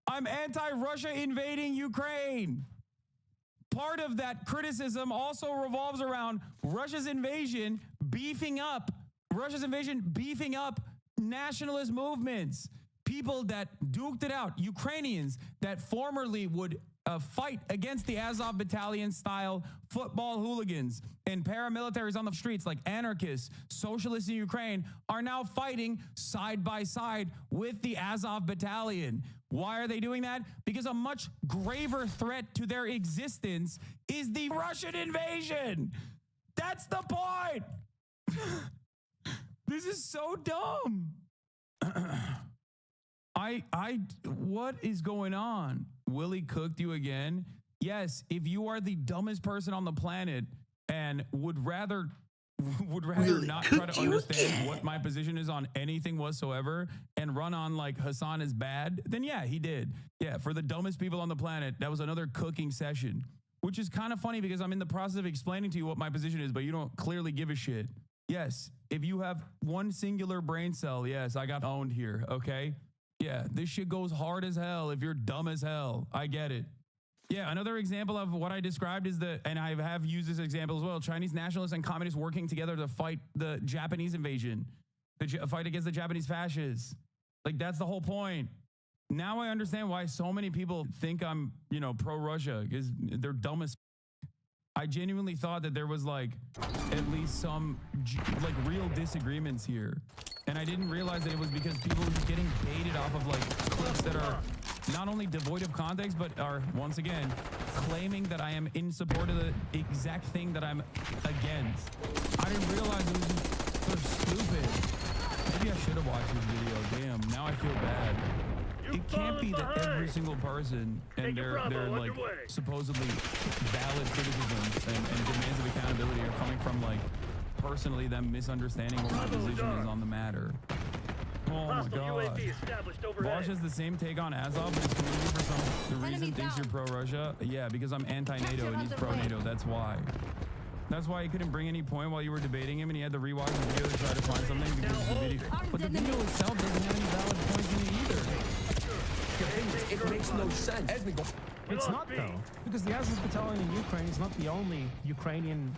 I'm anti-Russia invading Ukraine. Part of that criticism also revolves around Russia's invasion beefing up nationalist movements, people that duked it out, Ukrainians that formerly would fight against the Azov battalion-style football hooligans and paramilitaries on the streets like anarchists, socialists in Ukraine are now fighting side by side with the Azov battalion. Why are they doing that? Because a much graver threat to their existence is the Russian invasion. That's the point. This is so dumb. What is going on? Willie cooked you again? Yes, if you are the dumbest person on the planet and would rather really not try to understand what my position is on anything whatsoever and run on like Hassan is bad, then yeah, he did. Yeah, for the dumbest people on the planet, that was another cooking session, which is kind of funny because I'm in the process of explaining to you what my position is, but you don't clearly give a shit. Yes, if you have one singular brain cell, yes, I got owned here, okay? Yeah, this shit goes hard as hell if you're dumb as hell. I get it. Yeah, another example of what I described is and I have used this example as well, Chinese nationalists and communists working together to fight the Japanese invasion, fight against the Japanese fascists. Like, that's the whole point. Now I understand why so many people think I'm, pro-Russia, because they're dumb as I genuinely thought that there was like at least some like real disagreements here. And I didn't realize that it was because people were just getting baited off of like clips that are not only devoid of context, but are once again claiming that I am in support of the exact thing that I'm against. I didn't realize it was just so stupid. Maybe I should have watched this video. Damn, now I feel bad. It can't be that every single person and their like supposedly valid criticisms and demands of accountability are coming from like personally them misunderstanding what my position is on the matter. Oh my god. Vosh has the same take on Azov, but his community for some reason thinks you're pro-Russia. Yeah, because I'm anti-NATO and he's pro-NATO. That's why. That's why he couldn't bring any point while you were debating him, and he had to rewatch the video to try to find something because the video. But the video itself doesn't have any valid points in it either. It makes no sense. It's not though, because the Azov battalion in Ukraine is not the only Ukrainian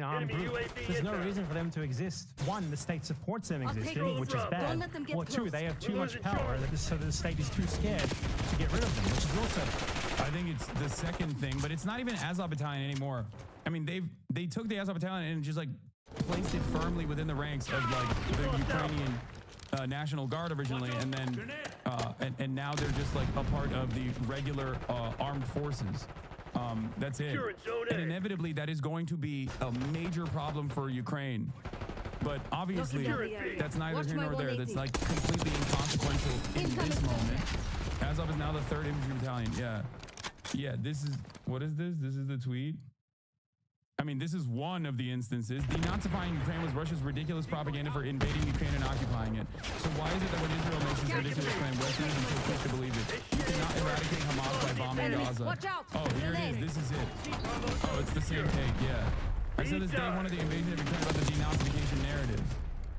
armed group. There's no reason for them to exist. One, the state supports them existing, which is bad. Or two, they have too much power, so the state is too scared to get rid of them, which is also. I think it's the second thing, but it's not even Azov battalion anymore. I mean, they took the Azov battalion and just like placed it firmly within the ranks of like the Ukrainian National Guard originally, and then and now they're just like a part of the regular armed forces. That's it. And inevitably, that is going to be a major problem for Ukraine. But obviously, that's neither here nor there. That's like completely inconsequential in this moment. Azov is now the 3rd Infantry Battalion. Yeah. Yeah, this is, what is this? This is the tweet. I mean, this is one of the instances. Denazifying Ukraine was Russia's ridiculous propaganda for invading Ukraine and occupying it. So why is it that when Israel makes this ridiculous claim, Westerners are so quick to believe it? You cannot eradicate Hamas by bombing Gaza. Oh, here it is. This is it. Oh, it's the same take. Yeah. I said this day one of the invasion of Ukraine about the denazification narrative.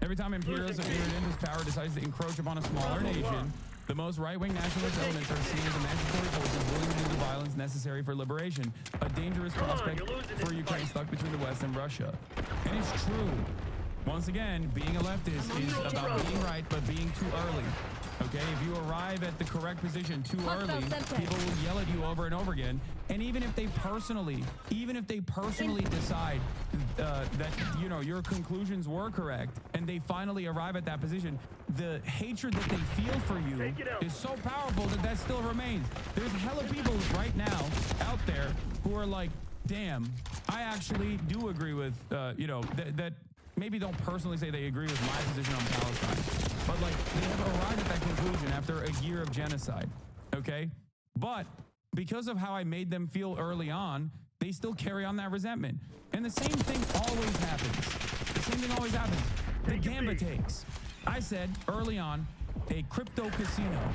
Every time imperialism entered into its power decides to encroach upon a smaller nation, the most right-wing nationalist elements are seen as emancipatory forces willing to do the violence necessary for liberation, a dangerous prospect for Ukraine stuck between the West and Russia. And it's true. Once again, being a leftist is about being right, but being too early. Okay, if you arrive at the correct position too early, people will yell at you over and over again. And even if they personally decide that your conclusions were correct, and they finally arrive at that position, the hatred that they feel for you is so powerful that still remains. There's hella people right now out there who are like, damn, I actually do agree with that. Maybe don't personally say they agree with my position on Palestine, but like they have arrived at that conclusion after a year of genocide, okay? But because of how I made them feel early on, they still carry on that resentment. And the same thing always happens. The Gamba takes. I said early on, a crypto casino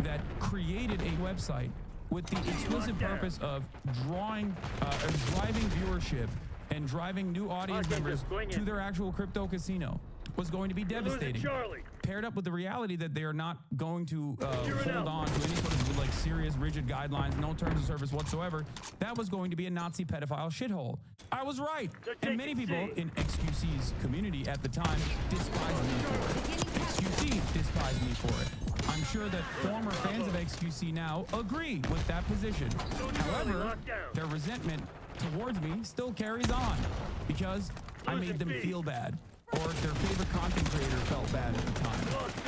that created a website with the explicit purpose of driving viewership and driving new audience members to their actual crypto casino was going to be devastating. Paired up with the reality that they are not going to hold on to any sort of like serious, rigid guidelines, no terms of service whatsoever, that was going to be a Nazi pedophile shithole. I was right. And many people in XQC's community at the time despised me for it. XQC despised me for it. I'm sure that former fans of XQC now agree with that position. However, their resentment towards me still carries on because I made them feel bad, or their favorite content creator felt bad at the time.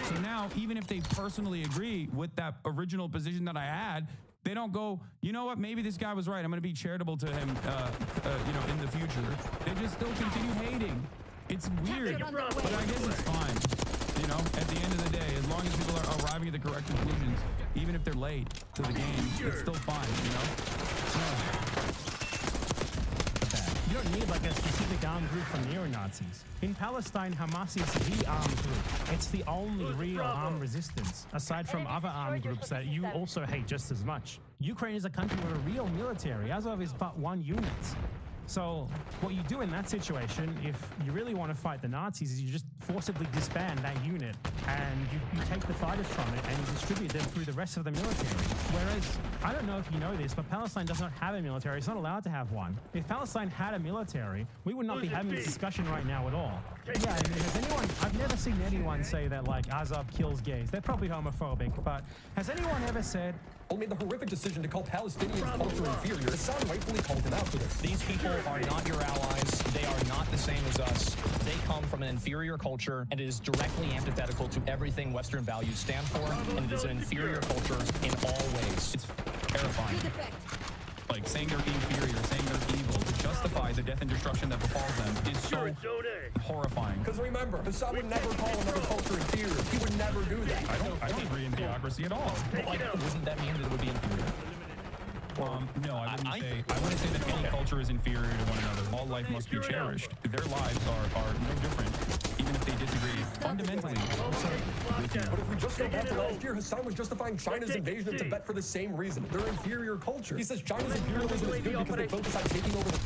So now, even if they personally agree with that original position that I had, they don't go, you know what, maybe this guy was right, I'm going to be charitable to him, in the future. They just still continue hating. It's weird, but I guess it's fine. You know, at the end of the day, as long as people are arriving at the correct conclusions, even if they're late to the game, it's still fine, you know? You don't need like a specific armed group for neo-Nazis. In Palestine, Hamas is the armed group. It's the only real armed resistance, aside from other armed groups that you also hate just as much. Ukraine is a country with a real military. Azov is but one unit. So what you do in that situation, if you really want to fight the Nazis, is you just forcibly disband that unit and you take the fighters from it and you distribute them through the rest of the military. Whereas, I don't know if you know this, but Palestine does not have a military. It's not allowed to have one. If Palestine had a military, we would not be having this discussion right now at all. Yeah, I mean, I've never seen anyone say that like Azov kills gays. They're probably homophobic, but has anyone ever said, made the horrific decision to call Palestinians culture inferior? Hassan rightfully called him out for this. These people are not your allies. They are not the same as us. They come from an inferior culture, and it is directly antithetical to everything Western values stand for, and it is an inferior culture in all ways. It's terrifying. Like, saying they're inferior, saying they're evil, to justify the death and destruction that befalls them is so horrifying. Because remember, Hassan would never call another culture inferior. He would never do that. I don't agree in theocracy at all. Like, wouldn't that mean that it would be inferior? No, I wouldn't say that any culture is inferior to one another. All life must be cherished. Their lives are no different, even if they disagree fundamentally. But if we just go back to last year, Hassan was justifying China's invasion of Tibet for the same reason. Their inferior culture. He says China's imperialism is good because they focus on taking over the...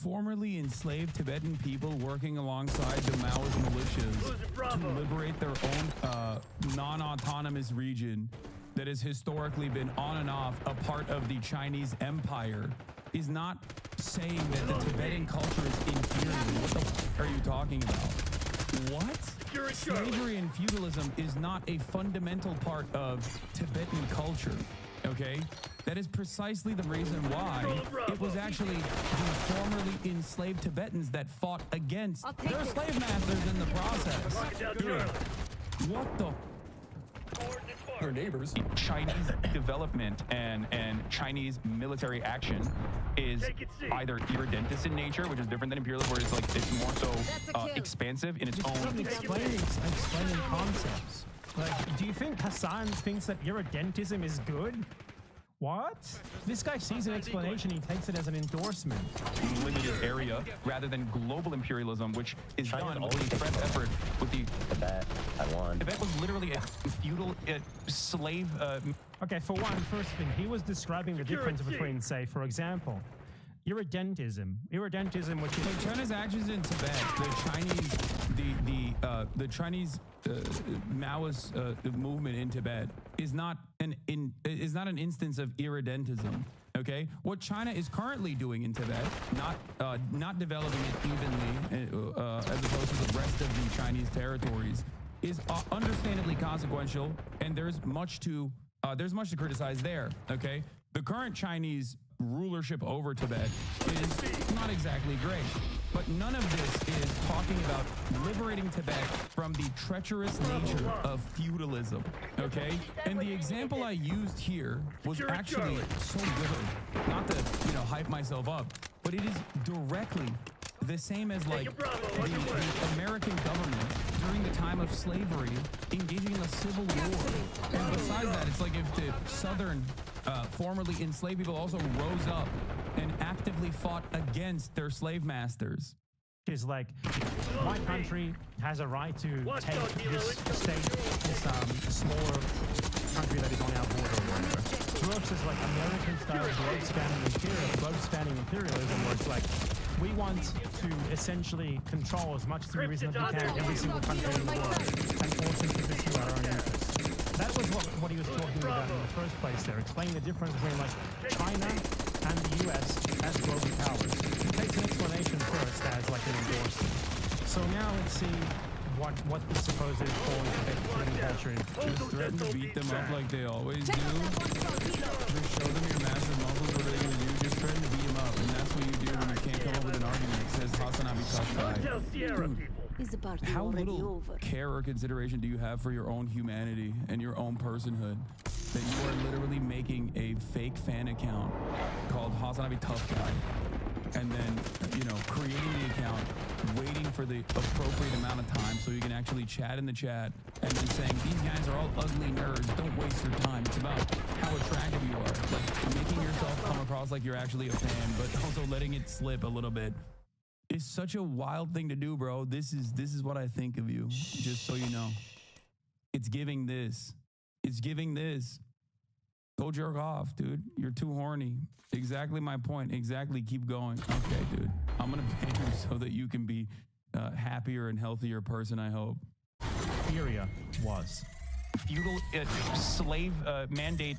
Formerly enslaved Tibetan people working alongside the Maoist militias to liberate their own non-autonomous region that has historically been on and off a part of the Chinese empire is not saying that the Tibetan culture is inferior. What the f are you talking about? What? Slavery and feudalism is not a fundamental part of Tibetan culture, okay? That is precisely the reason why it was actually the formerly enslaved Tibetans that fought against their slave masters in the process. What the? Their neighbors. Chinese development and Chinese military action is either irredentist in nature, which is different than imperialism, where it's like it's more so expansive in its own. Explaining concepts. Like, do you think Hassan thinks that irredentism is good? What? This guy sees an explanation, he takes it as an endorsement. Limited area rather than global imperialism, which is done with the express effort with the Tibet. Tibet was literally a feudal slave. Okay, for one, first thing, he was describing the difference between, say, for example, irredentism, which is China's actions in Tibet, the Chinese Maoist movement in Tibet is not an instance of irredentism. Okay, what China is currently doing in Tibet, not developing it evenly as opposed to the rest of the Chinese territories, is understandably consequential, and there's much to criticize there. Okay, the current Chinese rulership over Tibet is not exactly great, but none of this is talking about liberating Tibet from the treacherous nature of feudalism, okay? And the example I used here was actually so good, not to, hype myself up, but it is directly the same as like the American government during the time of slavery engaging in a civil war. And besides that, it's like if the southern formerly enslaved people also rose up and actively fought against their slave masters. Is like, my country has a right to take this state, this smaller country that is on our border or whatever. To us is like American-style globe-spanning imperialism, where it's like, we want to essentially control as much as we reasonably can every single country in the world and force them to pursue our own interests. That was what he was talking about in the first place there, explaining the difference between like China and the US as global powers. He takes an explanation first as like, let's see what the supposed falling Tibetan culture is. Just threaten to beat them up like they always do. Just show them your massive muscles. What are they gonna do? Just threaten to beat them up, and that's what you do when you can't come up with an argument. It says Hasanabi tough guy. Dude, how little care or consideration do you have for your own humanity and your own personhood that you are literally making a fake fan account called Hasanabi tough guy, and then, you know, creating the account, waiting for the appropriate amount of time so you can actually chat in the chat, and then saying, these guys are all ugly nerds, don't waste your time. It's about how attractive you are. Like, making yourself come across like you're actually a fan, but also letting it slip a little bit. It's such a wild thing to do, bro. This is what I think of you, just so you know. It's giving this. It's giving this. Go jerk off, dude. You're too horny. Exactly my point. Exactly. Keep going. Okay, dude. I'm going to pay you so that you can be a happier and healthier person, I hope. Syria was. Feudal slave mandate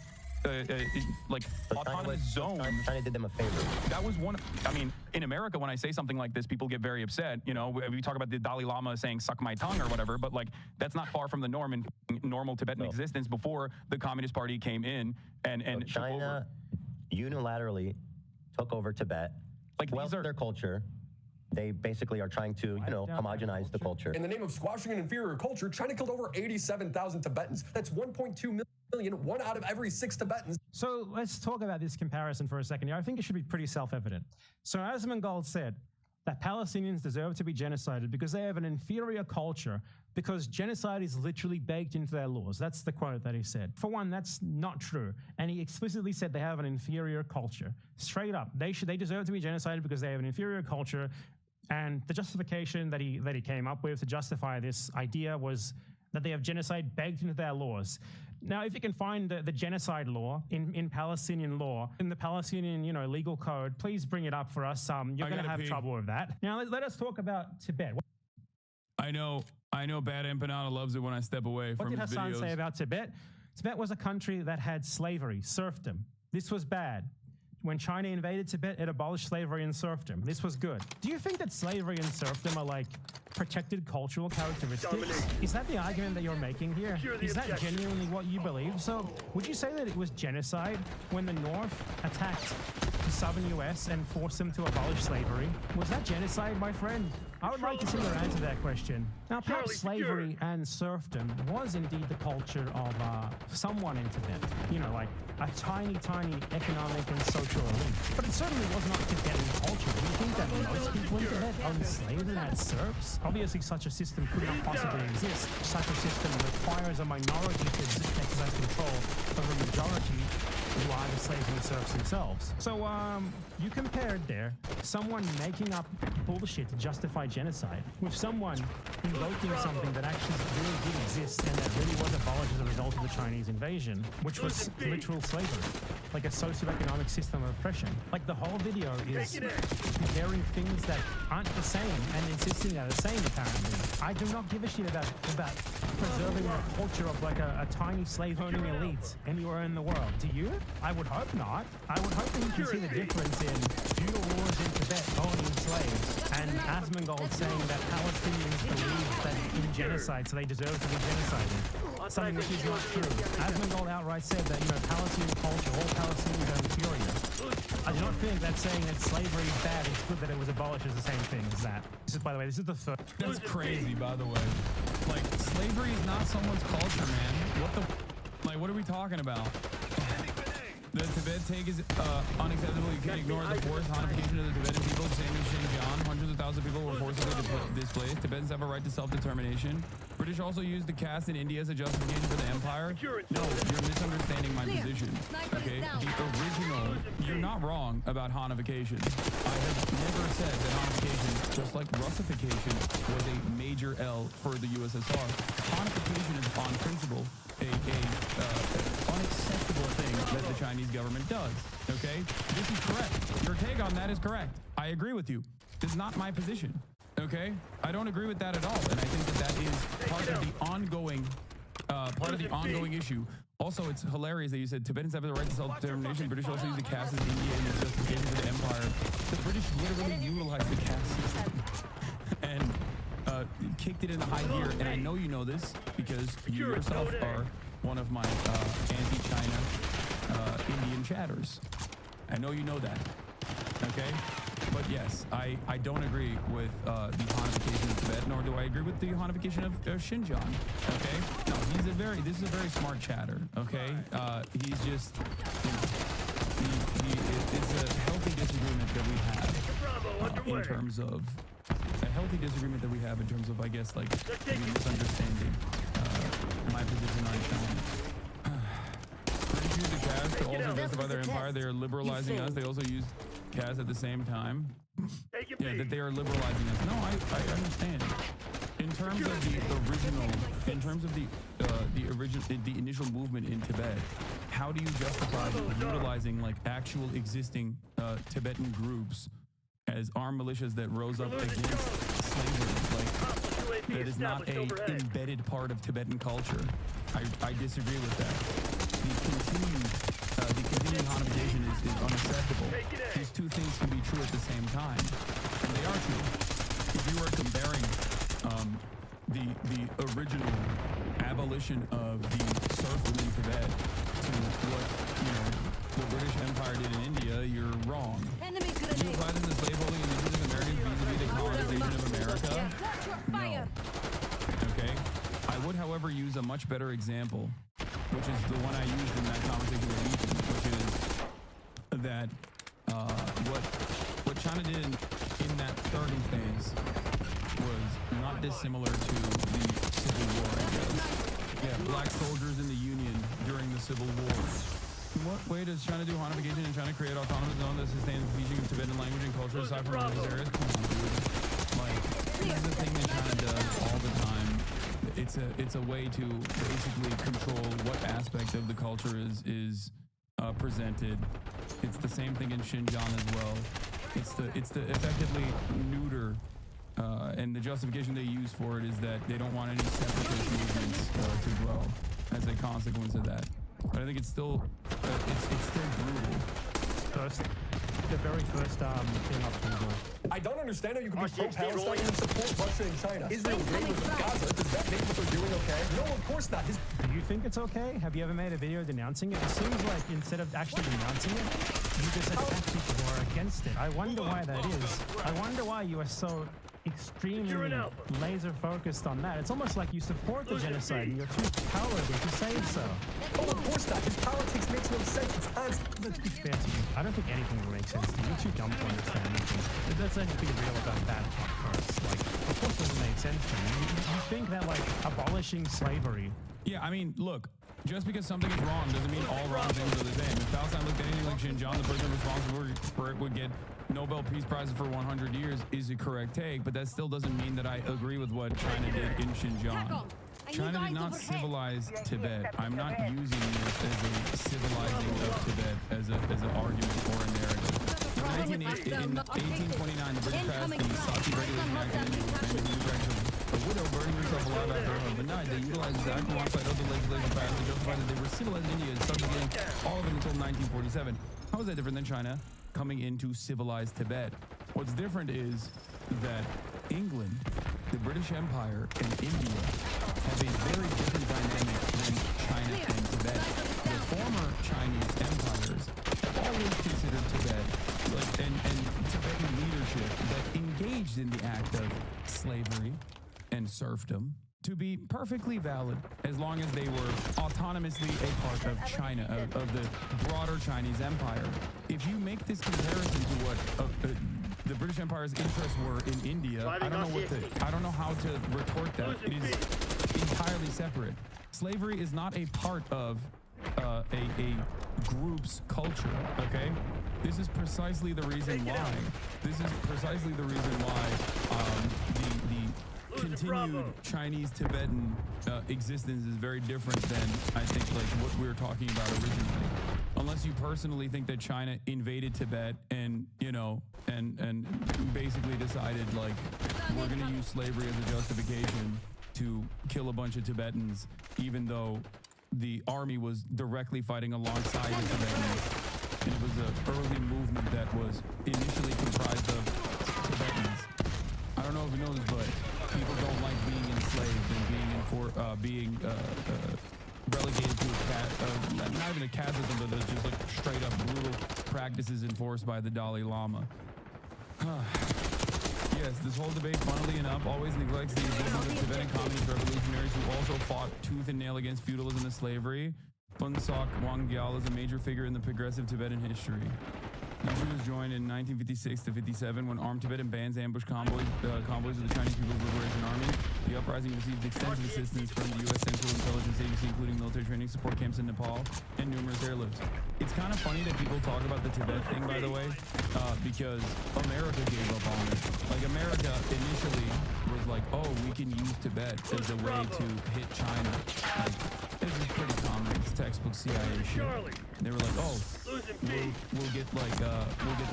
like autonomous zone. China did them a favor. That was one. I mean, in America, when I say something like this, people get very upset. You know, we talk about the Dalai Lama saying "suck my tongue" or whatever, but like that's not far from the norm in normal Tibetan existence before the Communist Party came in and so China unilaterally took over Tibet, like their culture. They basically are trying to, you know, homogenize the culture. In the name of squashing an inferior culture, China killed over 87,000 Tibetans. That's 1.2 million, 1 out of every 6 Tibetans. So let's talk about this comparison for a second. I think it should be pretty self-evident. So Asmongold said that Palestinians deserve to be genocided because they have an inferior culture, because genocide is literally baked into their laws. That's the quote that he said. For one, that's not true. And he explicitly said they have an inferior culture. Straight up. They deserve to be genocided because they have an inferior culture. And the justification that he came up with to justify this idea was that they have genocide baked into their laws. Now, if you can find the genocide law in Palestinian law, in the Palestinian, you know, legal code, please bring it up for us. You're going to have trouble with that. Now, let us talk about Tibet. I know Bad Empanada loves it when I step away from his videos. What did Hassan say about Tibet? Tibet was a country that had slavery, serfdom. This was bad. When China invaded Tibet, it abolished slavery and serfdom. This was good. Do you think that slavery and serfdom are like protected cultural characteristics? Is that the argument that you're making here? Is that genuinely what you believe? So would you say that it was genocide when the North attacked the southern US and forced them to abolish slavery? Was that genocide, my friend? I would like to see your answer to that question. Now, perhaps slavery and serfdom was indeed the culture of someone in Tibet. You know, like a tiny, tiny economic and social elite. But it certainly was not Tibetan culture. Do you think that most people in Tibet owned slaves and had serfs? Obviously, such a system could not possibly exist. Such a system requires a minority to exercise control over a majority who are the slaves and the serfs themselves. So, you compared there someone making up bullshit to justify genocide with someone invoking something that actually really did exist and that really was abolished as a result of the Chinese invasion, which was literal slavery, like a socioeconomic system of oppression. Like the whole video is comparing things that aren't the same and insisting they're the same, apparently. I do not give a shit about preserving the culture of like a tiny slave-owning elite anywhere in the world. Do you? I would hope not. I would hope that you can see the difference in feudal wars in Tibet owning slaves and Asmongold saying that Palestinians believe that in genocide, so they deserve to be genocided. Something which is not true. Asmongold outright said that, you know, Palestinian culture, all Palestinians are inferior. I do not think that saying that slavery is bad, it's good that it was abolished is the same thing as that. This is, by the way, this is the third. That's crazy, by the way. Like, slavery is not someone's culture, man. Like, what are we talking about? The Tibet take is unacceptable. You can't ignore the forced Hanification of the Tibetan people. Same as Xinjiang. Hundreds of thousands of people were forcibly displaced. Tibetans have a right to self-determination. British also used the caste in India as a justification for the empire. No, you're misunderstanding my position. Okay? The original, you're not wrong about Hanification. I have never said that Hanification, just like Russification, was a major L for the USSR. Hanification is on principle a unacceptable thing that the Chinese government does, okay? This is correct. Your take on that is correct. I agree with you. This is not my position, okay? I don't agree with that at all, and I think that is part of the ongoing issue. Also, it's hilarious that you said Tibetans have the right to self-determination. British also use the caste as India and its justification for the empire. The British literally utilized the caste system. And kicked it into high gear, and I know you know this because you yourself are one of my anti-China Indian chatters. I know you know that, okay? But yes, I don't agree with the Hanification of Tibet, nor do I agree with the Hanification of Xinjiang, okay? No, this is a very smart chatter, okay? He's just, it's a healthy disagreement that we have in terms of, I guess, like, maybe misunderstanding my position on China. British use the CAS to also justify their empire. They are liberalizing us. They also use CAS at the same time. Yeah, that they are liberalizing us. No, I understand. In terms of the initial movement in Tibet, how do you justify utilizing like actual existing Tibetan groups as armed militias that rose up against slavery? Like, that is not a embedded part of Tibetan culture. I disagree with that. The continuing Hanification is unacceptable. These two things can be true at the same time, and they are true. If you are comparing the original abolition of the serfdom in Tibet to what the British Empire did in India, you're wrong. You apply this to slaveholding and Indigenous Americans vis-a-vis the colonization of America? No. Okay. I would, however, use a much better example, which is the one I used in that conversation with Ethan, which is that what China did in that starting phase was not dissimilar to the Civil War, I guess. Yeah, black soldiers in the Union during the Civil War. In what way does China do Hanification and China create autonomous zone that sustains the teaching of Tibetan language and culture aside from religious areas? Come on, dude. Like, this is the thing that China does all the time. It's a way to basically control what aspect of the culture is presented. It's the same thing in Xinjiang as well. It's the effectively neuter, and the justification they use for it is that they don't want any separatist movements to grow as a consequence of that. But I think it's still brutal. The very first thing up to Google. I don't understand how you can be pro-Palestine and support Russia and China. Israel's neighbors with Gaza. Does that make what they're doing okay? No, of course not. Do you think it's okay? Have you ever made a video denouncing it? It seems like instead of actually denouncing it, you just attack people who are against it. I wonder why that is. I wonder why you are so extremely laser focused on that. It's almost like you support the genocide and you're too cowardly to say so. Oh, of course not. His politics makes no sense. It's honest. Let's be fair to you. I don't think anything will make sense to you. You're too dumb to understand anything. Let's be real about that part first. Like, of course it doesn't make sense to you. You think that, like, abolishing slavery... Yeah, I mean, look, just because something is wrong doesn't mean all wrong things are the same. If Palestine looked anything like Xinjiang, the person responsible for it would get Nobel Peace Prizes for 100 years is a correct take, but that still doesn't mean that I agree with what China did in Xinjiang. China did not civilize Tibet. I'm not using this as a civilizing of Tibet as an argument or a narrative. In 1829, the British passed the Sati Regulation Act in India, which made the new practice of a widow burning herself alive after her husband died. They utilized this act alongside other legislation passed to justify that they were civilized India and subjugating all of it until 1947. How is that different than China coming into civilized Tibet? What's different is that England, the British Empire, and India have a very different dynamic than China and Tibet. The former Chinese empires have always considered Tibet and Tibetan leadership that engaged in the act of slavery and serfdom to be perfectly valid as long as they were autonomously a part of China, of the broader Chinese empire. If you make this comparison to what the British Empire's interests were in India, I don't know how to retort that. It is entirely separate. Slavery is not a part of a group's culture, okay? This is precisely the reason why. The continued Chinese-Tibetan existence is very different than, I think, like what we were talking about originally. Unless you personally think that China invaded Tibet and, and basically decided, like, we're going to use slavery as a justification to kill a bunch of Tibetans, even though the army was directly fighting alongside the Tibetans. And it was an early movement that was initially comprised of Tibetans. I don't know if you know this, but people don't like being enslaved and being relegated to not even a caste system, but just like straight up brutal practices enforced by the Dalai Lama. Yes, this whole debate, funnily enough, always neglects the existence of Tibetan communist revolutionaries who also fought tooth and nail against feudalism and slavery. Phuntsok Wangyal is a major figure in the progressive Tibetan history. History was joined in 1956 to 57 when armed Tibetan bands ambushed convoys of the Chinese People's Liberation Army. The uprising received extensive assistance from the U.S. Central Intelligence Agency, including military training support camps in Nepal and numerous airlifts. It's kind of funny that people talk about the Tibet thing, by the way, because America gave up on it. Like, America initially was like, oh, we can use Tibet as a way to hit China. Like, this is pretty common. It's textbook CIA shit. They were like, oh, we'll get the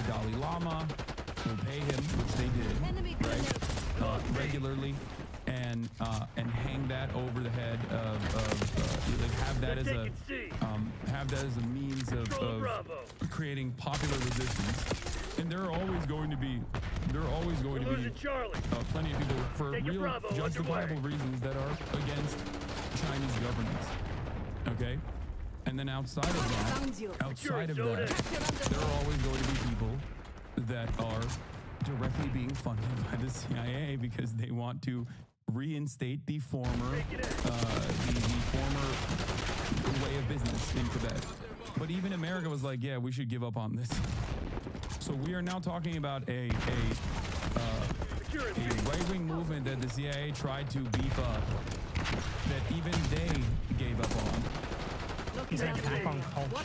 Dalai Lama, we'll pay him, which they did, right, regularly, and hang that over the head of like have that as a means of creating popular resistance. And there are always going to be plenty of people for real justifiable reasons that are against Chinese governance. Okay. And then outside of that, there are always going to be people that are directly being funded by the CIA because they want to reinstate the former way of business in Tibet. But even America was like, yeah, we should give up on this. So we are now talking about a right-wing movement that the CIA tried to beef up, that even they gave up on. It's an attack on culture.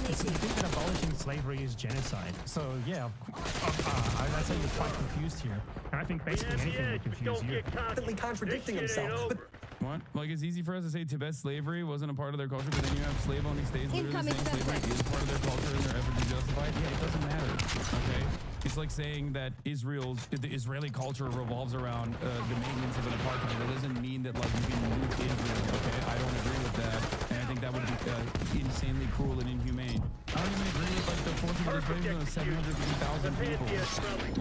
You think that abolishing slavery is genocide. So yeah, I'd say you're quite confused here. And I think basically anything would confuse you. Constantly contradicting himself. But what? Like, it's easy for us to say Tibet slavery wasn't a part of their culture, but then you have slave-owning states literally saying slavery is part of their culture in their effort to justify it. Yeah, it doesn't matter. Okay? It's like saying that the Israeli culture revolves around the maintenance of an apartheid. That doesn't mean that, like, you can nuke Israel, okay? I don't agree with that. And I think that would be insanely cruel and inhumane. I don't even agree with, like, the forcing of enslavement of 750,000 people.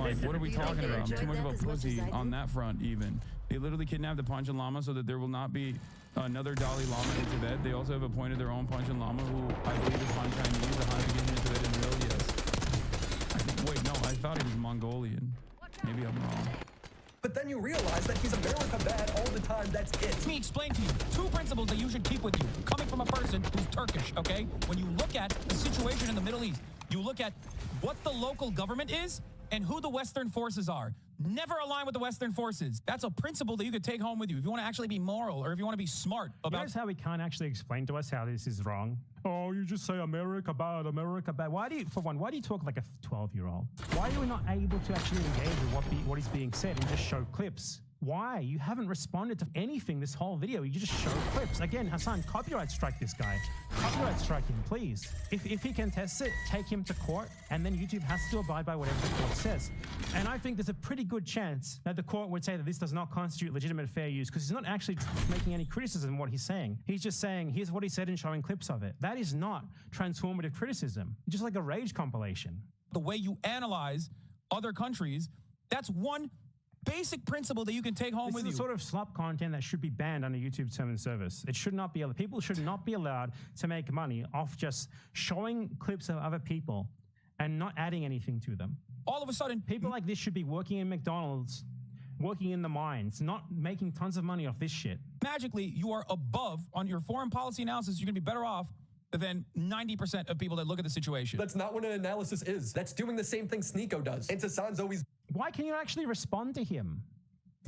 Like, what are we talking about? I'm too much of a pussy on that front, even. They literally kidnapped the Panchen Lama so that there will not be another Dalai Lama in Tibet. They also have appointed their own Panchen Lama, who I believe is Han Chinese, the Han again in Tibet and Israel, yes. Wait, no, I thought he was Mongolian. Maybe I'm wrong. But then you realize that he's America bad all the time. That's it. Let me explain to you two principles that you should keep with you, coming from a person who's Turkish, okay? When you look at the situation in the Middle East, you look at what the local government is and who the Western forces are. Never align with the Western forces. That's a principle that you could take home with you if you want to actually be moral or if you want to be smart about. Notice how he can't actually explain to us how this is wrong. Oh, you just say America bad, America bad. Why do you talk like a 12-year-old? Why are you not able to actually engage with what is being said and just show clips? Why? You haven't responded to anything this whole video. You just show clips. Again, Hassan, copyright strike this guy. Copyright strike him, please. If he contests it, take him to court, and then YouTube has to abide by whatever the court says. And I think there's a pretty good chance that the court would say that this does not constitute legitimate fair use because he's not actually making any criticism of what he's saying. He's just saying, here's what he said and showing clips of it. That is not transformative criticism. It's just like a rage compilation. The way you analyze other countries, that's one basic principle that you can take home with you. This is the sort of slop content that should be banned under YouTube term and service. It should not be. People should not be allowed to make money off just showing clips of other people and not adding anything to them. All of a sudden, people like this should be working in McDonald's, working in the mines, not making tons of money off this shit. Magically, you are above on your foreign policy analysis. You're going to be better off than 90% of people that look at the situation. That's not what an analysis is. That's doing the same thing Sneeko does. And Hassan's always... Why can you actually respond to him?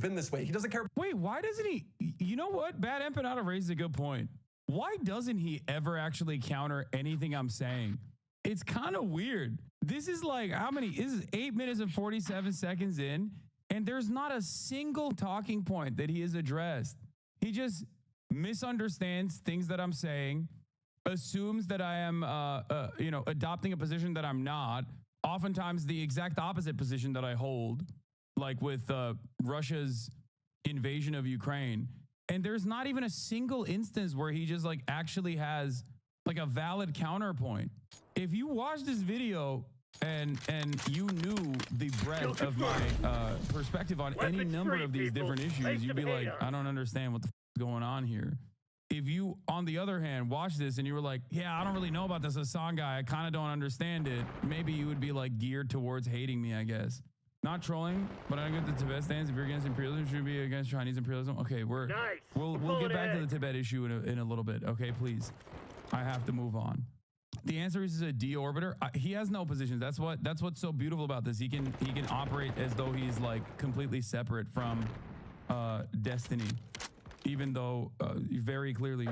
Been this way. He doesn't care. Wait, why doesn't he? You know what? Bad Empanada raised a good point. Why doesn't he ever actually counter anything I'm saying? It's kind of weird. This is like, how many? This is 8 minutes and 47 seconds in, and there's not a single talking point that he has addressed. He just misunderstands things that I'm saying, assumes that I am, adopting a position that I'm not, oftentimes the exact opposite position that I hold, like with Russia's invasion of Ukraine. And there's not even a single instance where he just like actually has like a valid counterpoint. If you watch this video, And you knew the breadth of my perspective on any number of these different issues. You'd be like, I don't understand what the f is going on here. If you, on the other hand, watch this and you were like, yeah, I don't really know about this Hassan guy. I kind of don't understand it. Maybe you would be like geared towards hating me, I guess. Not trolling, but I get the Tibet stance. If you're against imperialism, should be against Chinese imperialism. Okay, we'll get back to the Tibet issue in a little bit. Okay, please. I have to move on. The answer is a deorbiter. He has no positions. That's what's so beautiful about this. He can operate as though he's like completely separate from Destiny. Even though very clearly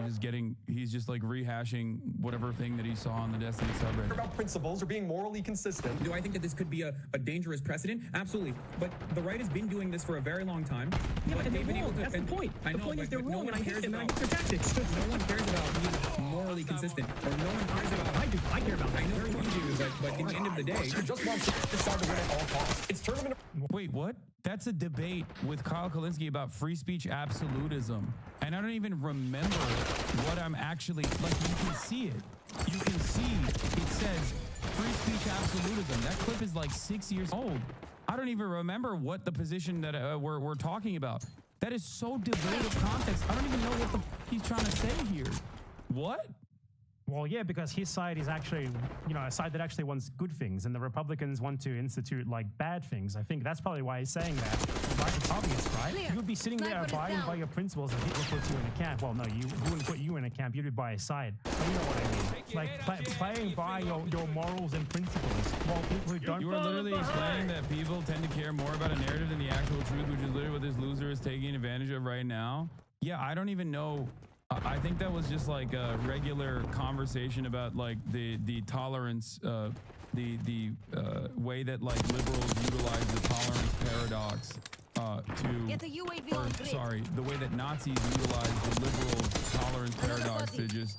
he's just like rehashing whatever thing that he saw on the Destiny subreddit. About principles or being morally consistent. Do I think that this could be a dangerous precedent? Absolutely. But the right has been doing this for a very long time. Yeah, but they've been able to. That's the point. I know, the point is they're wrong, no one cares about their tactics. No one cares about being morally consistent, or no one cares about. I do. I care about. I know you do, but in the end of the day, you just want to decide to win at all costs. It's tournament. Wait, what? That's a debate with Kyle Kalinske about free speech absolutism. And I don't even remember what I'm actually, like, you can see it. You can see it says free speech absolutism. That clip is like 6 years old. I don't even remember what the position that we're talking about. That is so devoid of context. I don't even know what the he's trying to say here. What? Well, yeah, because his side is actually, a side that actually wants good things, and the Republicans want to institute, like, bad things. I think that's probably why he's saying that. Right? It's obvious, right? You would be sitting there abiding by your principles and Hitler puts you in a camp. Well, no, you wouldn't put you in a camp. You'd be by his side. But you know what I mean. Like, playing by your morals and principles. While people who don't... You are literally explaining that people tend to care more about a narrative than the actual truth, which is literally what this loser is taking advantage of right now. Yeah, I don't even know... I think that was just like a regular conversation about like the tolerance, the way that like liberals utilize the tolerance paradox the way that Nazis utilize the liberals' tolerance paradox to just,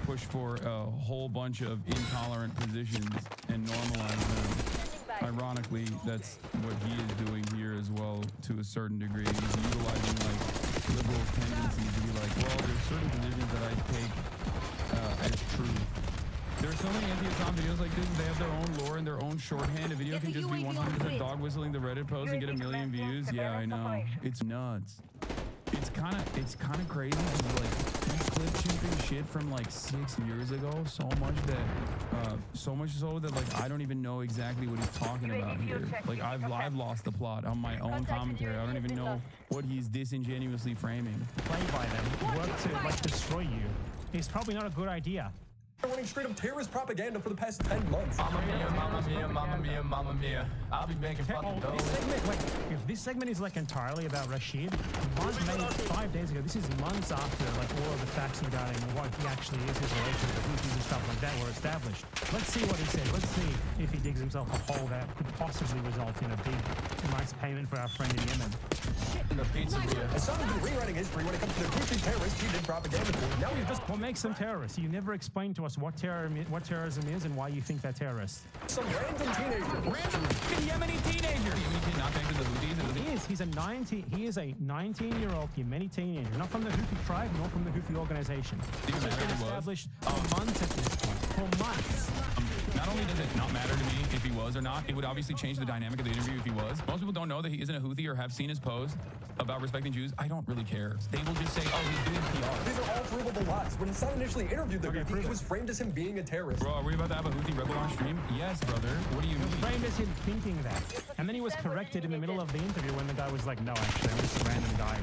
push for a whole bunch of intolerant positions and normalize them. Ironically, that's what he is doing here as well to a certain degree. He's utilizing like liberal tendencies to be like, well, there's certain positions that I take as truth. There are so many anti-Islam videos like this. They have their own lore and their own shorthand. A video can just be 100% dog whistling the Reddit post and get 1 million views. Yeah, I know. It's nuts. It's kind of crazy because like he's clip chipping shit from like 6 years ago so much so that like I don't even know exactly what he's talking about here. Like I've lost the plot on my own commentary. I don't even know what he's disingenuously framing. Play by them, work to like destroy you. It's probably not a good idea. Running straight up terrorist propaganda for the past 10 months. Mamma mia, mamma mia, mamma mia, mamma mia. I'll be making fucking dough. If this segment is like entirely about Rashid, made 5 days ago, this is months after like all of the facts regarding what he actually is, his relation to Houthis and stuff like that were established. Let's see what he says. Let's see if he digs himself a hole that could possibly result in a big, nice payment for our friend in Yemen. In the pizzeria. Hassan has been rewriting history when it comes to the Houthi terrorists he did propaganda for. Now he's just... What makes them terrorists? You never explained to us what terrorism is and why you think they're terrorists. Some random teenager. Random Yemeni teenager. Yemeni not thanks to the Houthis. He is a 19-year-old Yemeni teenager, not from the Houthi tribe, nor from the Houthi organization. It's been established for months at this point. For months. Not only does it not matter to me if he was or not, it would obviously change the dynamic of the interview if he was. Most people don't know that he isn't a Houthi or have seen his post about respecting Jews. I don't really care. They will just say, oh, he's doing PR. These are all provable lies. When Hassan initially interviewed the Houthi, it was framed as him being a terrorist. Bro, are we about to have a Houthi rebel on stream? Yes, brother. What do you mean? Framed as him thinking that. And then he was corrected in the middle of the interview when the guy was like, no, actually, I'm just a random guy.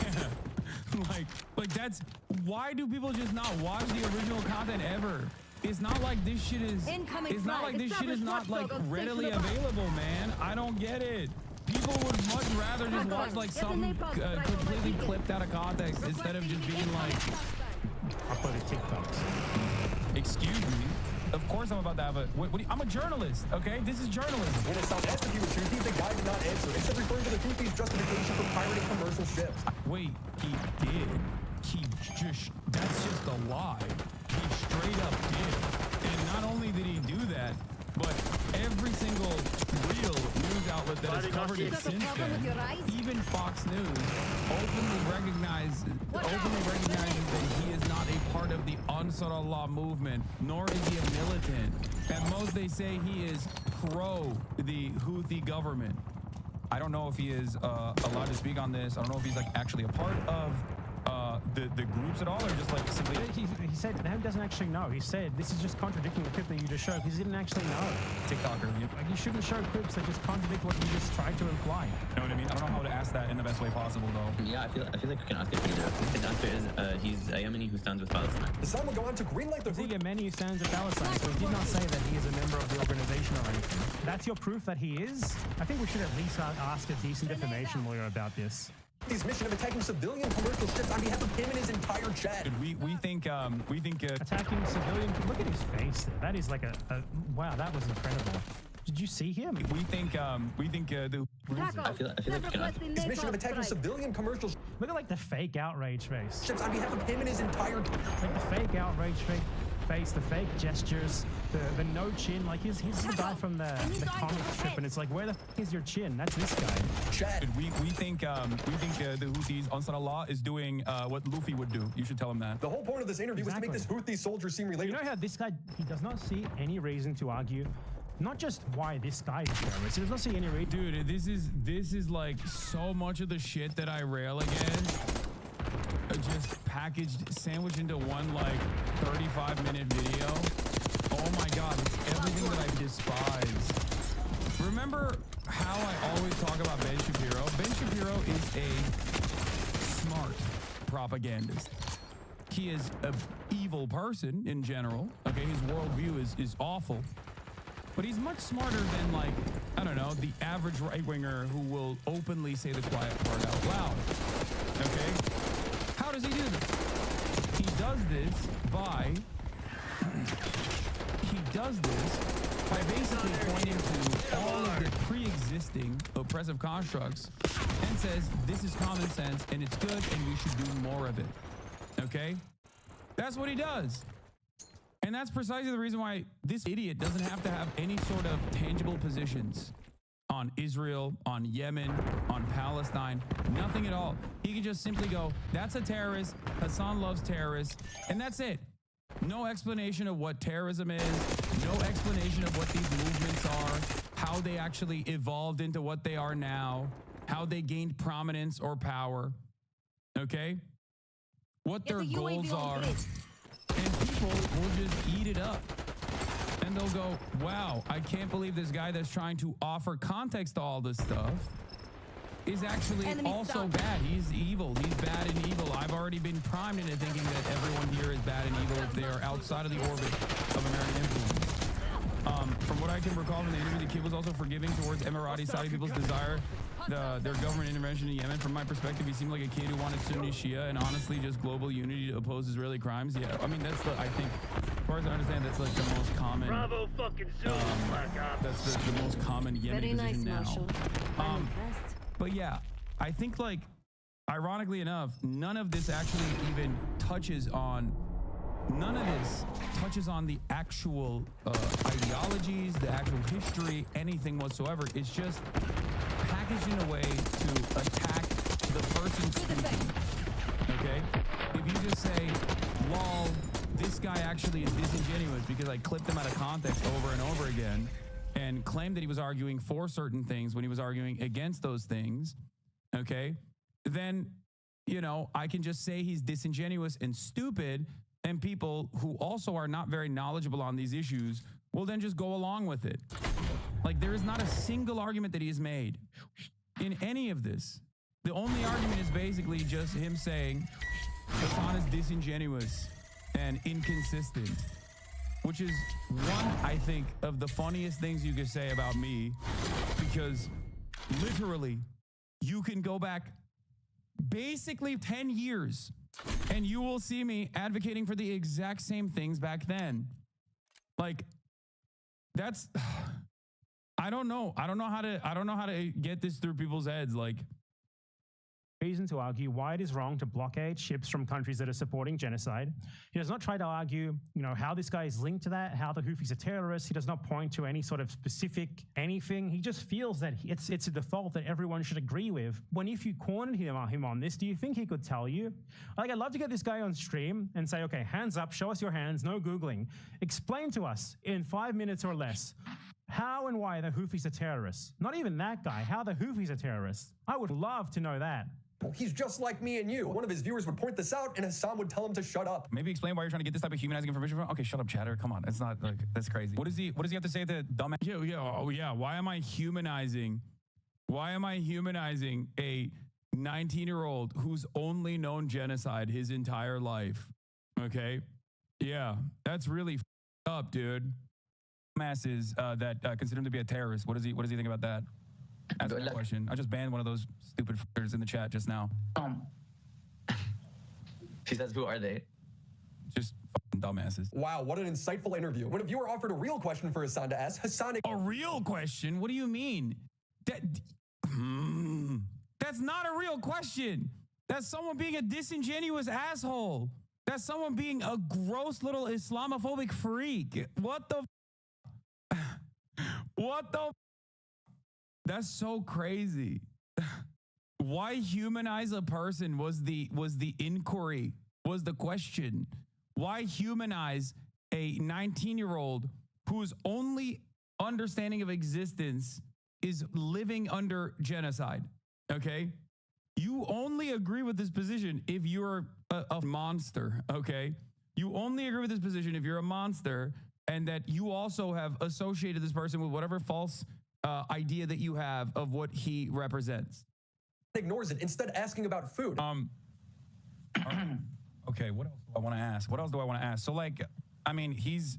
Yeah. Like that's, why do people just not watch the original content ever? It's not like this shit is, it's not like this shit is not like readily available, man. I don't get it. People would much rather just watch like something completely clipped out of context instead of just being like, uploaded TikToks. Excuse me. Of course I'm about to have a, I'm a journalist, okay? This is journalism. When Hassan asked if he was Houthi, the guy did not answer, instead referring to the Houthis' justification for pirating commercial ships. Wait, he did. That's just a lie. He straight up did. And not only did he do that, But every single real news outlet that has covered it since then, even Fox News, openly recognizes that he is not a part of the Ansar Allah movement, nor is he a militant. At most, they say he is pro the Houthi government. I don't know if he is allowed to speak on this. I don't know if he's like actually a part of the groups at all, or just like simply. He said he doesn't actually know. He said this is just contradicting the clip that you just showed because he didn't actually know. TikToker. Like you shouldn't show clips that just contradict what you just tried to imply. You know what I mean? I don't know how to ask that in the best way possible, though. Yeah, I feel like we can ask it either. The answer is he's a Yemeni who stands with Palestine. Hassan will go on to greenlight the He's a Yemeni who stands with Palestine, so he did not say that he is a member of the organization or anything. That's your proof that he is? I think we should at least ask a decent defamation lawyer about this. His mission of attacking civilian commercial ships on behalf of him and his entire chat. We think attacking civilian. Look at his face there. That is like a wow. That was incredible. Did you see him? We think the. I feel like we can ask his mission of attacking civilian commercial. Look at like the fake outrage face. Ships on behalf of him and his entire. Like the fake outrage face, the fake gestures, the no chin. Like he's the guy from the comic strip, and it's like, where the f is your chin? That's this guy. Chad. We think the Houthis, Ansar Allah, is doing what Luffy would do. You should tell him that. The whole point of this interview was to make this Houthi soldier seem relatable. You know how this guy, he does not see any reason to argue. Not just why this guy is a terrorist. He does not see any reason. Dude, this is like so much of the shit that I rail against. Just packaged, sandwiched into one like 35-minute video. Oh my god, it's everything that I despise. Remember how I always talk about Ben Shapiro? Ben Shapiro is a smart propagandist. He is an evil person in general. Okay, his worldview is awful. But he's much smarter than, like, I don't know, the average right-winger who will openly say the quiet part out loud. Okay? How does he do this? He does this by basically pointing to all of the pre-existing oppressive constructs and says this is common sense and it's good and we should do more of it. Okay? That's what he does. And that's precisely the reason why this idiot doesn't have to have any sort of tangible positions on Israel, on Yemen, on Palestine, nothing at all. He can just simply go, that's a terrorist, Hassan loves terrorists, and that's it. No explanation of what terrorism is, no explanation of what these movements are, how they actually evolved into what they are now, how they gained prominence or power, okay? What their goals are. And people will just eat it up. And they'll go, wow, I can't believe this guy that's trying to offer context to all this stuff is actually also bad. He's evil. He's bad and evil. I've already been primed into thinking that everyone here is bad and evil if they are outside of the orbit of American influence. From what I can recall from the interview, the kid was also forgiving towards Emirati Saudi people's desire their government intervention in Yemen. From my perspective, he seemed like a kid who wanted Sunni Shia and honestly just global unity to oppose Israeli crimes. Yeah, I mean, that's the, I think, as far as I understand, that's like the most common. Bravo fucking that's the most common Yemeni position now. But yeah, I think like, ironically enough, none of this actually even touches on the actual ideologies, the actual history, anything whatsoever. It's just packaged in a way to attack the person speaking. Okay? If you just say, lol, this guy actually is disingenuous because I clipped him out of context over and over again and claimed that he was arguing for certain things when he was arguing against those things, okay? Then, you know, I can just say he's disingenuous and stupid, and people who also are not very knowledgeable on these issues will then just go along with it. Like, there is not a single argument that he has made in any of this. The only argument is basically just him saying Hassan is disingenuous and inconsistent, which is one, I think, of the funniest things you could say about me, because literally you can go back basically 10 years and you will see me advocating for the exact same things back then. Like, that's, I don't know how to get this through people's heads. Like, reason to argue why it is wrong to blockade ships from countries that are supporting genocide. He does not try to argue, how this guy is linked to that, how the Houthis are terrorists. He does not point to any sort of specific anything. He just feels that it's a default that everyone should agree with. If you cornered him on this, do you think he could tell you? Like, I'd love to get this guy on stream and say, okay, hands up, show us your hands, no Googling. Explain to us in 5 minutes or less how and why the Houthis are terrorists. Not even that guy, how the Houthis are terrorists. I would love to know that. He's just like me and you. One of his viewers would point this out, and Hassan would tell him to shut up. Maybe explain why you're trying to get this type of humanizing information from. Okay, shut up, chatter. Come on, it's not like that's crazy. What does he have to say to dumbass? Yeah. Why am I humanizing? Why am I humanizing a 19-year-old who's only known genocide his entire life? Okay, yeah, that's really up, dude. Masses that consider him to be a terrorist. What does he think about that? Ask that question. I just banned one of those stupid fuckers in the chat just now. She says, who are they? Just fucking dumbasses. Wow, what an insightful interview. When a viewer offered a real question for Hassan to ask, Hassan... A real question? What do you mean? That's not a real question. That's someone being a disingenuous asshole. That's someone being a gross little Islamophobic freak. What the... What the... That's so crazy. Why humanize a person was the inquiry, was the question. Why humanize a 19-year-old whose only understanding of existence is living under genocide? Okay? You only agree with this position if you're a monster, okay? You only agree with this position if you're a monster and that you also have associated this person with whatever false idea that you have of what he represents. Ignores it, instead asking about food. Okay, what else do I want to ask? So, he's...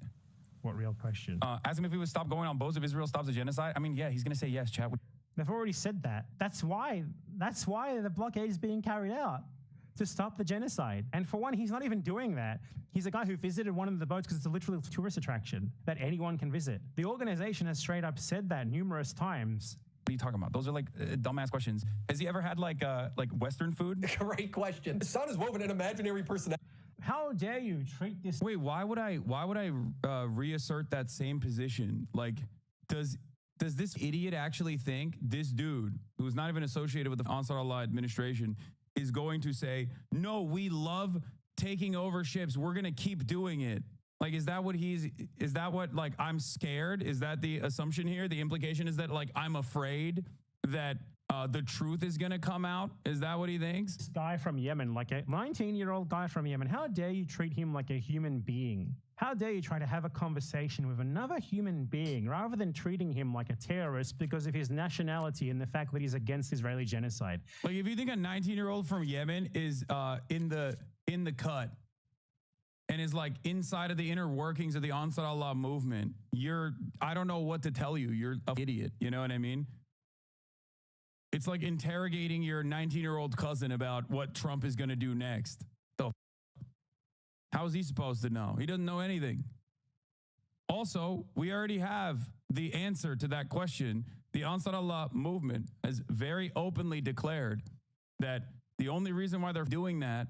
What real question? Ask him if he would stop going on boats if Israel stops the genocide. Yeah, he's going to say yes, chat. They've already said that. That's why the blockade is being carried out, to stop the genocide. And for one, he's not even doing that. He's a guy who visited one of the boats because it's a literal tourist attraction that anyone can visit. The organization has straight up said that numerous times. What are you talking about? Those are dumbass questions. Has he ever had Western food? Great question. Hassan has woven an imaginary personality. How dare you treat this? Wait, why would I reassert that same position? Does this idiot actually think this dude, who's not even associated with the Ansar Allah administration, is going to say, no, we love taking over ships, we're going to keep doing it? Is that what I'm scared? Is that the assumption here? The implication is that I'm afraid that the truth is going to come out? Is that what he thinks? This guy from Yemen, a 19-year-old guy from Yemen, how dare you treat him like a human being? How dare you try to have a conversation with another human being rather than treating him like a terrorist because of his nationality and the fact that he's against Israeli genocide? If you think a 19-year-old from Yemen is in the cut and is inside of the inner workings of the Ansar Allah movement, I don't know what to tell you. You're an idiot. You know what I mean? It's like interrogating your 19-year-old cousin about what Trump is going to do next. How is he supposed to know? He doesn't know anything. Also, we already have the answer to that question. The Ansar Allah movement has very openly declared that the only reason why they're doing that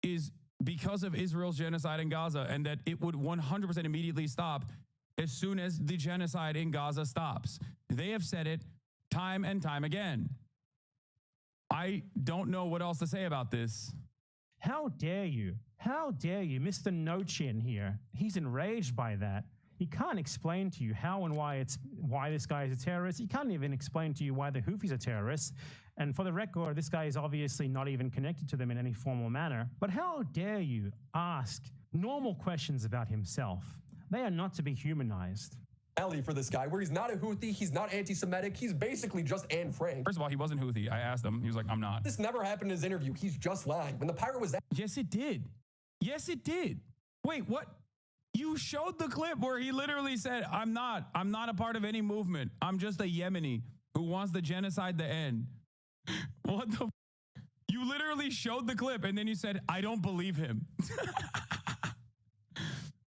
is because of Israel's genocide in Gaza, and that it would 100% immediately stop as soon as the genocide in Gaza stops. They have said it time and time again. I don't know what else to say about this. How dare you? How dare you? Mr. No Chin here. He's enraged by that. He can't explain to you how and why this guy is a terrorist. He can't even explain to you why the Houthis are terrorists. And for the record, this guy is obviously not even connected to them in any formal manner. But how dare you ask normal questions about himself? They are not to be humanized. For this guy, where he's not a Houthi, he's not anti-Semitic, he's basically just Anne Frank. First of all, he wasn't Houthi. I asked him. He was like, I'm not. This never happened in his interview. He's just lying. When the pirate was... Yes, it did. Yes, it did. Wait, what? You showed the clip where he literally said, I'm not a part of any movement. I'm just a Yemeni who wants the genocide to end. What the? You literally showed the clip and then you said, I don't believe him.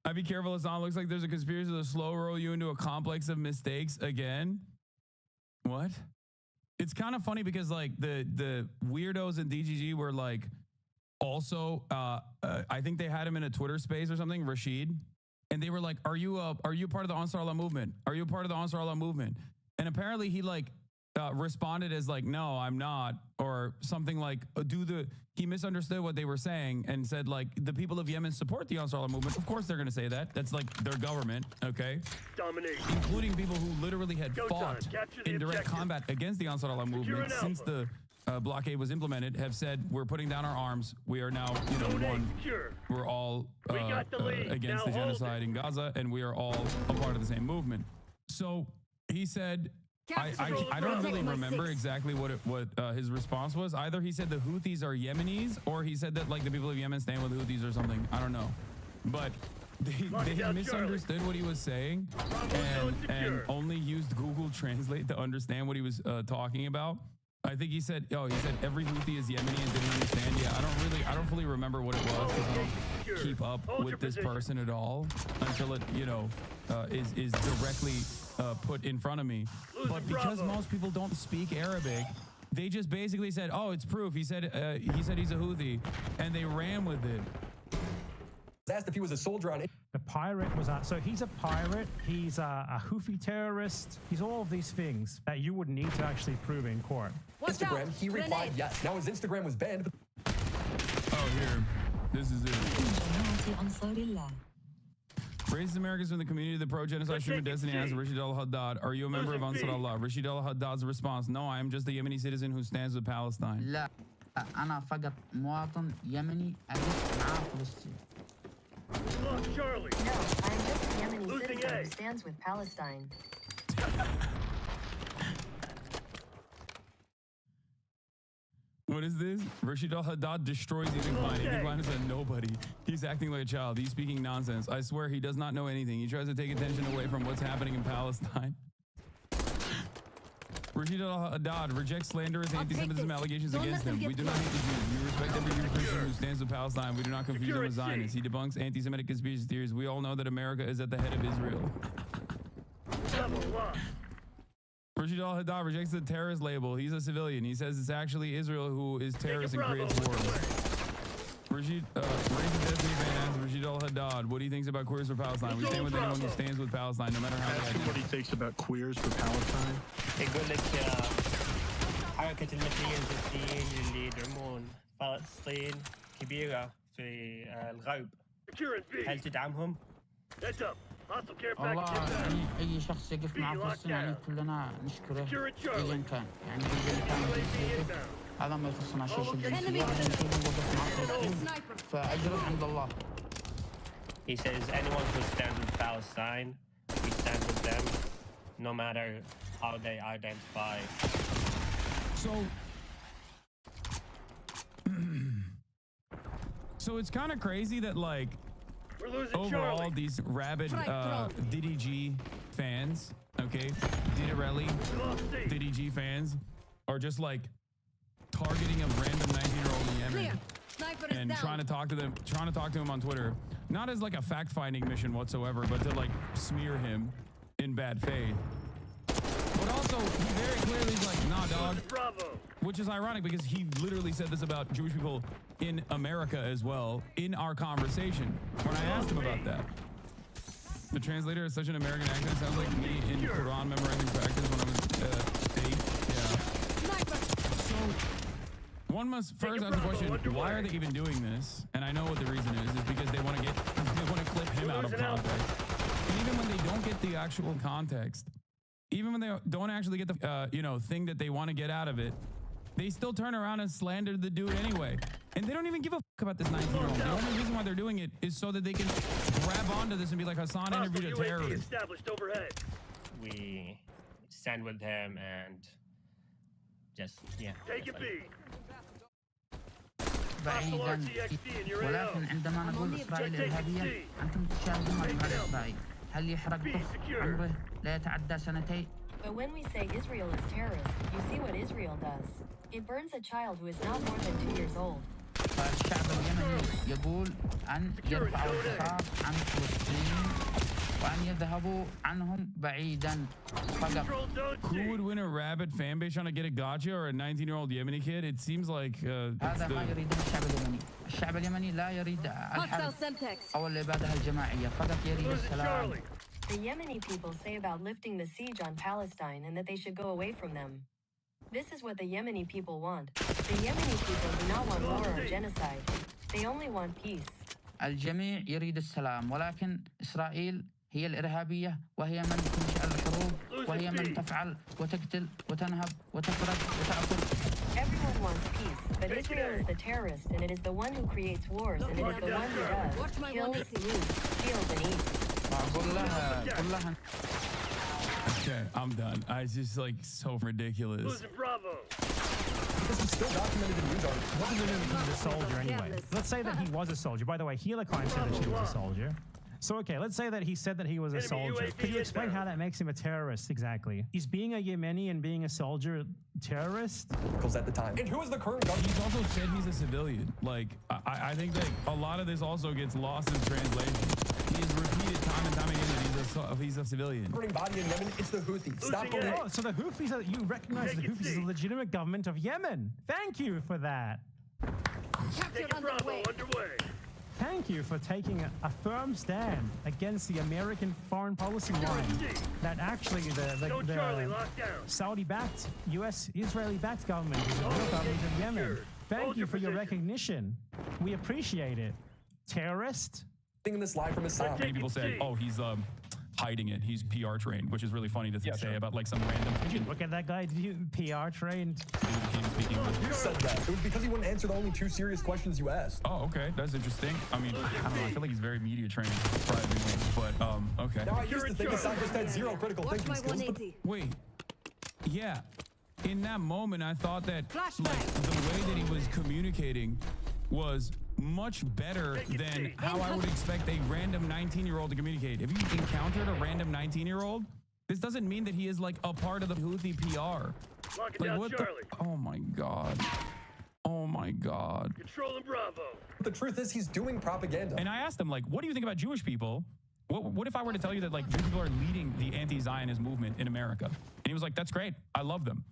I'd be careful, Hassan. Looks like there's a conspiracy to slow roll you into a complex of mistakes again. What? it's kind of funny because like the weirdos in DGG were like also I think they had him in a Twitter space or something, Rashid, and they were like, "Are you part of the Ansar Allah movement? Are you part of the Ansar Allah movement?" And apparently he like responded as like, "No, I'm not," or something like, he misunderstood what they were saying and said like, "The people of Yemen support the Ansar Allah movement." Of course they're going to say that. That's like their government, okay? Dominate. Including people who literally had fought in direct combat against the Ansar Allah movement since the blockade was implemented, have said, "We're putting down our arms. We are now, one. We're all against the genocide in Gaza, and we are all a part of the same movement." So he said, I don't really remember exactly what his response was. Either he said the Houthis are Yemenis, or he said that like the people of Yemen stand with Houthis or something. I don't know, but they misunderstood what he was saying and only used Google Translate to understand what he was talking about. I think he said every Houthi is Yemeni and didn't understand. Yeah, I don't fully remember what it was because I don't keep up with this person at all until it is directly put in front of me. But because most people don't speak Arabic, they just basically said, "Oh, it's proof." He said he's a Houthi, and they ran with it. Asked if he was a soldier on it. The pirate was so he's a pirate, he's a Houthi terrorist, he's all of these things that you would need to actually prove in court. Instagram, he replied yes. Now his Instagram was banned. Oh, here. This is it. Racist Americans from the community of the pro-genocide Human Destiny asked Rashid al-Haddad, "Are you a member of Ansar Allah?" Rashid al-Haddad's response, "No, I am just a Yemeni citizen who stands with Palestine." لا أنا فقط مواطن يمني أقف مع فلسطين. Lost Charlie. No, I'm just a Yemeni citizen who stands with Palestine. What is this? Rashid al-Haddad destroys Ethan Klein. Ethan Klein is a nobody. He's acting like a child. He's speaking nonsense. I swear he does not know anything. He tries to take attention away from what's happening in Palestine. Rashid al-Haddad rejects slanderous anti-Semitism allegations against him. We do not hate the Jews. We respect every Jew Christian who stands with Palestine. We do not confuse them with Zionists. He debunks anti-Semitic conspiracy theories. We all know that America is at the head of Israel. Rashid al-Haddad rejects the terrorist label. He's a civilian. He says it's actually Israel who is terrorist and creates wars. Rashid al-Haddad, what he thinks about queers for Palestine. We stand with anyone who stands with Palestine, no matter how they what he thinks about queers for Palestine. يقول لك حركة المثليين الفلسطينيين اللي يدعمون فلسطين كبيرة في الغرب. هل تدعمهم؟ والله يعني أي شخص يقف مع فلسطين يعني كلنا نشكره أيا كان يعني إذا كان جنسيته هذا ما يخصنا شيء الجنسية وقف مع فلسطين فأجره عند الله. He says anyone who stands with Palestine, we stand with them, no matter how they identify. So it's kind of crazy that like overall Charlie. These rabid DDG fans, okay, Diddarelli DDG fans are just like targeting a random 19-year-old in Yemen and trying to talk to him on Twitter, not as like a fact-finding mission whatsoever, but to like smear him in bad faith. But also, he very clearly is like, "Nah, dog," which is ironic because he literally said this about Jewish people in America as well in our conversation when I asked him about that. The translator has such an American accent. Sounds like me in Quran memorizing practice when I was 8. Yeah. So one must first ask the question: why are they even doing this? And I know what the reason is because they want to clip him out of context. And even when they don't get the actual context, even when they don't actually get the thing that they want to get out of it, they still turn around and slander the dude anyway. And they don't even give a fuck about this 19-year-old. The only reason why they're doing it is so that they can grab onto this and be like, Hassan interviewed a terrorist. We stand with him and just, yeah. Take a beat. بعيدا ولكن عندما نقول إسرائيل إرهابية أنتم تشاهدون ما يفعل إسرائيل هل يحرق طفل عمره لا يتعدى سنتين. But when we say Israel is terrorist, you see what Israel does. It burns a child who is not more than 2 years old. فالشعب اليمني يقول أن يرفع الحصار عن فلسطين وأن يذهبوا عنهم بعيدا فقط. Who would win a rabid fan base trying to get a gotcha or a 19-year-old Yemeni kid? It seems like هذا ما يريده الشعب اليمني. الشعب اليمني لا يريد الحرب أو الإبادة الجماعية، فقط يريد السلام. The Yemeni people say about lifting the siege on Palestine and that they should go away from them. This is what the Yemeni people want. The Yemeni people do not want war or genocide. They only want peace. الجميع يريد السلام، ولكن إسرائيل هي الإرهابية، وهي من تنشأ الحروب، وهي من تفعل وتقتل وتنهب وتفرق وتأكل. Everyone wants peace, but Israel is the terrorist, and it is the one who creates wars, and it is the one who does kills, loots, steals, and eats. Okay, I'm done. It's just like so ridiculous. Losing Bravo. This is still documented in news articles. What does it mean he's a soldier anyway? Let's say that he was a soldier. By the way, Healer Klein said that she was a soldier. So, okay, let's say that he said that he was a soldier. Could you explain how that makes him a terrorist exactly? Is being a Yemeni and being a soldier terrorist? Because at the time. And who is the current government? He's also said he's a civilian. Like, I think that a lot of this also gets lost in translation. He has repeated time and time again that he's a civilian. Governing body in Yemen, it's the Houthis. Stop believing. Oh, so the Houthis, you recognize the Houthis as a legitimate government of Yemen. Thank you for that. Taking Bravo underway. Thank you for taking a firm stand against the American foreign policy line that actually the Saudi-backed, Israeli-backed government is the real government of Yemen. Thank you for your recognition. We appreciate it. Terrorist? In this live from his side. Many people said, oh, he's hiding it. He's PR trained, which is really funny to say about like some random. Did you look at that guy? Did you PR trained? You said that. It was because he wouldn't answer the only two serious questions you asked. Oh, okay. That's interesting. I mean, I don't know. I feel like he's very media trained, privately, but okay. Now I used to think Assad just had zero critical thinking skills. But wait, yeah. In that moment, I thought that like the way that he was communicating was much better than how I would expect a random 19-year-old to communicate. If you encountered a random 19-year-old, this doesn't mean that he is like a part of the Houthi PR. Like what the? Oh my God. Oh my God. Controlling Bravo. The truth is he's doing propaganda. And I asked him like, what do you think about Jewish people? What if I were to tell you that like Jewish people are leading the anti-Zionist movement in America? And he was like, that's great. I love them.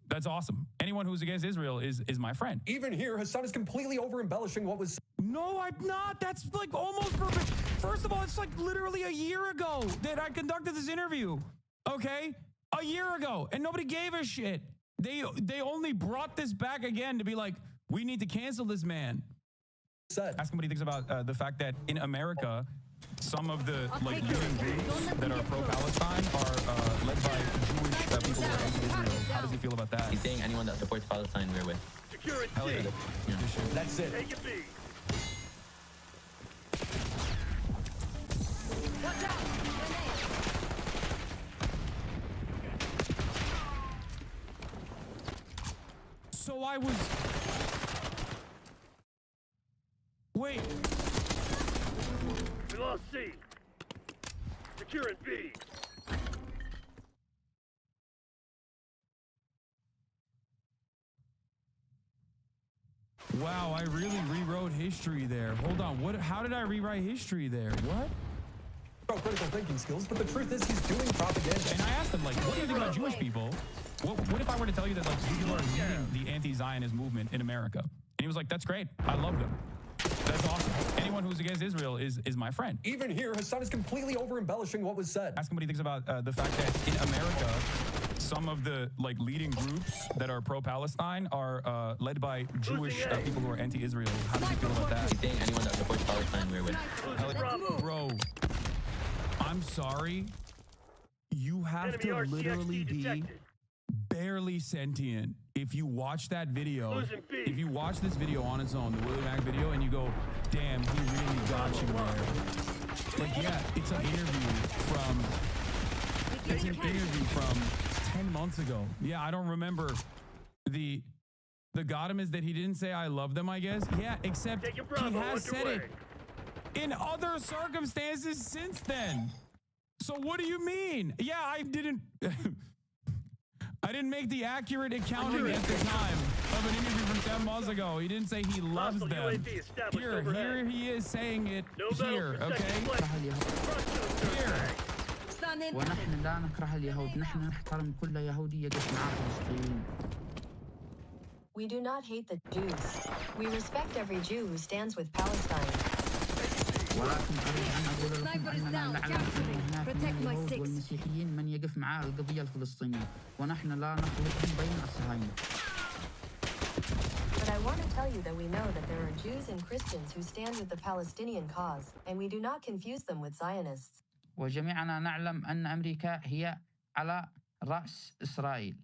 That's awesome. Anyone who's against Israel is my friend. Even here, Hassan is completely over-embellishing what was... No, I'm not. That's like almost perfect. First of all, it's like literally a year ago that I conducted this interview. Okay? A year ago. And nobody gave a shit. They only brought this back again to be like, we need to cancel this man. Ask him what he thinks about the fact that in America, some of the like leading groups that are pro-Palestine are led by Jewish people who are anti-Israel. How does he feel about that? He's saying anyone that supports Palestine, we're with. Security. Hell yeah. That's it. Take it B. Watch out! So I was... Wait. We lost C. Securing B. Wow, I really rewrote history there. Hold on. How did I rewrite history there? What? Critical thinking skills, but the truth is he's doing propaganda. And I asked him, like, what do you think about Jewish people? What if I were to tell you that, like, Jewish people are leading the anti-Zionist movement in America? And he was like, that's great. I love them. That's awesome. Anyone who's against Israel is my friend. Even here, Hassan is completely over-embellishing what was said. Ask him what he thinks about the fact that in America, some of the like leading groups that are pro-Palestine are led by Jewish people who are anti-Israel. How does he feel about that? He's saying anyone that supports Palestine, we're with. Bro, I'm sorry. You have to literally be barely sentient. If you watch that video, if you watch this video on its own, the Willie Mack video, and you go, damn, he really got you there. Like, yeah, it's an interview from 10 months ago. Yeah, I don't remember. The got him is that he didn't say I love them, I guess. Yeah, except he has said it in other circumstances since then. So what do you mean? Yeah, I didn't... I didn't make the accurate accounting at the time of an interview from 10 months ago. He didn't say he loves them. Here he is saying it here, okay? Here. ونحن لا نكره اليهود، نحن نحترم كل يهودي يقف مع فلسطين. We do not hate the Jews. We respect every Jew who stands with Palestine. ولكن أريد أن أقول لكم أننا نعلم أن هناك من اليهود والمسيحيين من يقف مع القضية الفلسطينية، ونحن لا نخلط بين الصهاينة. But I want to tell you that we know that there are Jews and Christians who stand with the Palestinian cause, and we do not confuse them with Zionists. وجميعنا نعلم أن أمريكا هي على رأس إسرائيل.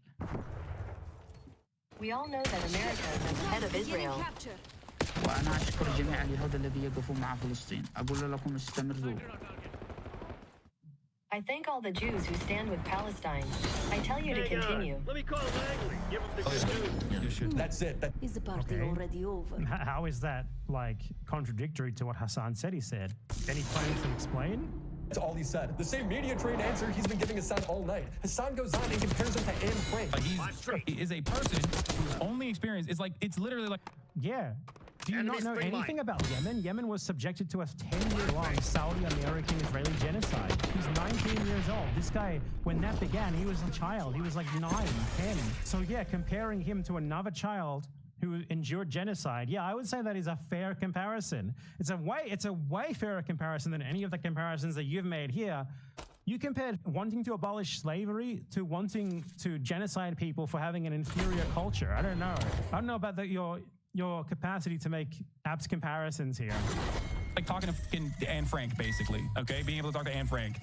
We all know that America is at the head of Israel. وأنا أشكر جميع اليهود الذين يقفوا مع فلسطين. أقول لكم استمروا. I thank all the Jews who stand with Palestine. I tell you to continue. Let me call Langley. Give him the good news. That's it. Is the party already over? How is that, like, contradictory to what Hassan said he said? Any plans to explain? That's all he said. The same media-trained answer he's been giving Hassan all night. Hassan goes on and compares him to Anne Frank. Like he is a person whose only experience is like, it's literally like... Yeah. Do you not know anything about Yemen? Yemen was subjected to a 10-year-long Saudi American-Israeli genocide. He's 19 years old. This guy, when that began, he was a child. He was like 9, 10. So yeah, comparing him to another child who endured genocide, yeah, I would say that is a fair comparison. It's a way fairer comparison than any of the comparisons that you've made here. You compared wanting to abolish slavery to wanting to genocide people for having an inferior culture. I don't know. I don't know about your capacity to make apt comparisons here. Like talking to fucking Anne Frank, basically, okay? Being able to talk to Anne Frank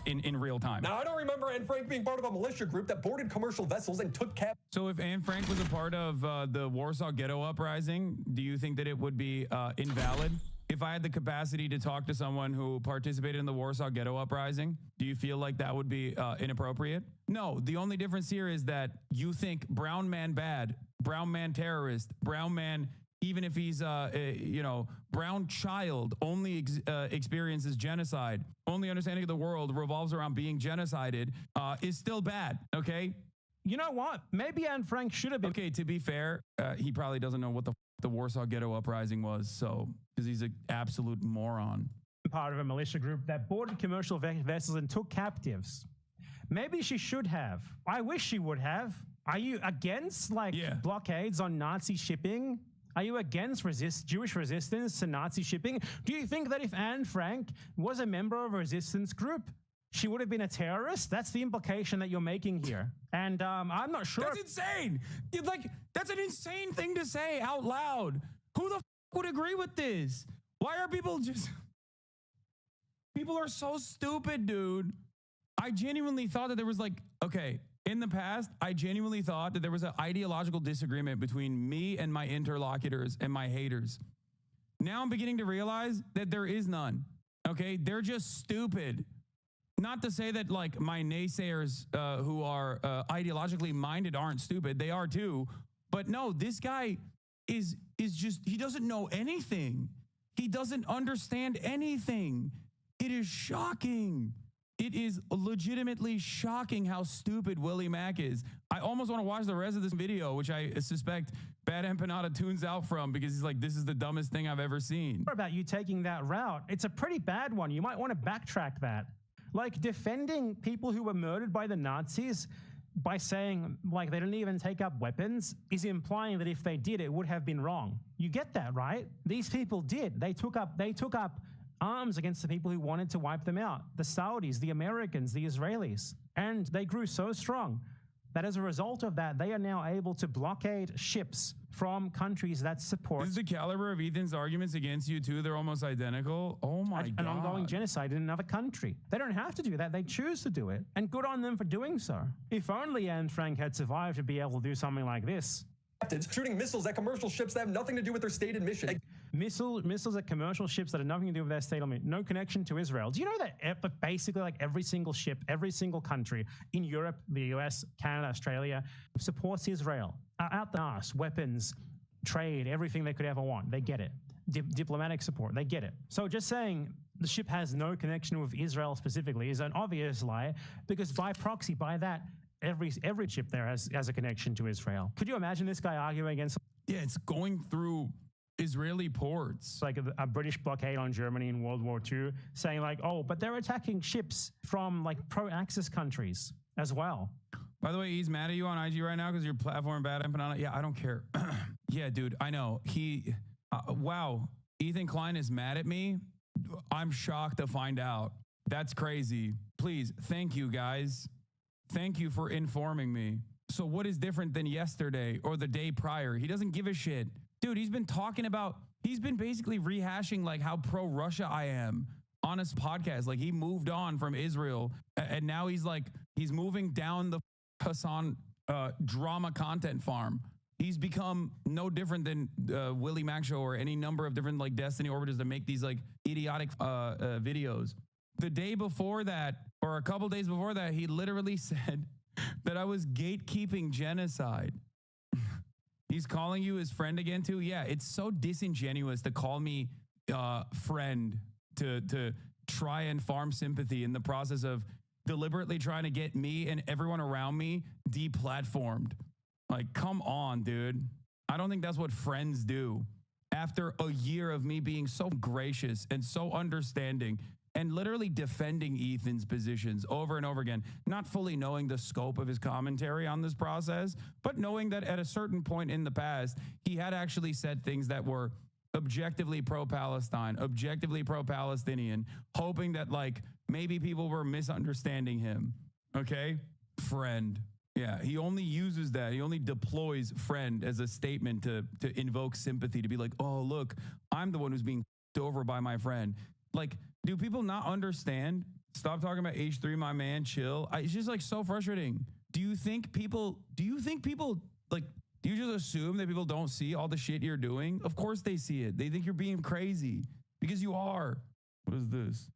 in real time. Now, I don't remember Anne Frank being part of a militia group that boarded commercial vessels and took cap. So if Anne Frank was a part of the Warsaw Ghetto Uprising, do you think that it would be invalid? If I had the capacity to talk to someone who participated in the Warsaw Ghetto Uprising, do you feel like that would be inappropriate? No, the only difference here is that you think brown man bad, brown man terrorist, brown man, even if he's, brown child only experiences genocide, only understanding of the world revolves around being genocided, is still bad, okay? You know what? Maybe Anne Frank should have been. Okay, to be fair, he probably doesn't know what the Warsaw Ghetto Uprising was, so, because he's an absolute moron. Part of a militia group that boarded commercial vessels and took captives. Maybe she should have. I wish she would have. Are you against, blockades on Nazi shipping? Are you against Jewish resistance to Nazi shipping? Do you think that if Anne Frank was a member of a resistance group, she would have been a terrorist? That's the implication that you're making here. And I'm not sure. That's insane. That's an insane thing to say out loud. Who the would agree with this? Why are people just... People are so stupid, dude. I genuinely thought that there was in the past, I genuinely thought that there was an ideological disagreement between me and my interlocutors and my haters. Now I'm beginning to realize that there is none. Okay? They're just stupid. Not to say that my naysayers who are ideologically minded aren't stupid. They are too. But no, this guy is just, he doesn't know anything. He doesn't understand anything. It is shocking. It is legitimately shocking how stupid Willie Mack is. I almost want to watch the rest of this video, which I suspect Bad Empanada tunes out from because he's like, this is the dumbest thing I've ever seen. What about you taking that route? It's a pretty bad one. You might want to backtrack that. Defending people who were murdered by the Nazis by saying, they didn't even take up weapons is implying that if they did, it would have been wrong. You get that, right? These people did. They took up arms against the people who wanted to wipe them out. The Saudis, the Americans, the Israelis. And they grew so strong that as a result of that, they are now able to blockade ships from countries that support... This is the caliber of Ethan's arguments against you too. They're almost identical. Oh my God. An ongoing genocide in another country. They don't have to do that. They choose to do it. And good on them for doing so. If only Anne Frank had survived to be able to do something like this. Shooting missiles at commercial ships that have nothing to do with their stated mission. Missiles at commercial ships that have nothing to do with their state mission. No connection to Israel. Do you know that basically every single ship, every single country in Europe, the US, Canada, Australia, supports Israel? Out the arse, weapons, trade, everything they could ever want. They get it. Diplomatic support, they get it. So just saying the ship has no connection with Israel specifically is an obvious lie because by proxy, by that, every chip there has a connection to Israel. Could you imagine this guy arguing against? Yeah, it's going through Israeli ports. Like a British blockade on Germany in World War II, saying like, oh, but they're attacking ships from like pro-Axis countries as well. By the way, he's mad at you on IG right now because your platform bad empanada. Yeah, I don't care. Yeah, dude, I know. Wow, Ethan Klein is mad at me. I'm shocked to find out. That's crazy. Please, thank you, guys. Thank you for informing me. So what is different than yesterday or the day prior? He doesn't give a shit. Dude, he's been basically rehashing like how pro-Russia I am on his podcast. Like he moved on from Israel and now he's moving down the Hassan drama content farm. He's become no different than Willie Mac Show or any number of different like Destiny orbiters that make these like idiotic videos. The day before that, or a couple days before that, he literally said that I was gatekeeping genocide. He's calling you his friend again too? Yeah, it's so disingenuous to call me friend to try and farm sympathy in the process of deliberately trying to get me and everyone around me deplatformed. Like, come on, dude. I don't think that's what friends do. After a year of me being so gracious and so understanding and literally defending Ethan's positions over and over again, not fully knowing the scope of his commentary on this process, but knowing that at a certain point in the past, he had actually said things that were objectively pro-Palestine, objectively pro-Palestinian, hoping that like maybe people were misunderstanding him. Okay? Friend. Yeah, he only uses that. He only deploys friend as a statement to invoke sympathy, to be like, oh, look, I'm the one who's being over by my friend. Like, do people not understand? Stop talking about H3, my man, chill. It's just like so frustrating. Do you think people like, do you just assume that people don't see all the shit you're doing? Of course they see it. They think you're being crazy because you are. What is this?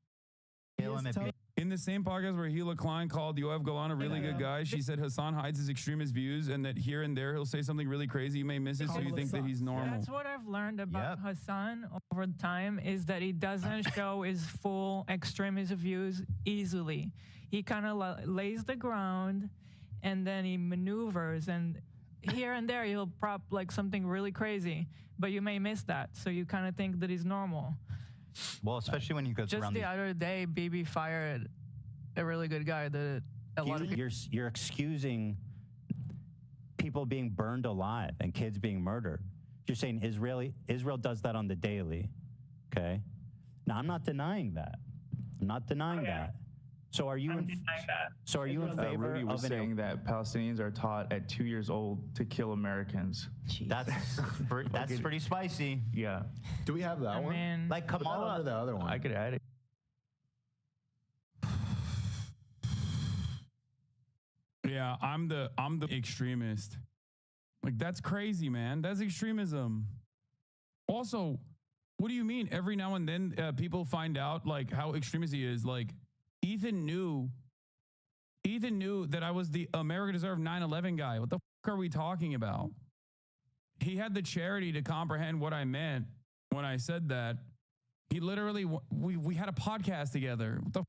In the same podcast where Hila Klein called Yoav Golan a really good guy, she said Hassan hides his extremist views and that here and there he'll say something really crazy. You may miss it, so you think that he's normal. That's what I've learned about Hassan over time, is that he doesn't show his full extremist views easily. He kind of lays the ground and then he maneuvers, and here and there he'll prop like something really crazy, but you may miss that, so you kind of think that he's normal. Well, especially when you go just around the other day, BB fired a really good guy that a lot of people. You're excusing people being burned alive and kids being murdered. You're saying Israel does that on the daily. Okay. Now I'm not denying that. I'm not denying that. So are you in favor Rudy was saying that Palestinians are taught at 2 years old to kill Americans? That's pretty spicy. Yeah. Do we have that one? Like Kamala, the other one. I could add it. Yeah, I'm the extremist. Like, that's crazy, man. That's extremism. Also, what do you mean? Every now and then people find out like how extremist he is. Like, Ethan knew that I was the America Deserve 9/11 guy. What the fuck are we talking about? He had the charity to comprehend what I meant when I said that. He literally, we had a podcast together. What the fuck?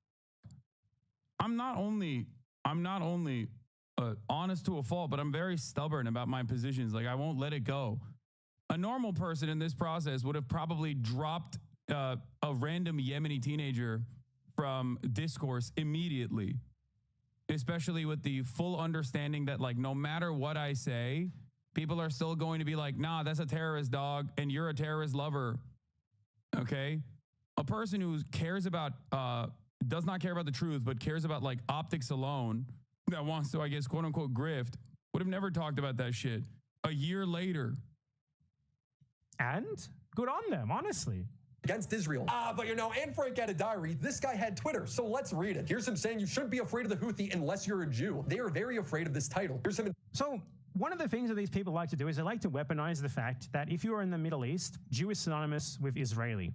I'm not only honest to a fault, but I'm very stubborn about my positions. Like, I won't let it go. A normal person in this process would have probably dropped a random Yemeni teenager from discourse immediately, especially with the full understanding that like no matter what I say, people are still going to be like, nah, that's a terrorist, dog, and you're a terrorist lover. Okay? A person who cares about does not care about the truth, but cares about like optics alone, that wants to, I guess, quote unquote grift, would have never talked about that shit a year later. And good on them, honestly. Against Israel. But you know, Anne Frank had a diary. This guy had Twitter, so let's read it. Here's him saying you shouldn't be afraid of the Houthi unless you're a Jew. They are very afraid of this title. Here's him. So one of the things that these people like to do is they like to weaponize the fact that if you are in the Middle East, Jew is synonymous with Israeli.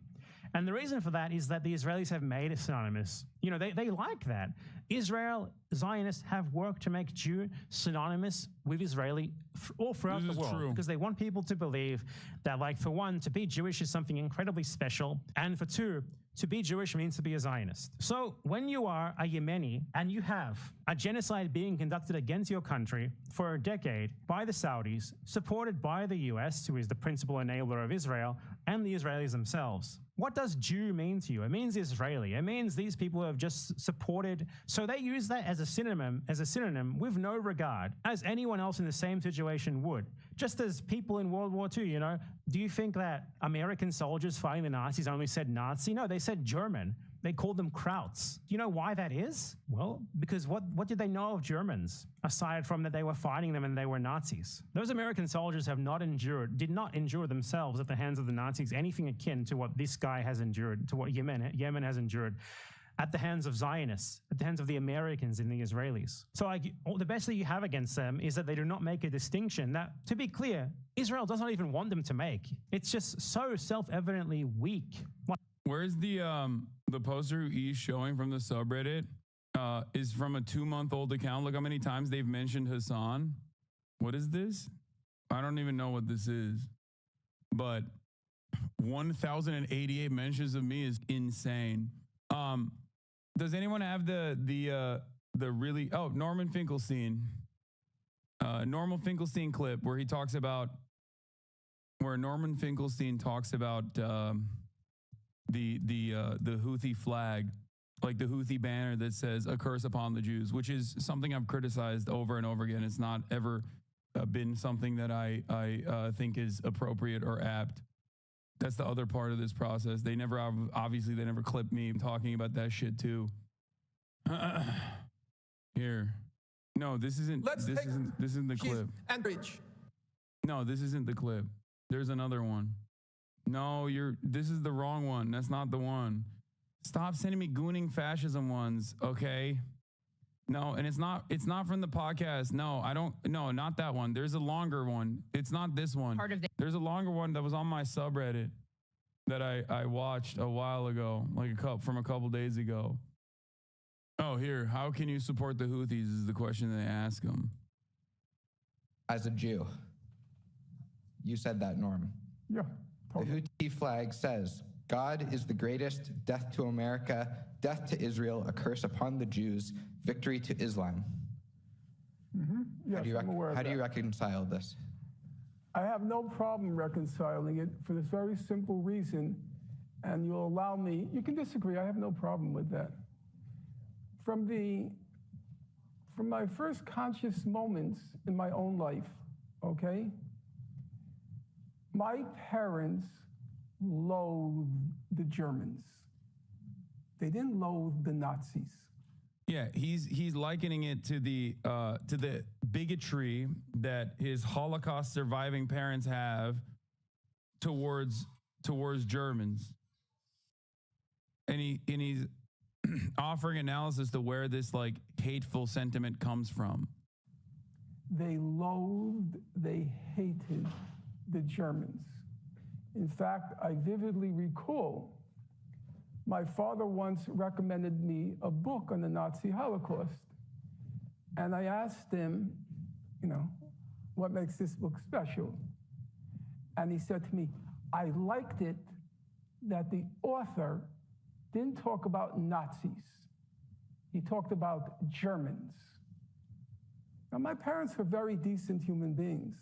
And the reason for that is that the Israelis have made it synonymous. You know, they like that. Israel, Zionists have worked to make Jew synonymous with Israeli all throughout the world. Because they want people to believe that, like, for one, to be Jewish is something incredibly special. And for two, to be Jewish means to be a Zionist. So when you are a Yemeni and you have a genocide being conducted against your country for a decade by the Saudis, supported by the US, who is the principal enabler of Israel, and the Israelis themselves, what does Jew mean to you? It means Israeli. It means these people who have just supported. So they use that as a synonym with no regard, as anyone else in the same situation would. Just as people in World War II, you know, do you think that American soldiers fighting the Nazis only said Nazi? No, they said German. They called them Krauts. Do you know why that is? Well, because what did they know of Germans, aside from that they were fighting them and they were Nazis? Those American soldiers did not endure themselves at the hands of the Nazis anything akin to what this guy has endured, to what Yemen has endured at the hands of Zionists, at the hands of the Americans and the Israelis. So like, the best that you have against them is that they do not make a distinction that, to be clear, Israel does not even want them to make. It's just so self-evidently weak. Where's the poster he's showing from the subreddit is from a 2-month-old account. Look how many times they've mentioned Hassan. What is this? I don't even know what this is. But 1,088 mentions of me is insane. Does anyone have the really Norman Finkelstein clip where Norman Finkelstein talks about the Houthi flag, like the Houthi banner that says "A curse upon the Jews," which is something I've criticized over and over again. It's not ever been something that I think is appropriate or apt. That's the other part of this process. They never clipped me talking about that shit too. Here, no, this isn't. This isn't the clip. No, this isn't the clip. There's another one. No, this is the wrong one. That's not the one. Stop sending me gooning fascism ones, okay? No, and it's not from the podcast. No, not that one. There's a longer one. It's not this one. There's a longer one that was on my subreddit that I watched a while ago, like from a couple days ago. Oh, here. How can you support the Houthis is the question they ask them. As a Jew. You said that, Norm. Yeah. The Houthi flag says, "God is the greatest, death to America, death to Israel, a curse upon the Jews, victory to Islam." Mm-hmm. Yes, how do you reconcile this? I have no problem reconciling it for this very simple reason, and you'll allow me, you can disagree, I have no problem with that. From my first conscious moments in my own life, okay? My parents loathed the Germans. They didn't loathe the Nazis. Yeah, he's likening it to the bigotry that his Holocaust surviving parents have towards Germans, and he's offering analysis to where this like hateful sentiment comes from. They loathed, they hated the Germans. In fact, I vividly recall my father once recommended me a book on the Nazi Holocaust. And I asked him, what makes this book special? And he said to me, I liked it that the author didn't talk about Nazis. He talked about Germans. Now, my parents were very decent human beings.